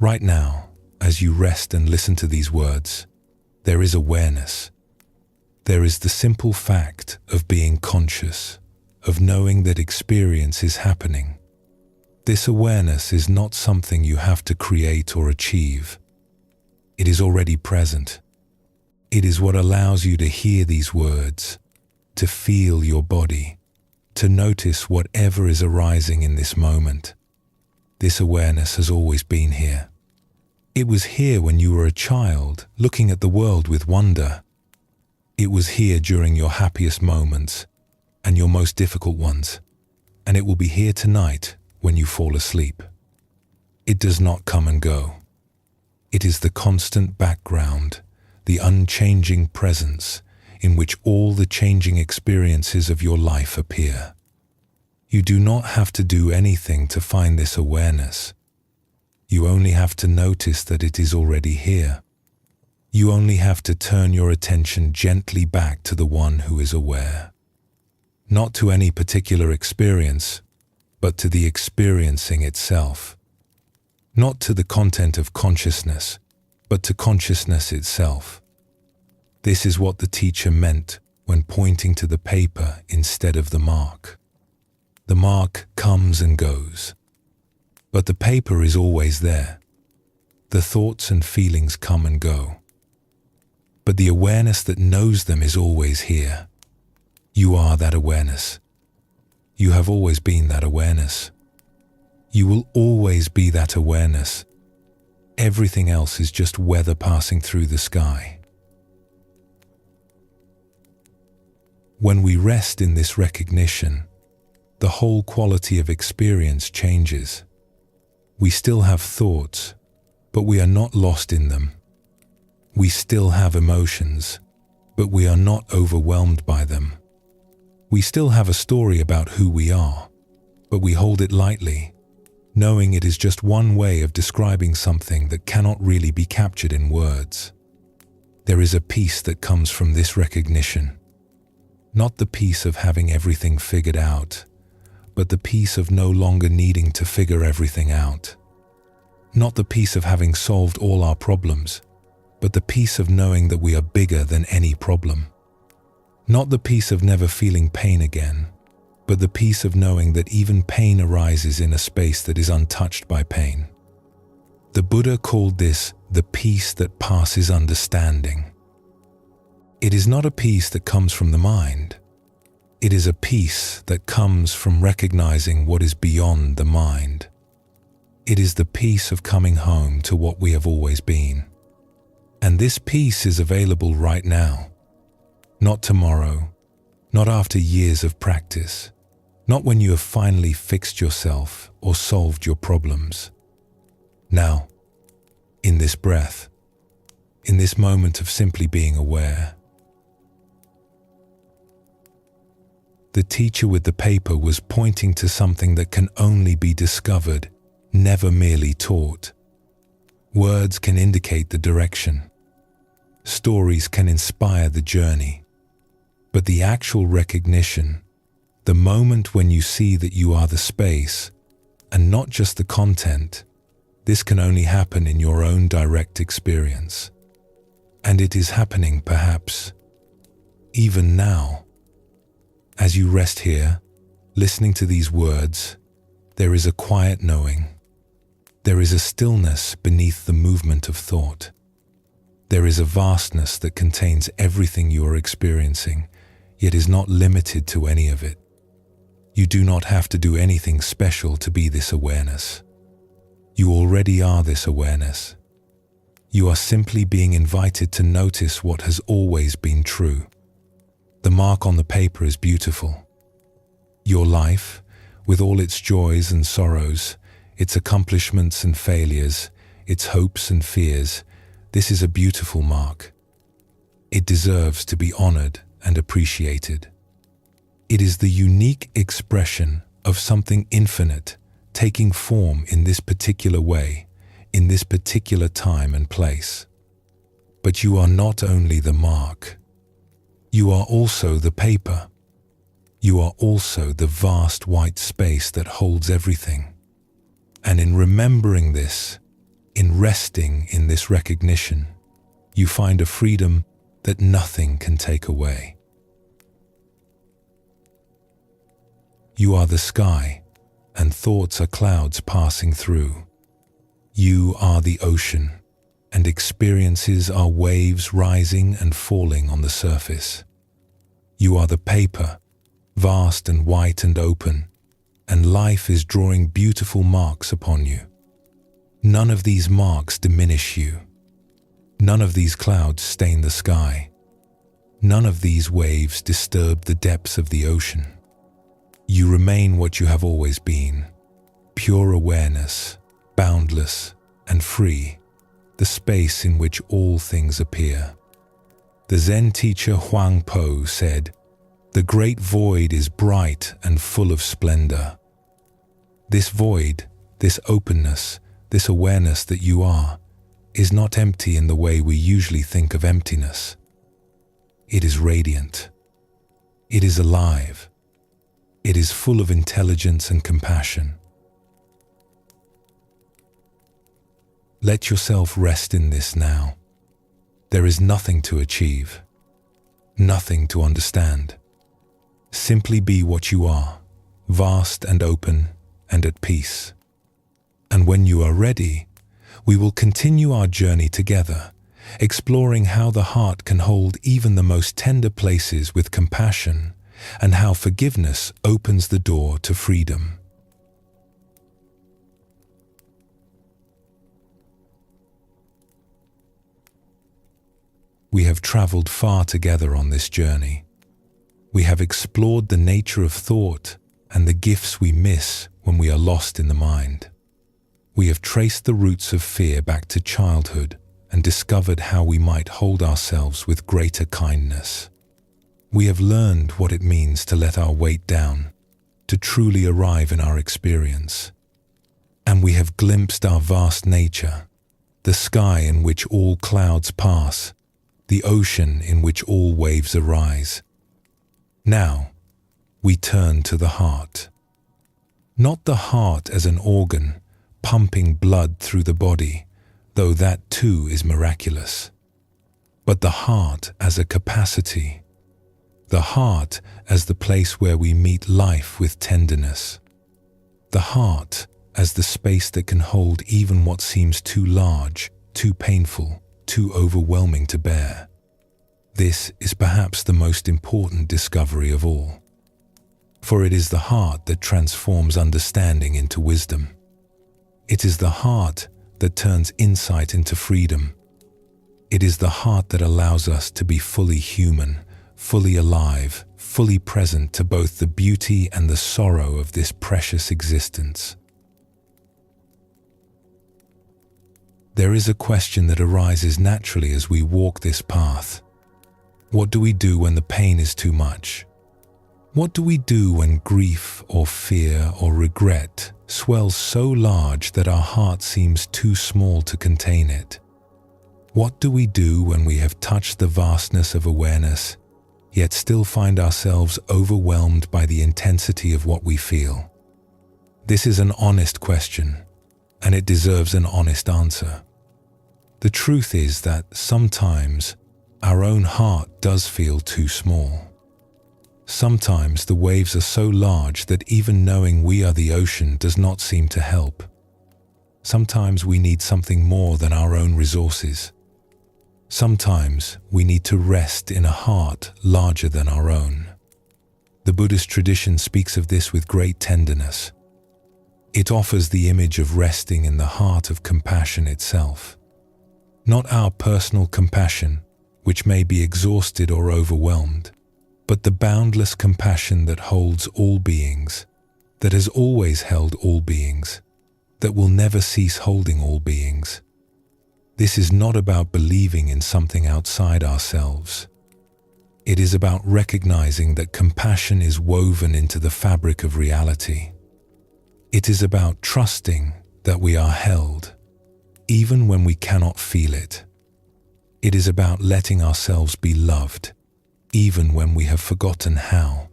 Right now, as you rest and listen to these words, there is awareness. There is the simple fact of being conscious, of knowing that experience is happening. This awareness is not something you have to create or achieve. It is already present. It is what allows you to hear these words, to feel your body, to notice whatever is arising in this moment. This awareness has always been here. It was here when you were a child, looking at the world with wonder. It was here during your happiest moments and your most difficult ones, and it will be here tonight when you fall asleep. It does not come and go. It is the constant background, the unchanging presence in which all the changing experiences of your life appear. You do not have to do anything to find this awareness. You only have to notice that it is already here. You only have to turn your attention gently back to the one who is aware. Not to any particular experience, but to the experiencing itself. Not to the content of consciousness, but to consciousness itself. This is what the teacher meant when pointing to the paper instead of the mark. The mark comes and goes, but the paper is always there. The thoughts and feelings come and go, but the awareness that knows them is always here. You are that awareness. You have always been that awareness. You will always be that awareness. Everything else is just weather passing through the sky. When we rest in this recognition, the whole quality of experience changes. We still have thoughts, but we are not lost in them. We still have emotions, but we are not overwhelmed by them. We still have a story about who we are, but we hold it lightly, knowing it is just one way of describing something that cannot really be captured in words. There is a peace that comes from this recognition. Not the peace of having everything figured out, but the peace of no longer needing to figure everything out. Not the peace of having solved all our problems, but the peace of knowing that we are bigger than any problem. Not the peace of never feeling pain again, but the peace of knowing that even pain arises in a space that is untouched by pain. The Buddha called this the peace that passes understanding. It is not a peace that comes from the mind. It is a peace that comes from recognizing what is beyond the mind. It is the peace of coming home to what we have always been. And this peace is available right now. Not tomorrow, not after years of practice, not when you have finally fixed yourself or solved your problems. Now, in this breath, in this moment of simply being aware. The teacher with the paper was pointing to something that can only be discovered, never merely taught. Words can indicate the direction. Stories can inspire the journey. But the actual recognition, the moment when you see that you are the space and not just the content, this can only happen in your own direct experience. And it is happening, perhaps, even now. As you rest here, listening to these words, there is a quiet knowing. There is a stillness beneath the movement of thought. There is a vastness that contains everything you are experiencing, yet is not limited to any of it. You do not have to do anything special to be this awareness. You already are this awareness. You are simply being invited to notice what has always been true. The mark on the paper is beautiful. Your life, with all its joys and sorrows, its accomplishments and failures, its hopes and fears, this is a beautiful mark. It deserves to be honored and appreciated. It is the unique expression of something infinite taking form in this particular way, in this particular time and place. But you are not only the mark. You are also the paper. You are also the vast white space that holds everything. And in remembering this, in resting in this recognition, you find a freedom that nothing can take away. You are the sky, and thoughts are clouds passing through. You are the ocean, and experiences are waves rising and falling on the surface. You are the paper, vast and white and open, and life is drawing beautiful marks upon you. None of these marks diminish you. None of these clouds stain the sky. None of these waves disturb the depths of the ocean. You remain what you have always been, pure awareness, boundless and free, the space in which all things appear. The Zen teacher Huang Po said, "The great void is bright and full of splendor." This void, this openness, this awareness that you are, is not empty in the way we usually think of emptiness. It is radiant. It is alive. It is full of intelligence and compassion. Let yourself rest in this now. There is nothing to achieve, nothing to understand. Simply be what you are, vast and open and at peace. And when you are ready, we will continue our journey together, exploring how the heart can hold even the most tender places with compassion, and how forgiveness opens the door to freedom. We have traveled far together on this journey. We have explored the nature of thought and the gifts we miss when we are lost in the mind. We have traced the roots of fear back to childhood and discovered how we might hold ourselves with greater kindness. We have learned what it means to let our weight down, to truly arrive in our experience. And we have glimpsed our vast nature, the sky in which all clouds pass, the ocean in which all waves arise. Now, we turn to the heart. Not the heart as an organ, pumping blood through the body, though that too is miraculous, but the heart as a capacity, The heart as the place where we meet life with tenderness. The heart as the space that can hold even what seems too large, too painful, too overwhelming to bear. This is perhaps the most important discovery of all. For it is the heart that transforms understanding into wisdom. It is the heart that turns insight into freedom. It is the heart that allows us to be fully human, fully alive, fully present to both the beauty and the sorrow of this precious existence. There is a question that arises naturally as we walk this path. What do we do when the pain is too much? What do we do when grief or fear or regret swells so large that our heart seems too small to contain it? What do we do when we have touched the vastness of awareness, yet still find ourselves overwhelmed by the intensity of what we feel? This is an honest question, and it deserves an honest answer. The truth is that sometimes our own heart does feel too small. Sometimes the waves are so large that even knowing we are the ocean does not seem to help. Sometimes we need something more than our own resources. Sometimes we need to rest in a heart larger than our own. The Buddhist tradition speaks of this with great tenderness. It offers the image of resting in the heart of compassion itself. Not our personal compassion, which may be exhausted or overwhelmed, but the boundless compassion that holds all beings, that has always held all beings, that will never cease holding all beings. This is not about believing in something outside ourselves. It is about recognizing that compassion is woven into the fabric of reality. It is about trusting that we are held, even when we cannot feel it. It is about letting ourselves be loved, even when we have forgotten how.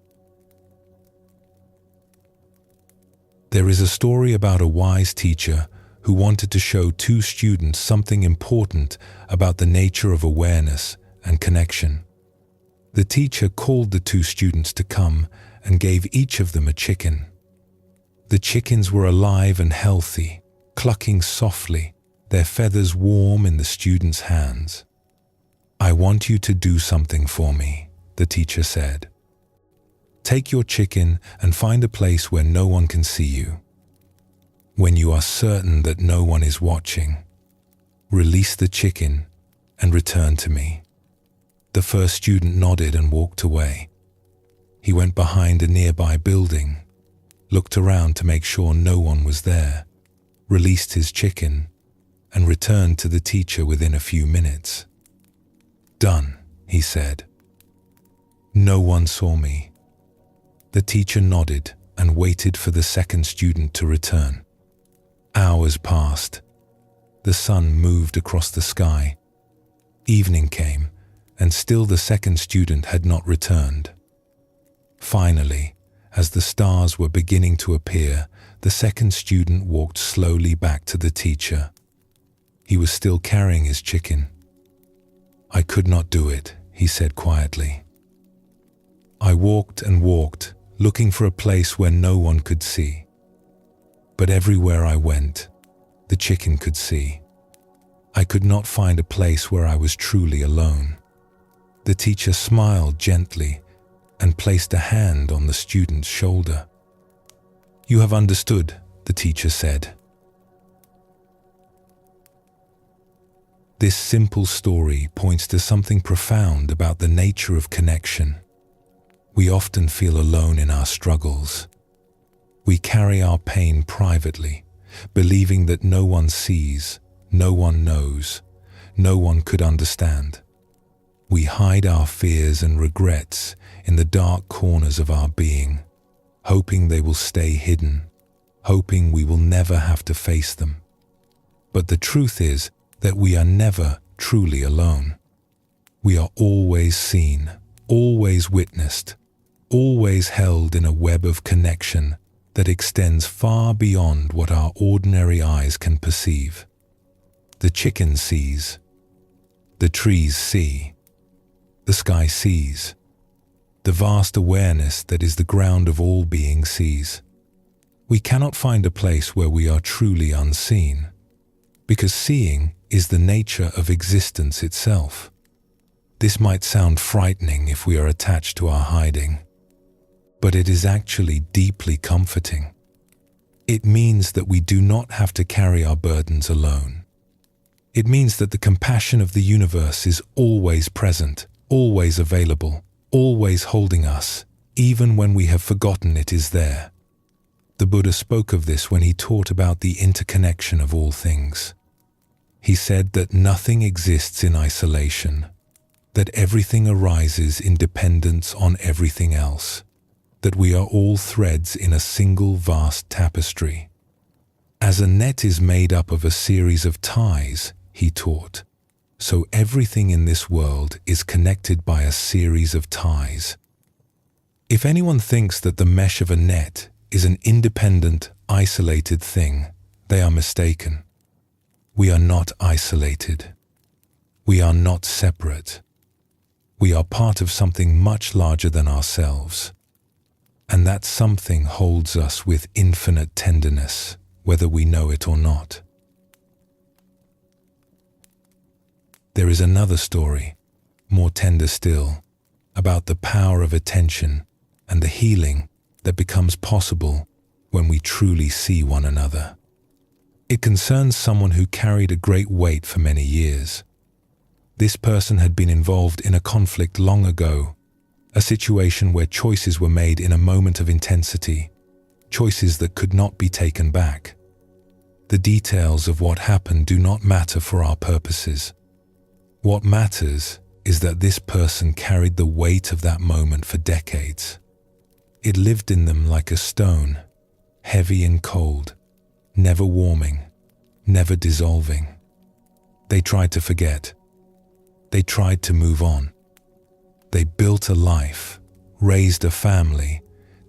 There is a story about a wise teacher who wanted to show two students something important about the nature of awareness and connection. The teacher called the two students to come and gave each of them a chicken. The chickens were alive and healthy, clucking softly, their feathers warm in the students' hands. "I want you to do something for me," the teacher said. "Take your chicken and find a place where no one can see you. When you are certain that no one is watching, release the chicken and return to me." The first student nodded and walked away. He went behind a nearby building, looked around to make sure no one was there, released his chicken, and returned to the teacher within a few minutes. "Done," he said. "No one saw me." The teacher nodded and waited for the second student to return. Hours passed. The sun moved across the sky. Evening came, and still the second student had not returned. Finally, as the stars were beginning to appear, the second student walked slowly back to the teacher. He was still carrying his chicken. "I could not do it," he said quietly. "I walked and walked, looking for a place where no one could see. But everywhere I went, the chicken could see. I could not find a place where I was truly alone." The teacher smiled gently and placed a hand on the student's shoulder. "You have understood," the teacher said. This simple story points to something profound about the nature of connection. We often feel alone in our struggles. We carry our pain privately, believing that no one sees, no one knows, no one could understand. We hide our fears and regrets in the dark corners of our being, hoping they will stay hidden, hoping we will never have to face them. But the truth is that we are never truly alone. We are always seen, always witnessed, always held in a web of connection that extends far beyond what our ordinary eyes can perceive. The chicken sees. The trees see. The sky sees. the vast awareness that is the ground of all being sees. We cannot find a place where we are truly unseen, because seeing is the nature of existence itself. This might sound frightening if we are attached to our hiding, but it is actually deeply comforting. It means that we do not have to carry our burdens alone. It means that the compassion of the universe is always present, always available, always holding us, even when we have forgotten it is there. The Buddha spoke of this when he taught about the interconnection of all things. He said that nothing exists in isolation, that everything arises in dependence on everything else, that we are all threads in a single vast tapestry. As a net is made up of a series of ties, he taught, so everything in this world is connected by a series of ties. If anyone thinks that the mesh of a net is an independent, isolated thing, they are mistaken. We are not isolated. We are not separate. We are part of something much larger than ourselves. And that something holds us with infinite tenderness, whether we know it or not. There is another story, more tender still, about the power of attention and the healing that becomes possible when we truly see one another. It concerns someone who carried a great weight for many years. This person had been involved in a conflict long ago, a situation where choices were made in a moment of intensity, choices that could not be taken back. The details of what happened do not matter for our purposes. What matters is that this person carried the weight of that moment for decades. It lived in them like a stone, heavy and cold, never warming, never dissolving. They tried to forget. They tried to move on. They built a life, raised a family,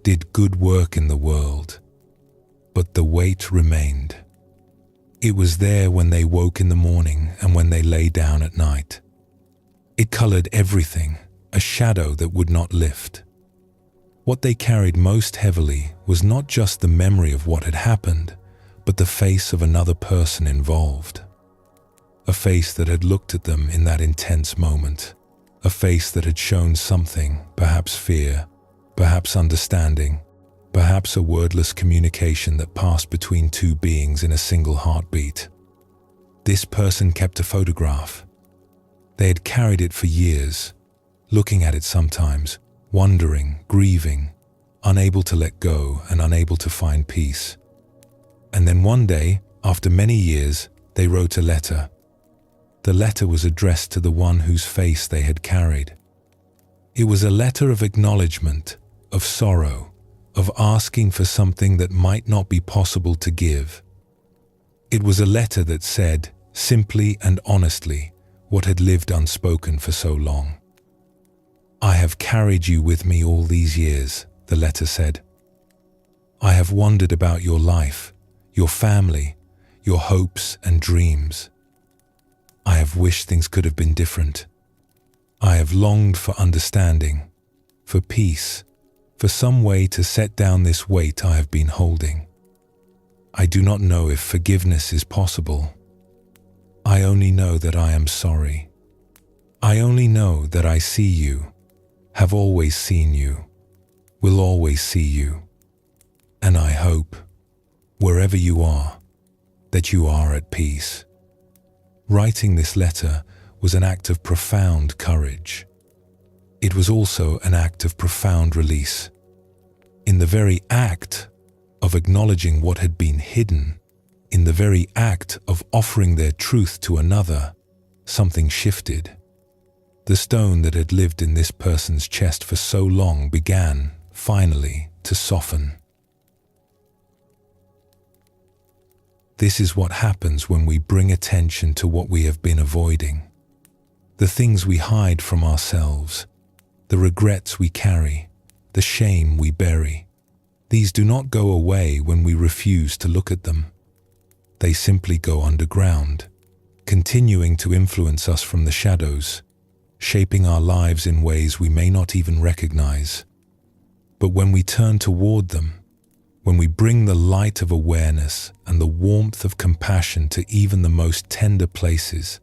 did good work in the world. But the weight remained. It was there when they woke in the morning and when they lay down at night. It colored everything, a shadow that would not lift. What they carried most heavily was not just the memory of what had happened, but the face of another person involved. A face that had looked at them in that intense moment. A face that had shown something, perhaps fear, perhaps understanding, perhaps a wordless communication that passed between two beings in a single heartbeat. This person kept a photograph. They had carried it for years, looking at it sometimes, wondering, grieving, unable to let go and unable to find peace. And then one day, after many years, they wrote a letter. The letter was addressed to the one whose face they had carried. It was a letter of acknowledgement, of sorrow, of asking for something that might not be possible to give. It was a letter that said, simply and honestly, what had lived unspoken for so long. "I have carried you with me all these years," the letter said. "I have wondered about your life, your family, your hopes and dreams. I have wished things could have been different. I have longed for understanding, for peace, for some way to set down this weight I have been holding. I do not know if forgiveness is possible. I only know that I am sorry. I only know that I see you, have always seen you, will always see you. And I hope, wherever you are, that you are at peace." Writing this letter was an act of profound courage. It was also an act of profound release. In the very act of acknowledging what had been hidden, in the very act of offering their truth to another, something shifted. The stone that had lived in this person's chest for so long began, finally, to soften. This is what happens when we bring attention to what we have been avoiding. The things we hide from ourselves, the regrets we carry, the shame we bury. These do not go away when we refuse to look at them. They simply go underground, continuing to influence us from the shadows, shaping our lives in ways we may not even recognize. But when we turn toward them, when we bring the light of awareness and the warmth of compassion to even the most tender places,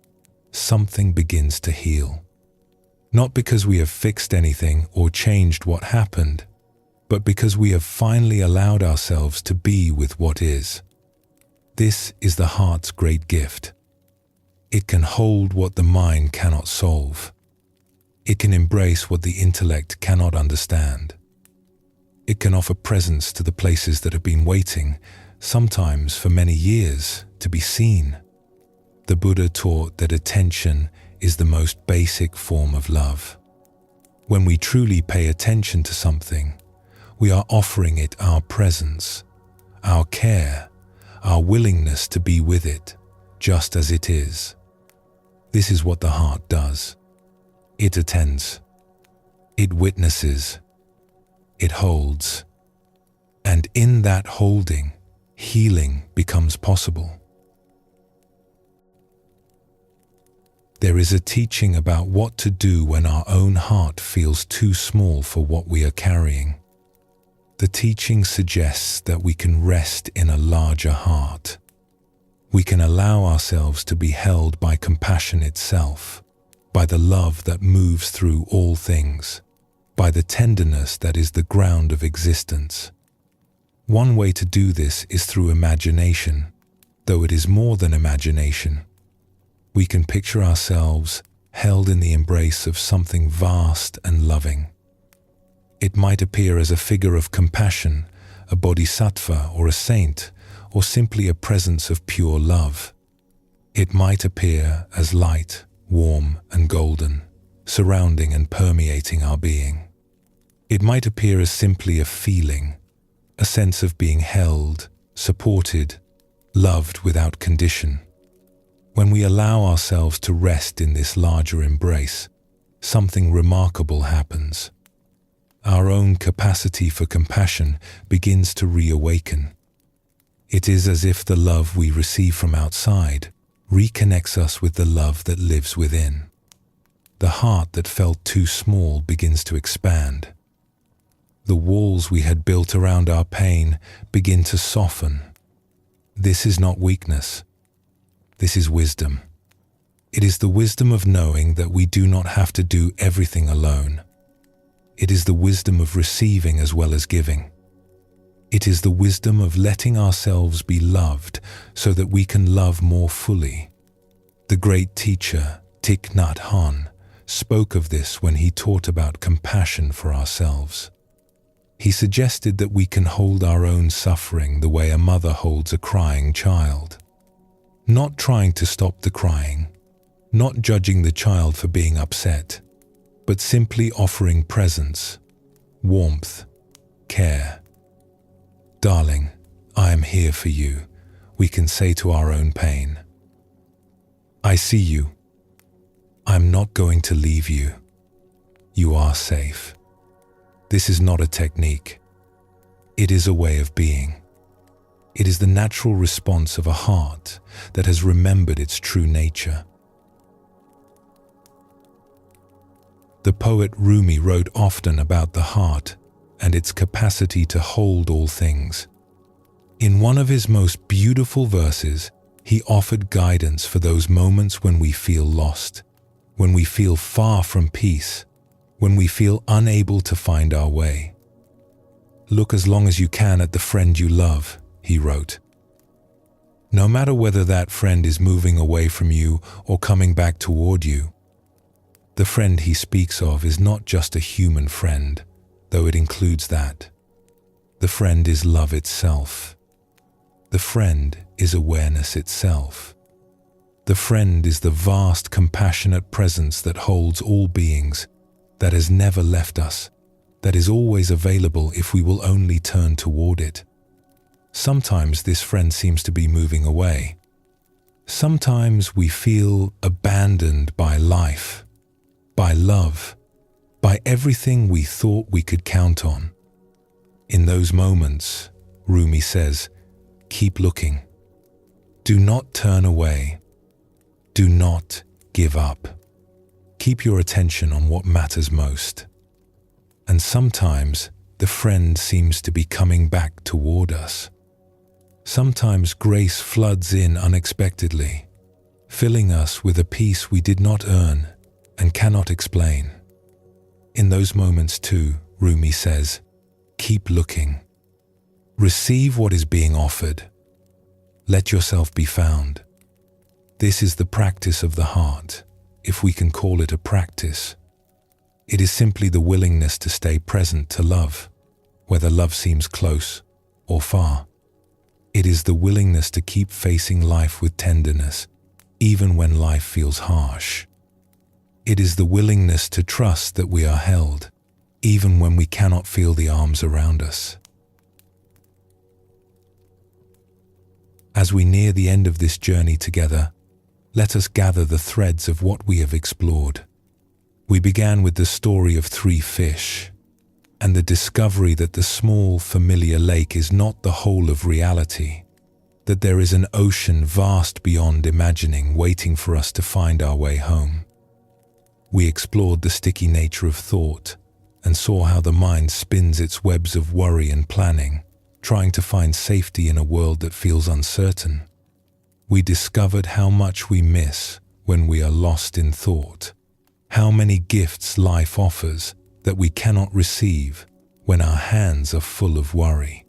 something begins to heal. Not because we have fixed anything or changed what happened, but because we have finally allowed ourselves to be with what is. This is the heart's great gift. It can hold what the mind cannot solve. It can embrace what the intellect cannot understand. It can offer presence to the places that have been waiting, sometimes for many years, to be seen. The Buddha taught that attention is the most basic form of love. When we truly pay attention to something, we are offering it our presence, our care, our willingness to be with it, just as it is. This is what the heart does. It attends. It witnesses. It holds. And in that holding, healing becomes possible. There is a teaching about what to do when our own heart feels too small for what we are carrying. The teaching suggests that we can rest in a larger heart. We can allow ourselves to be held by compassion itself, by the love that moves through all things, by the tenderness that is the ground of existence. One way to do this is through imagination, though it is more than imagination. We can picture ourselves held in the embrace of something vast and loving. It might appear as a figure of compassion, a bodhisattva or a saint, or simply a presence of pure love. It might appear as light, warm and golden, surrounding and permeating our being. It might appear as simply a feeling, a sense of being held, supported, loved without condition. When we allow ourselves to rest in this larger embrace, something remarkable happens. Our own capacity for compassion begins to reawaken. It is as if the love we receive from outside reconnects us with the love that lives within. The heart that felt too small begins to expand. The walls we had built around our pain begin to soften. This is not weakness. This is wisdom. It is the wisdom of knowing that we do not have to do everything alone. It is the wisdom of receiving as well as giving. It is the wisdom of letting ourselves be loved so that we can love more fully. The great teacher, Thich Nhat Hanh, spoke of this when he taught about compassion for ourselves. He suggested that we can hold our own suffering the way a mother holds a crying child. Not trying to stop the crying, not judging the child for being upset, but simply offering presence, warmth, care. Darling, I am here for you, we can say to our own pain. I see you. I'm not going to leave you. You are safe. This is not a technique. It is a way of being. It is the natural response of a heart that has remembered its true nature. The poet Rumi wrote often about the heart and its capacity to hold all things. In one of his most beautiful verses, he offered guidance for those moments when we feel lost, when we feel far from peace, when we feel unable to find our way. Look as long as you can at the friend you love, he wrote. No matter whether that friend is moving away from you or coming back toward you, the friend he speaks of is not just a human friend, though it includes that. The friend is love itself. The friend is awareness itself. The friend is the vast, compassionate presence that holds all beings, that has never left us, that is always available if we will only turn toward it. Sometimes this friend seems to be moving away. Sometimes we feel abandoned by life, by love, by everything we thought we could count on. In those moments, Rumi says, keep looking. Do not turn away. Do not give up. Keep your attention on what matters most. And sometimes the friend seems to be coming back toward us. Sometimes grace floods in unexpectedly, filling us with a peace we did not earn and cannot explain. In those moments too, Rumi says, keep looking. Receive what is being offered. Let yourself be found. This is the practice of the heart, if we can call it a practice. It is simply the willingness to stay present to love, whether love seems close or far. It is the willingness to keep facing life with tenderness, even when life feels harsh. It is the willingness to trust that we are held, even when we cannot feel the arms around us. As we near the end of this journey together, let us gather the threads of what we have explored. We began with the story of 3 fish, and the discovery that the small, familiar lake is not the whole of reality, that there is an ocean vast beyond imagining waiting for us to find our way home. We explored the sticky nature of thought and saw how the mind spins its webs of worry and planning, trying to find safety in a world that feels uncertain. We discovered how much we miss when we are lost in thought, how many gifts life offers that we cannot receive when our hands are full of worry.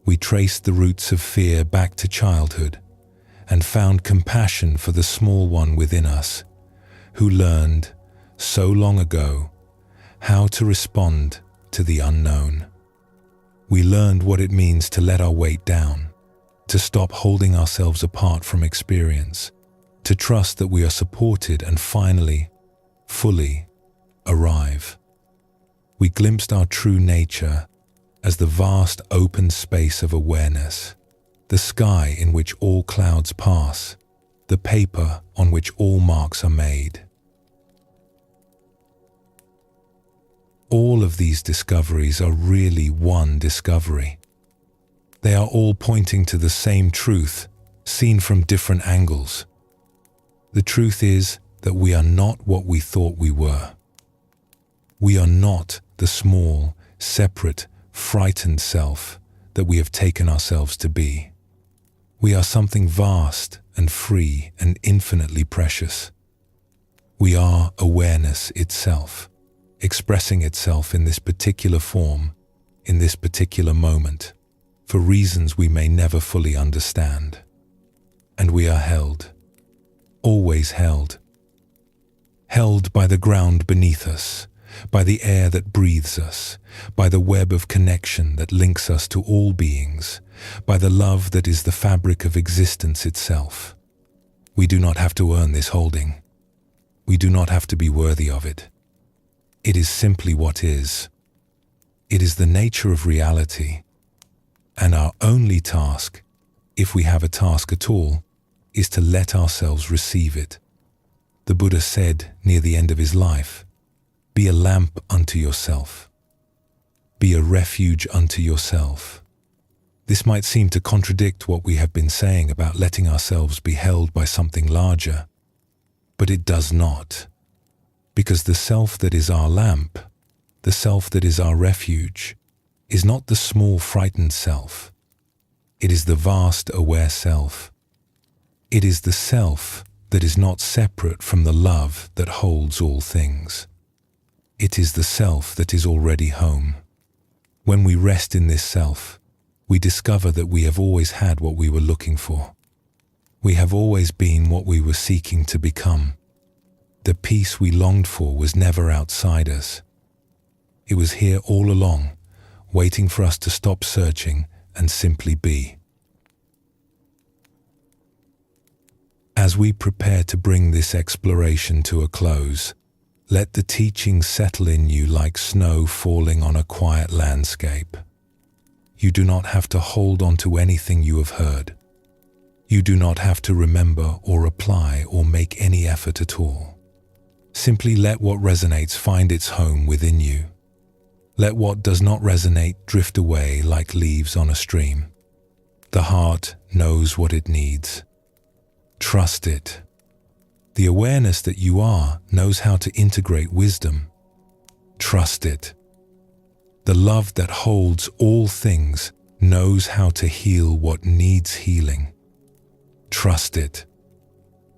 We traced the roots of fear back to childhood and found compassion for the small one within us, who learned, so long ago, how to respond to the unknown. We learned what it means to let our weight down, to stop holding ourselves apart from experience, to trust that we are supported and finally, fully, arrive. We glimpsed our true nature as the vast open space of awareness, the sky in which all clouds pass, the paper on which all marks are made. All of these discoveries are really one discovery. They are all pointing to the same truth, seen from different angles. The truth is that we are not what we thought we were. We are not the small, separate, frightened self that we have taken ourselves to be. We are something vast and free and infinitely precious. We are awareness itself, expressing itself in this particular form, in this particular moment, for reasons we may never fully understand. And we are held, always held. Held by the ground beneath us, by the air that breathes us, by the web of connection that links us to all beings, by the love that is the fabric of existence itself. We do not have to earn this holding. We do not have to be worthy of it. It is simply what is. It is the nature of reality, and our only task, if we have a task at all, is to let ourselves receive it. The Buddha said near the end of his life, "Be a lamp unto yourself. Be a refuge unto yourself." This might seem to contradict what we have been saying about letting ourselves be held by something larger, but it does not, because the self that is our lamp, the self that is our refuge, is not the small frightened self. It is the vast aware self. It is the self that is not separate from the love that holds all things. It is the self that is already home. When we rest in this self, we discover that we have always had what we were looking for. We have always been what we were seeking to become. The peace we longed for was never outside us. It was here all along, waiting for us to stop searching and simply be. As we prepare to bring this exploration to a close, let the teachings settle in you like snow falling on a quiet landscape. You do not have to hold on to anything you have heard. You do not have to remember or apply or make any effort at all. Simply let what resonates find its home within you. Let what does not resonate drift away like leaves on a stream. The heart knows what it needs. Trust it. The awareness that you are knows how to integrate wisdom. Trust it. The love that holds all things knows how to heal what needs healing. Trust it.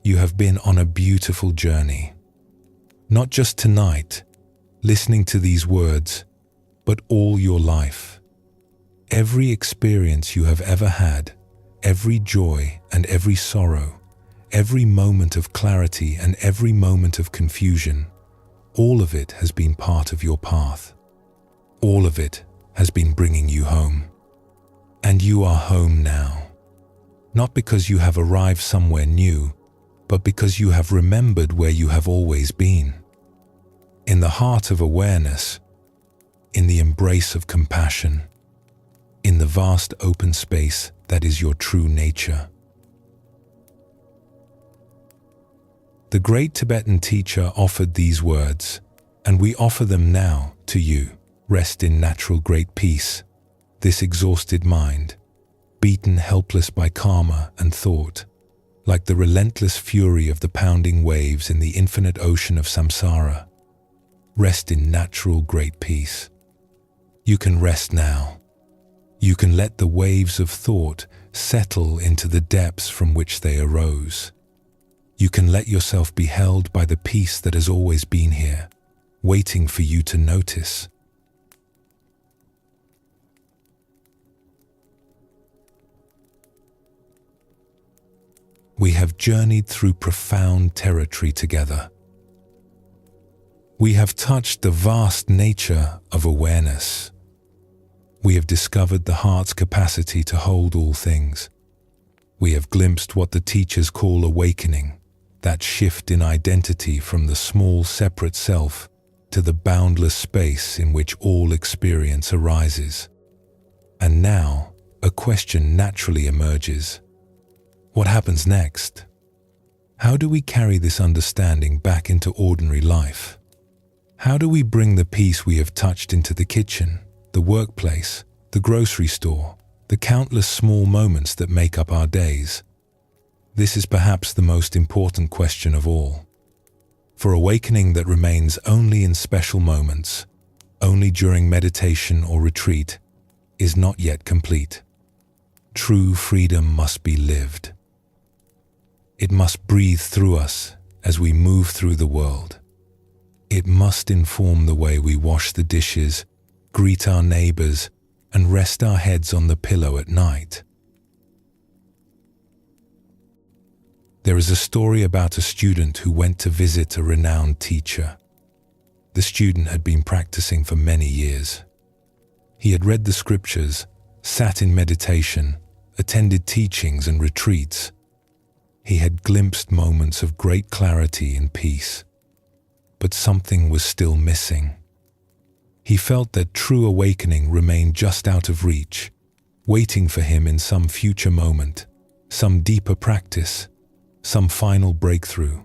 You have been on a beautiful journey. Not just tonight, listening to these words, but all your life. Every experience you have ever had, every joy and every sorrow, every moment of clarity and every moment of confusion, all of it has been part of your path. All of it has been bringing you home. And you are home now. Not because you have arrived somewhere new, but because you have remembered where you have always been. In the heart of awareness, in the embrace of compassion, in the vast open space that is your true nature. The great Tibetan teacher offered these words, and we offer them now to you. Rest in natural great peace, this exhausted mind, beaten helpless by karma and thought, like the relentless fury of the pounding waves in the infinite ocean of samsara. Rest in natural great peace. You can rest now. You can let the waves of thought settle into the depths from which they arose. You can let yourself be held by the peace that has always been here, waiting for you to notice. We have journeyed through profound territory together. We have touched the vast nature of awareness. We have discovered the heart's capacity to hold all things. We have glimpsed what the teachers call awakening, that shift in identity from the small separate self to the boundless space in which all experience arises. And now, a question naturally emerges. What happens next? How do we carry this understanding back into ordinary life? How do we bring the peace we have touched into the kitchen, the workplace, the grocery store, the countless small moments that make up our days? This is perhaps the most important question of all. For awakening that remains only in special moments, only during meditation or retreat, is not yet complete. True freedom must be lived. It must breathe through us as we move through the world. It must inform the way we wash the dishes, greet our neighbors, and rest our heads on the pillow at night. There is a story about a student who went to visit a renowned teacher. The student had been practicing for many years. He had read the scriptures, sat in meditation, attended teachings and retreats. He had glimpsed moments of great clarity and peace. But something was still missing. He felt that true awakening remained just out of reach, waiting for him in some future moment, some deeper practice, some final breakthrough.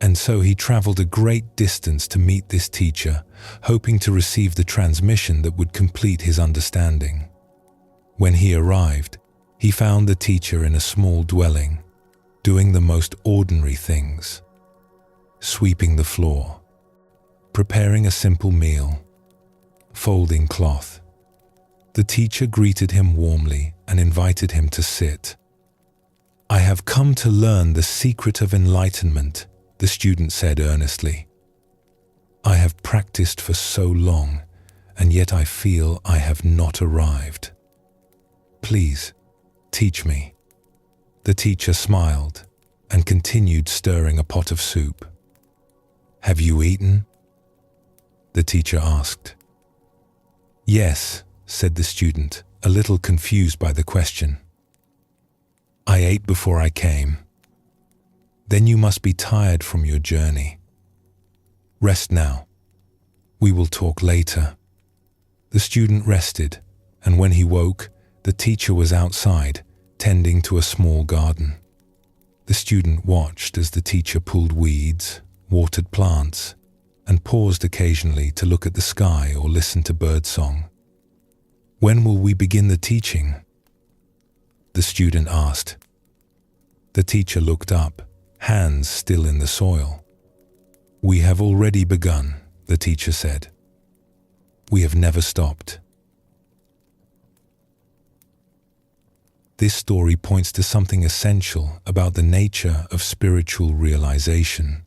And so he traveled a great distance to meet this teacher, hoping to receive the transmission that would complete his understanding. When he arrived, he found the teacher in a small dwelling, doing the most ordinary things. Sweeping the floor, preparing a simple meal, folding cloth. The teacher greeted him warmly and invited him to sit. "I have come to learn the secret of enlightenment," the student said earnestly. "I have practiced for so long, and yet I feel I have not arrived. Please, teach me." The teacher smiled and continued stirring a pot of soup. "Have you eaten?" the teacher asked. "Yes," said the student, a little confused by the question. "I ate before I came." "Then you must be tired from your journey. Rest now. We will talk later." The student rested, and when he woke, the teacher was outside, tending to a small garden. The student watched as the teacher pulled weeds, watered plants, and paused occasionally to look at the sky or listen to birdsong. "When will we begin the teaching?" the student asked. The teacher looked up, hands still in the soil. "We have already begun," the teacher said. "We have never stopped." This story points to something essential about the nature of spiritual realization.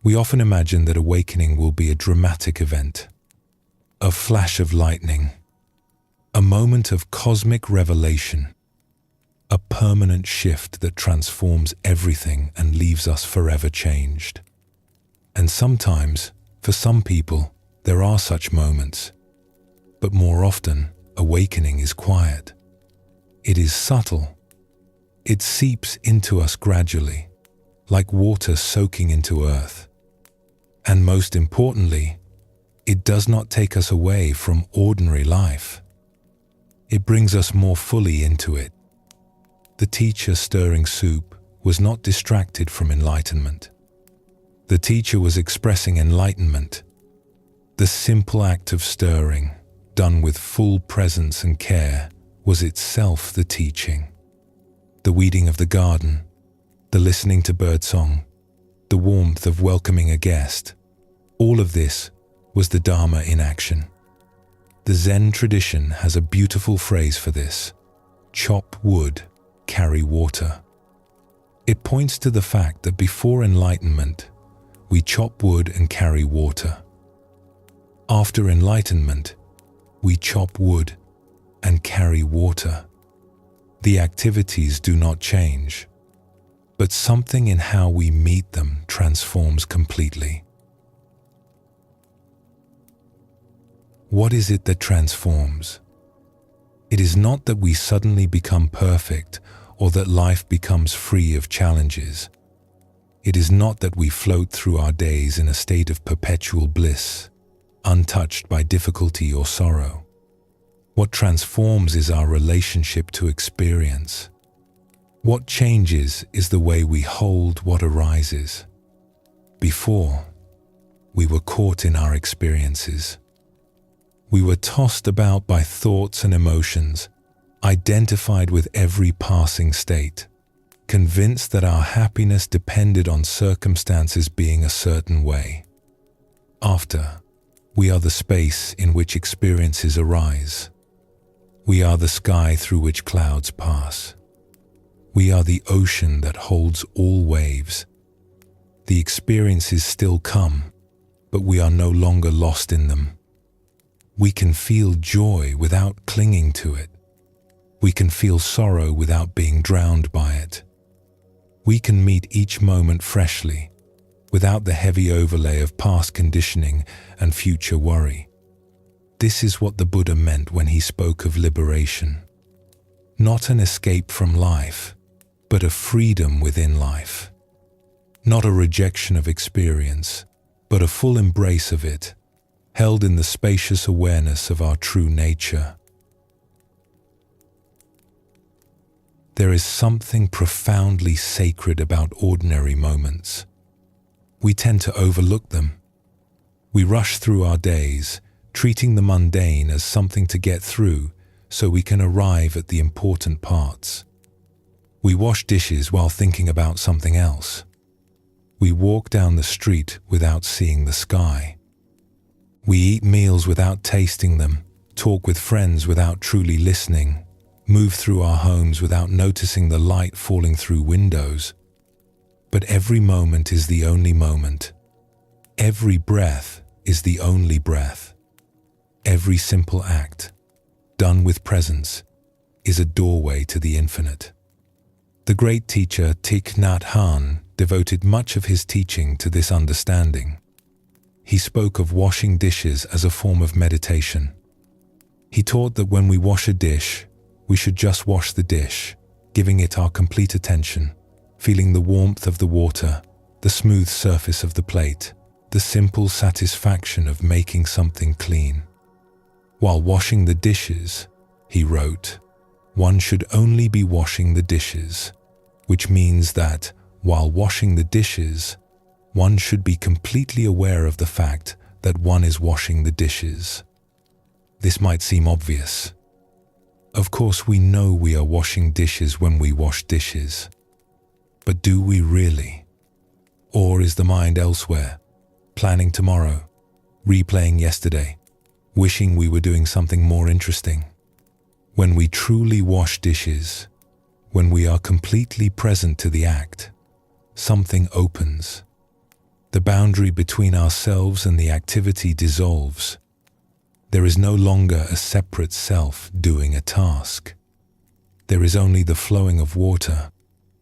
We often imagine that awakening will be a dramatic event, a flash of lightning, a moment of cosmic revelation, a permanent shift that transforms everything and leaves us forever changed. And sometimes, for some people, there are such moments. But more often, awakening is quiet. It is subtle. It seeps into us gradually, like water soaking into earth. And most importantly, it does not take us away from ordinary life. It brings us more fully into it. The teacher stirring soup was not distracted from enlightenment. The teacher was expressing enlightenment. The simple act of stirring, done with full presence and care, was itself the teaching. The weeding of the garden, the listening to birdsong, the warmth of welcoming a guest, all of this was the Dharma in action. The Zen tradition has a beautiful phrase for this: chop wood, carry water. It points to the fact that before enlightenment, we chop wood and carry water. After enlightenment, we chop wood and carry water. The activities do not change, but something in how we meet them transforms completely. What is it that transforms? It is not that we suddenly become perfect or that life becomes free of challenges. It is not that we float through our days in a state of perpetual bliss, untouched by difficulty or sorrow. What transforms is our relationship to experience. What changes is the way we hold what arises. Before, we were caught in our experiences. We were tossed about by thoughts and emotions, identified with every passing state, convinced that our happiness depended on circumstances being a certain way. After, we are the space in which experiences arise. We are the sky through which clouds pass. We are the ocean that holds all waves. The experiences still come, but we are no longer lost in them. We can feel joy without clinging to it. We can feel sorrow without being drowned by it. We can meet each moment freshly, without the heavy overlay of past conditioning and future worry. This is what the Buddha meant when he spoke of liberation. Not an escape from life, but a freedom within life. Not a rejection of experience, but a full embrace of it, held in the spacious awareness of our true nature. There is something profoundly sacred about ordinary moments. We tend to overlook them. We rush through our days, treating the mundane as something to get through so we can arrive at the important parts. We wash dishes while thinking about something else. We walk down the street without seeing the sky. We eat meals without tasting them, talk with friends without truly listening, move through our homes without noticing the light falling through windows. But every moment is the only moment. Every breath is the only breath. Every simple act, done with presence, is a doorway to the infinite. The great teacher Thich Nhat Hanh devoted much of his teaching to this understanding. He spoke of washing dishes as a form of meditation. He taught that when we wash a dish, we should just wash the dish, giving it our complete attention, feeling the warmth of the water, the smooth surface of the plate, the simple satisfaction of making something clean. While washing the dishes, he wrote, one should only be washing the dishes, which means that, while washing the dishes, one should be completely aware of the fact that one is washing the dishes. This might seem obvious. Of course, we know we are washing dishes when we wash dishes. But do we really? Or is the mind elsewhere, planning tomorrow, replaying yesterday, wishing we were doing something more interesting? When we truly wash dishes, when we are completely present to the act, something opens. The boundary between ourselves and the activity dissolves. There is no longer a separate self doing a task. There is only the flowing of water,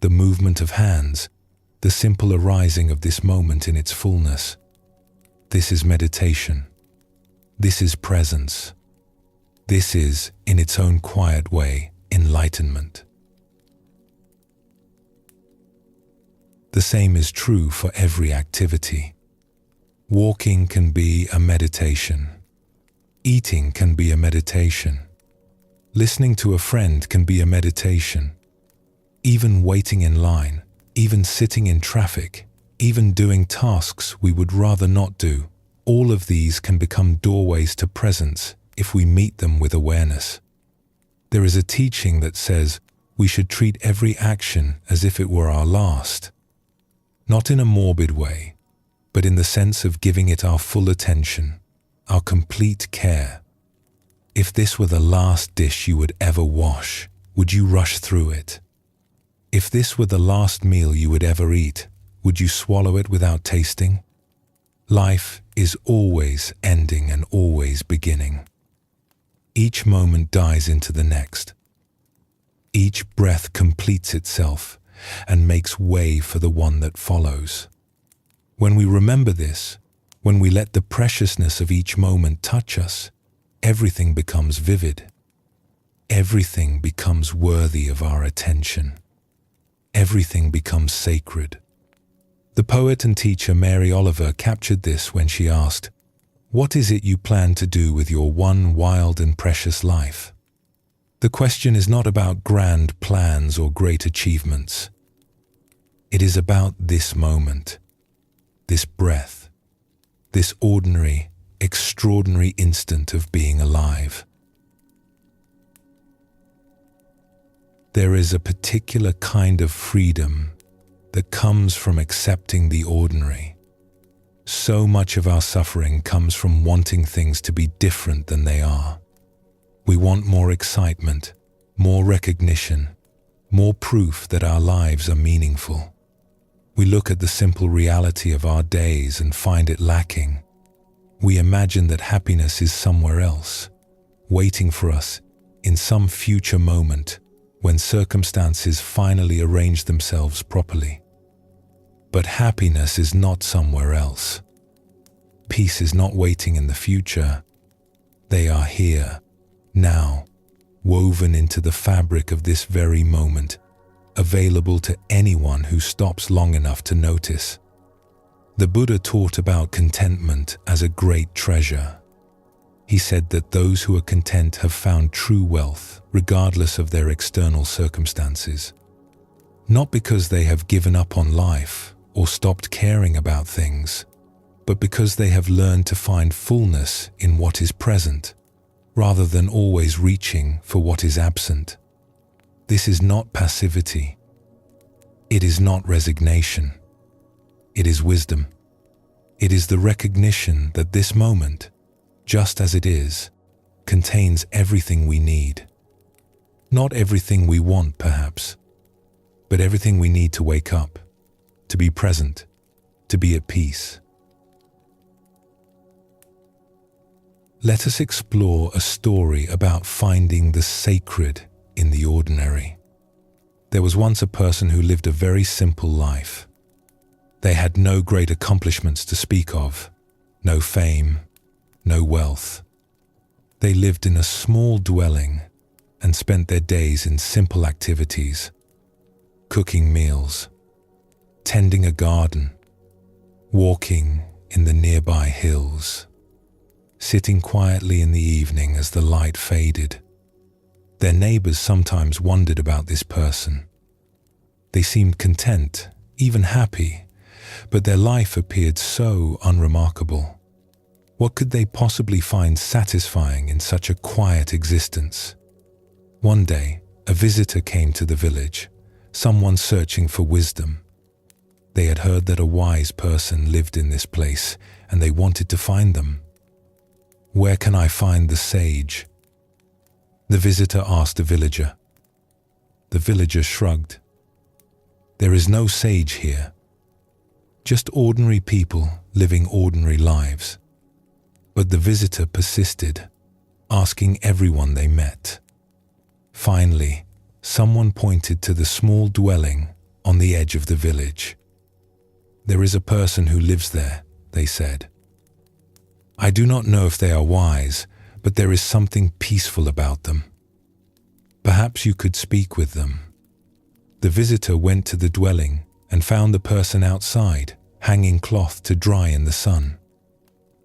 the movement of hands, the simple arising of this moment in its fullness. This is meditation. This is presence. This is, in its own quiet way, enlightenment. The same is true for every activity. Walking can be a meditation. Eating can be a meditation. Listening to a friend can be a meditation. Even waiting in line, even sitting in traffic, even doing tasks we would rather not do, all of these can become doorways to presence if we meet them with awareness. There is a teaching that says we should treat every action as if it were our last. Not in a morbid way, but in the sense of giving it our full attention, our complete care. If this were the last dish you would ever wash, would you rush through it? If this were the last meal you would ever eat, would you swallow it without tasting? Life is always ending and always beginning. Each moment dies into the next. Each breath completes itself and makes way for the one that follows. When we remember this, when we let the preciousness of each moment touch us, everything becomes vivid. Everything becomes worthy of our attention. Everything becomes sacred. The poet and teacher Mary Oliver captured this when she asked, "What is it you plan to do with your one wild and precious life?" The question is not about grand plans or great achievements. It is about this moment, this breath, this ordinary, extraordinary instant of being alive. There is a particular kind of freedom that comes from accepting the ordinary. So much of our suffering comes from wanting things to be different than they are. We want more excitement, more recognition, more proof that our lives are meaningful. We look at the simple reality of our days and find it lacking. We imagine that happiness is somewhere else, waiting for us in some future moment when circumstances finally arrange themselves properly. But happiness is not somewhere else. Peace is not waiting in the future. They are here, now, woven into the fabric of this very moment, available to anyone who stops long enough to notice. The Buddha taught about contentment as a great treasure. He said that those who are content have found true wealth, regardless of their external circumstances. Not because they have given up on life or stopped caring about things, but because they have learned to find fullness in what is present, rather than always reaching for what is absent. This is not passivity. It is not resignation. It is wisdom. It is the recognition that this moment, just as it is, contains everything we need. Not everything we want, perhaps, but everything we need to wake up, to be present, to be at peace. Let us explore a story about finding the sacred in the ordinary. There was once a person who lived a very simple life. They had no great accomplishments to speak of, no fame, no wealth. They lived in a small dwelling and spent their days in simple activities, cooking meals, tending a garden, walking in the nearby hills, sitting quietly in the evening as the light faded. Their neighbors sometimes wondered about this person. They seemed content, even happy, but their life appeared so unremarkable. What could they possibly find satisfying in such a quiet existence? One day, a visitor came to the village, someone searching for wisdom. They had heard that a wise person lived in this place, and they wanted to find them. "Where can I find the sage?" the visitor asked the villager. The villager shrugged. "There is no sage here. Just ordinary people living ordinary lives." But the visitor persisted, asking everyone they met. Finally, someone pointed to the small dwelling on the edge of the village. "There is a person who lives there," they said. "I do not know if they are wise, but there is something peaceful about them. Perhaps you could speak with them." The visitor went to the dwelling and found the person outside, hanging cloth to dry in the sun.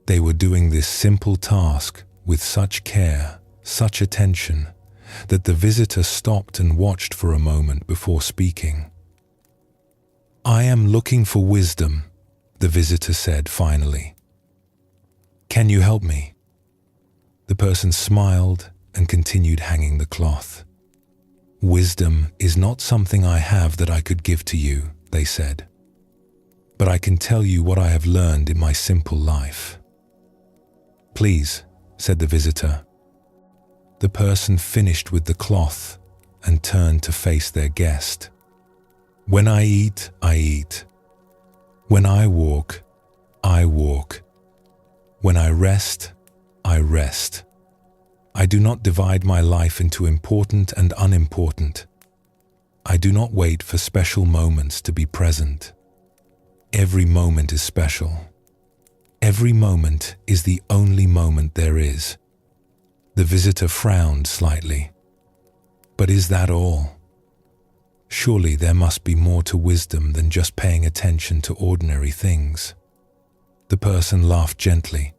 They were doing this simple task with such care, such attention, that the visitor stopped and watched for a moment before speaking. "I am looking for wisdom," the visitor said finally. "Can you help me?" The person smiled and continued hanging the cloth. "Wisdom is not something I have that I could give to you," they said. "But I can tell you what I have learned in my simple life." "Please," said the visitor. The person finished with the cloth and turned to face their guest. "When I eat, I eat. When I walk, I walk. When I rest, I rest. I do not divide my life into important and unimportant. I do not wait for special moments to be present. Every moment is special. Every moment is the only moment there is." The visitor frowned slightly. "But is that all? Surely there must be more to wisdom than just paying attention to ordinary things." The person laughed gently.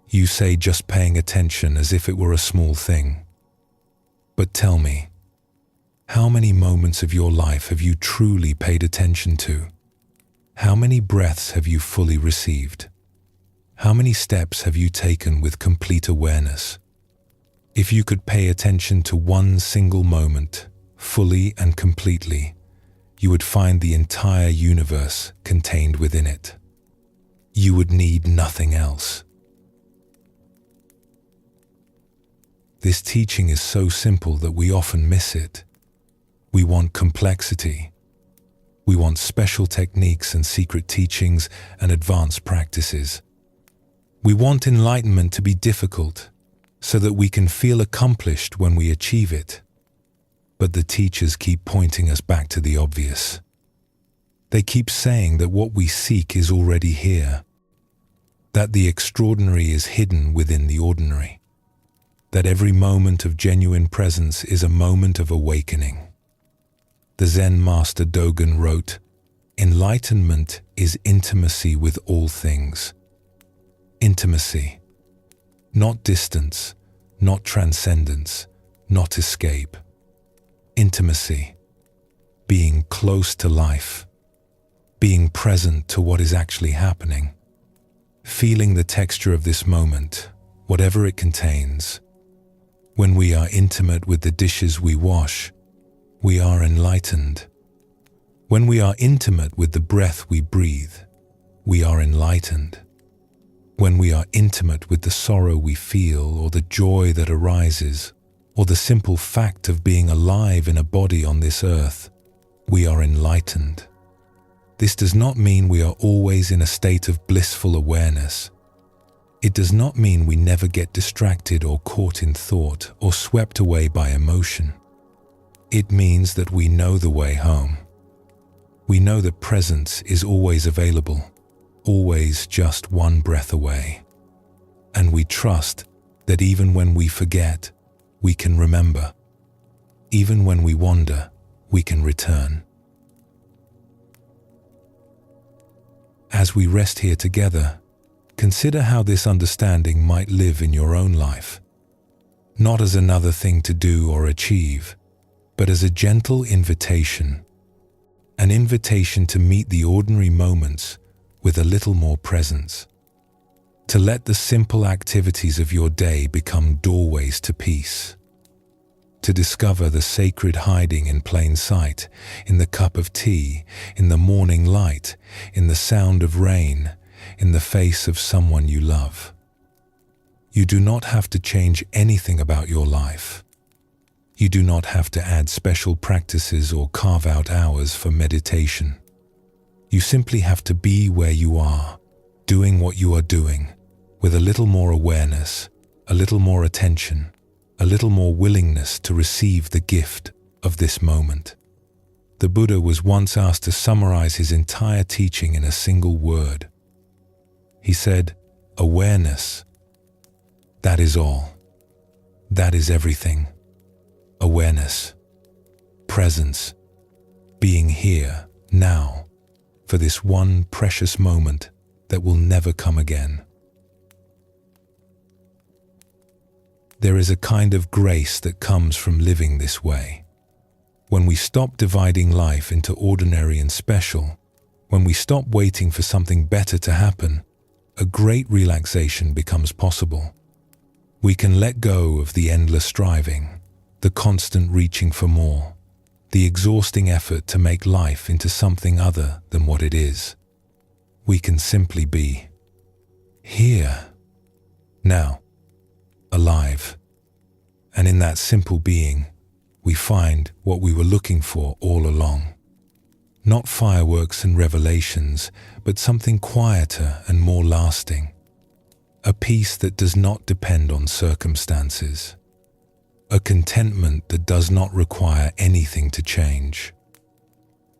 "You say just paying attention as if it were a small thing. But tell me, how many moments of your life have you truly paid attention to? How many breaths have you fully received? How many steps have you taken with complete awareness? If you could pay attention to one single moment, fully and completely, you would find the entire universe contained within it. You would need nothing else." This teaching is so simple that we often miss it. We want complexity. We want special techniques and secret teachings and advanced practices. We want enlightenment to be difficult, so that we can feel accomplished when we achieve it. But the teachers keep pointing us back to the obvious. They keep saying that what we seek is already here, that the extraordinary is hidden within the ordinary, that every moment of genuine presence is a moment of awakening. The Zen master Dogen wrote, "Enlightenment is intimacy with all things." Intimacy. Not distance, not transcendence, not escape. Intimacy. Being close to life. Being present to what is actually happening. Feeling the texture of this moment, whatever it contains. When we are intimate with the dishes we wash, we are enlightened. When we are intimate with the breath we breathe, we are enlightened. When we are intimate with the sorrow we feel or the joy that arises, or the simple fact of being alive in a body on this earth, we are enlightened. This does not mean we are always in a state of blissful awareness. It does not mean we never get distracted or caught in thought or swept away by emotion. It means that we know the way home. We know that presence is always available, always just one breath away. And we trust that even when we forget, we can remember. Even when we wander, we can return. As we rest here together, consider how this understanding might live in your own life. Not as another thing to do or achieve, but as a gentle invitation. An invitation to meet the ordinary moments with a little more presence. To let the simple activities of your day become doorways to peace. to discover the sacred hiding in plain sight, in the cup of tea, in the morning light, in the sound of rain, in the face of someone you love. You do not have to change anything about your life. You do not have to add special practices or carve out hours for meditation. You simply have to be where you are, doing what you are doing, with a little more awareness, a little more attention, a little more willingness to receive the gift of this moment. The Buddha was once asked to summarize his entire teaching in a single word. He said, "Awareness. That is all. That is everything. Awareness. Presence. Being here, now, for this one precious moment that will never come again." There is a kind of grace that comes from living this way. When we stop dividing life into ordinary and special, when we stop waiting for something better to happen, a great relaxation becomes possible. We can let go of the endless striving, the constant reaching for more, the exhausting effort to make life into something other than what it is. We can simply be here, now, alive. And in that simple being, we find what we were looking for all along. Not fireworks and revelations, but something quieter and more lasting. A peace that does not depend on circumstances. A contentment that does not require anything to change.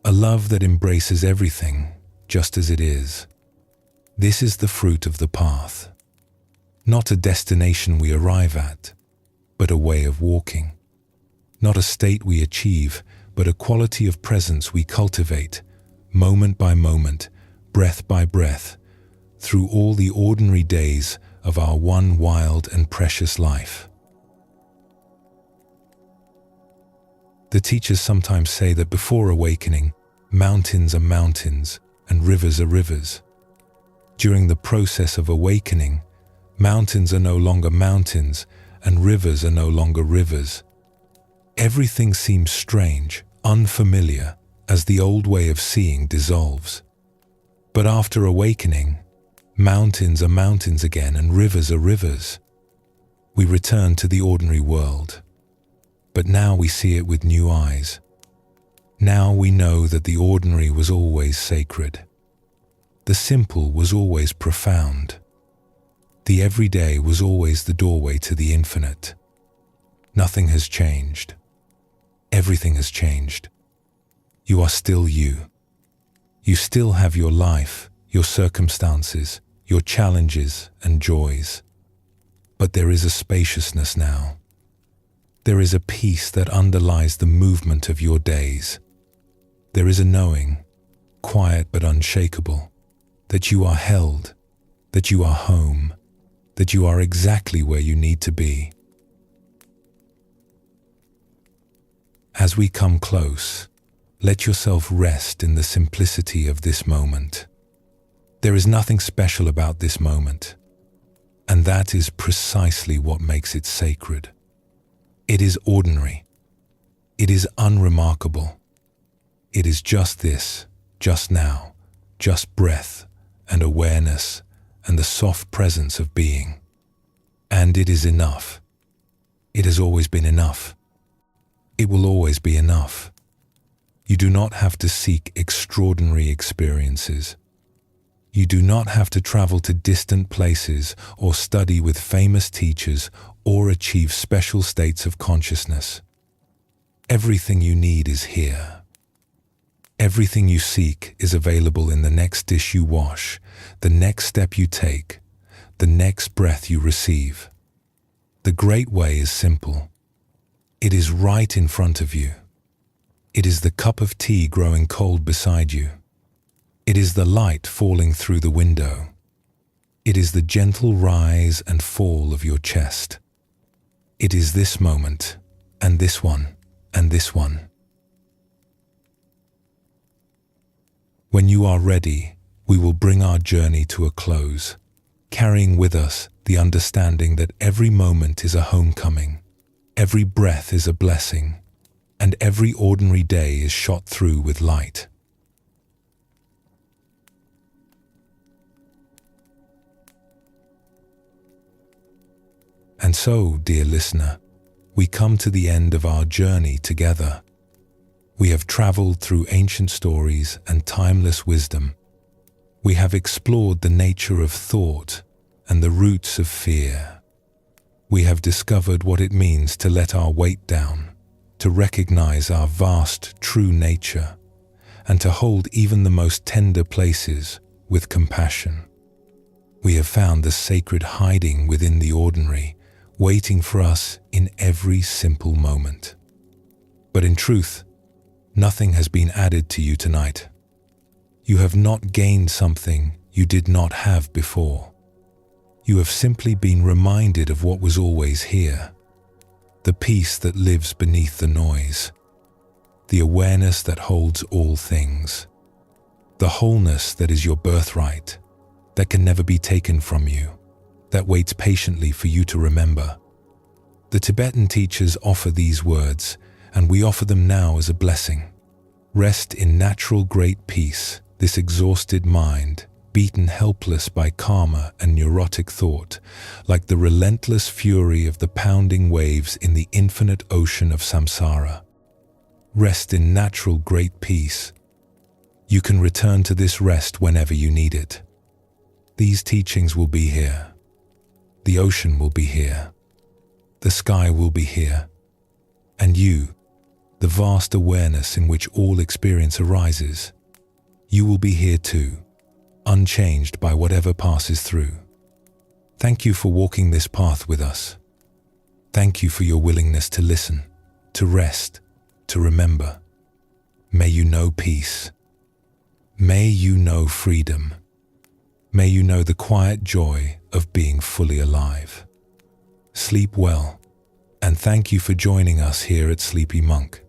A love that embraces everything just as it is. This is the fruit of the path. Not a destination we arrive at, but a way of walking. Not a state we achieve, but a quality of presence we cultivate, moment by moment, breath by breath, through all the ordinary days of our one wild and precious life. The teachers sometimes say that before awakening, mountains are mountains and rivers are rivers. During the process of awakening, mountains are no longer mountains and rivers are no longer rivers. Everything seems strange, unfamiliar, as the old way of seeing dissolves. But after awakening, mountains are mountains again and rivers are rivers. We return to the ordinary world. But now we see it with new eyes. Now we know that the ordinary was always sacred. The simple was always profound. The everyday was always the doorway to the infinite. Nothing has changed. Everything has changed. You are still you. You still have your life, your circumstances, your challenges and joys. But there is a spaciousness now. There is a peace that underlies the movement of your days. There is a knowing, quiet but unshakable, that you are held, that you are home, that you are exactly where you need to be. As we come close, let yourself rest in the simplicity of this moment. There is nothing special about this moment, and that is precisely what makes it sacred. It is ordinary. It is unremarkable. It is just this, just now, just breath and awareness and the soft presence of being. And it is enough. It has always been enough. It will always be enough. You do not have to seek extraordinary experiences. You do not have to travel to distant places or study with famous teachers or achieve special states of consciousness. Everything you need is here. Everything you seek is available in the next dish you wash, the next step you take, the next breath you receive. The great way is simple. It is right in front of you. It is the cup of tea growing cold beside you. It is the light falling through the window. It is the gentle rise and fall of your chest. It is this moment, and this one, and this one. When you are ready, we will bring our journey to a close, carrying with us the understanding that every moment is a homecoming. Every breath is a blessing, and every ordinary day is shot through with light. And so, dear listener, we come to the end of our journey together. We have traveled through ancient stories and timeless wisdom. We have explored the nature of thought and the roots of fear. We have discovered what it means to let our weight down, to recognize our vast, true nature, and to hold even the most tender places with compassion. We have found the sacred hiding within the ordinary, waiting for us in every simple moment. But in truth, nothing has been added to you tonight. You have not gained something you did not have before. You have simply been reminded of what was always here, the peace that lives beneath the noise, the awareness that holds all things, the wholeness that is your birthright, that can never be taken from you, that waits patiently for you to remember. The Tibetan teachers offer these words, and we offer them now as a blessing. Rest in natural great peace, this exhausted mind, beaten helpless by karma and neurotic thought, like the relentless fury of the pounding waves in the infinite ocean of samsara. Rest in natural great peace. You can return to this rest whenever you need it. These teachings will be here. The ocean will be here. The sky will be here. And you, the vast awareness in which all experience arises, you will be here too, unchanged by whatever passes through. Thank you for walking this path with us. Thank you for your willingness to listen, to rest, to remember. May you know peace. May you know freedom. May you know the quiet joy of being fully alive. Sleep well, and thank you for joining us here at Sleepy Monk.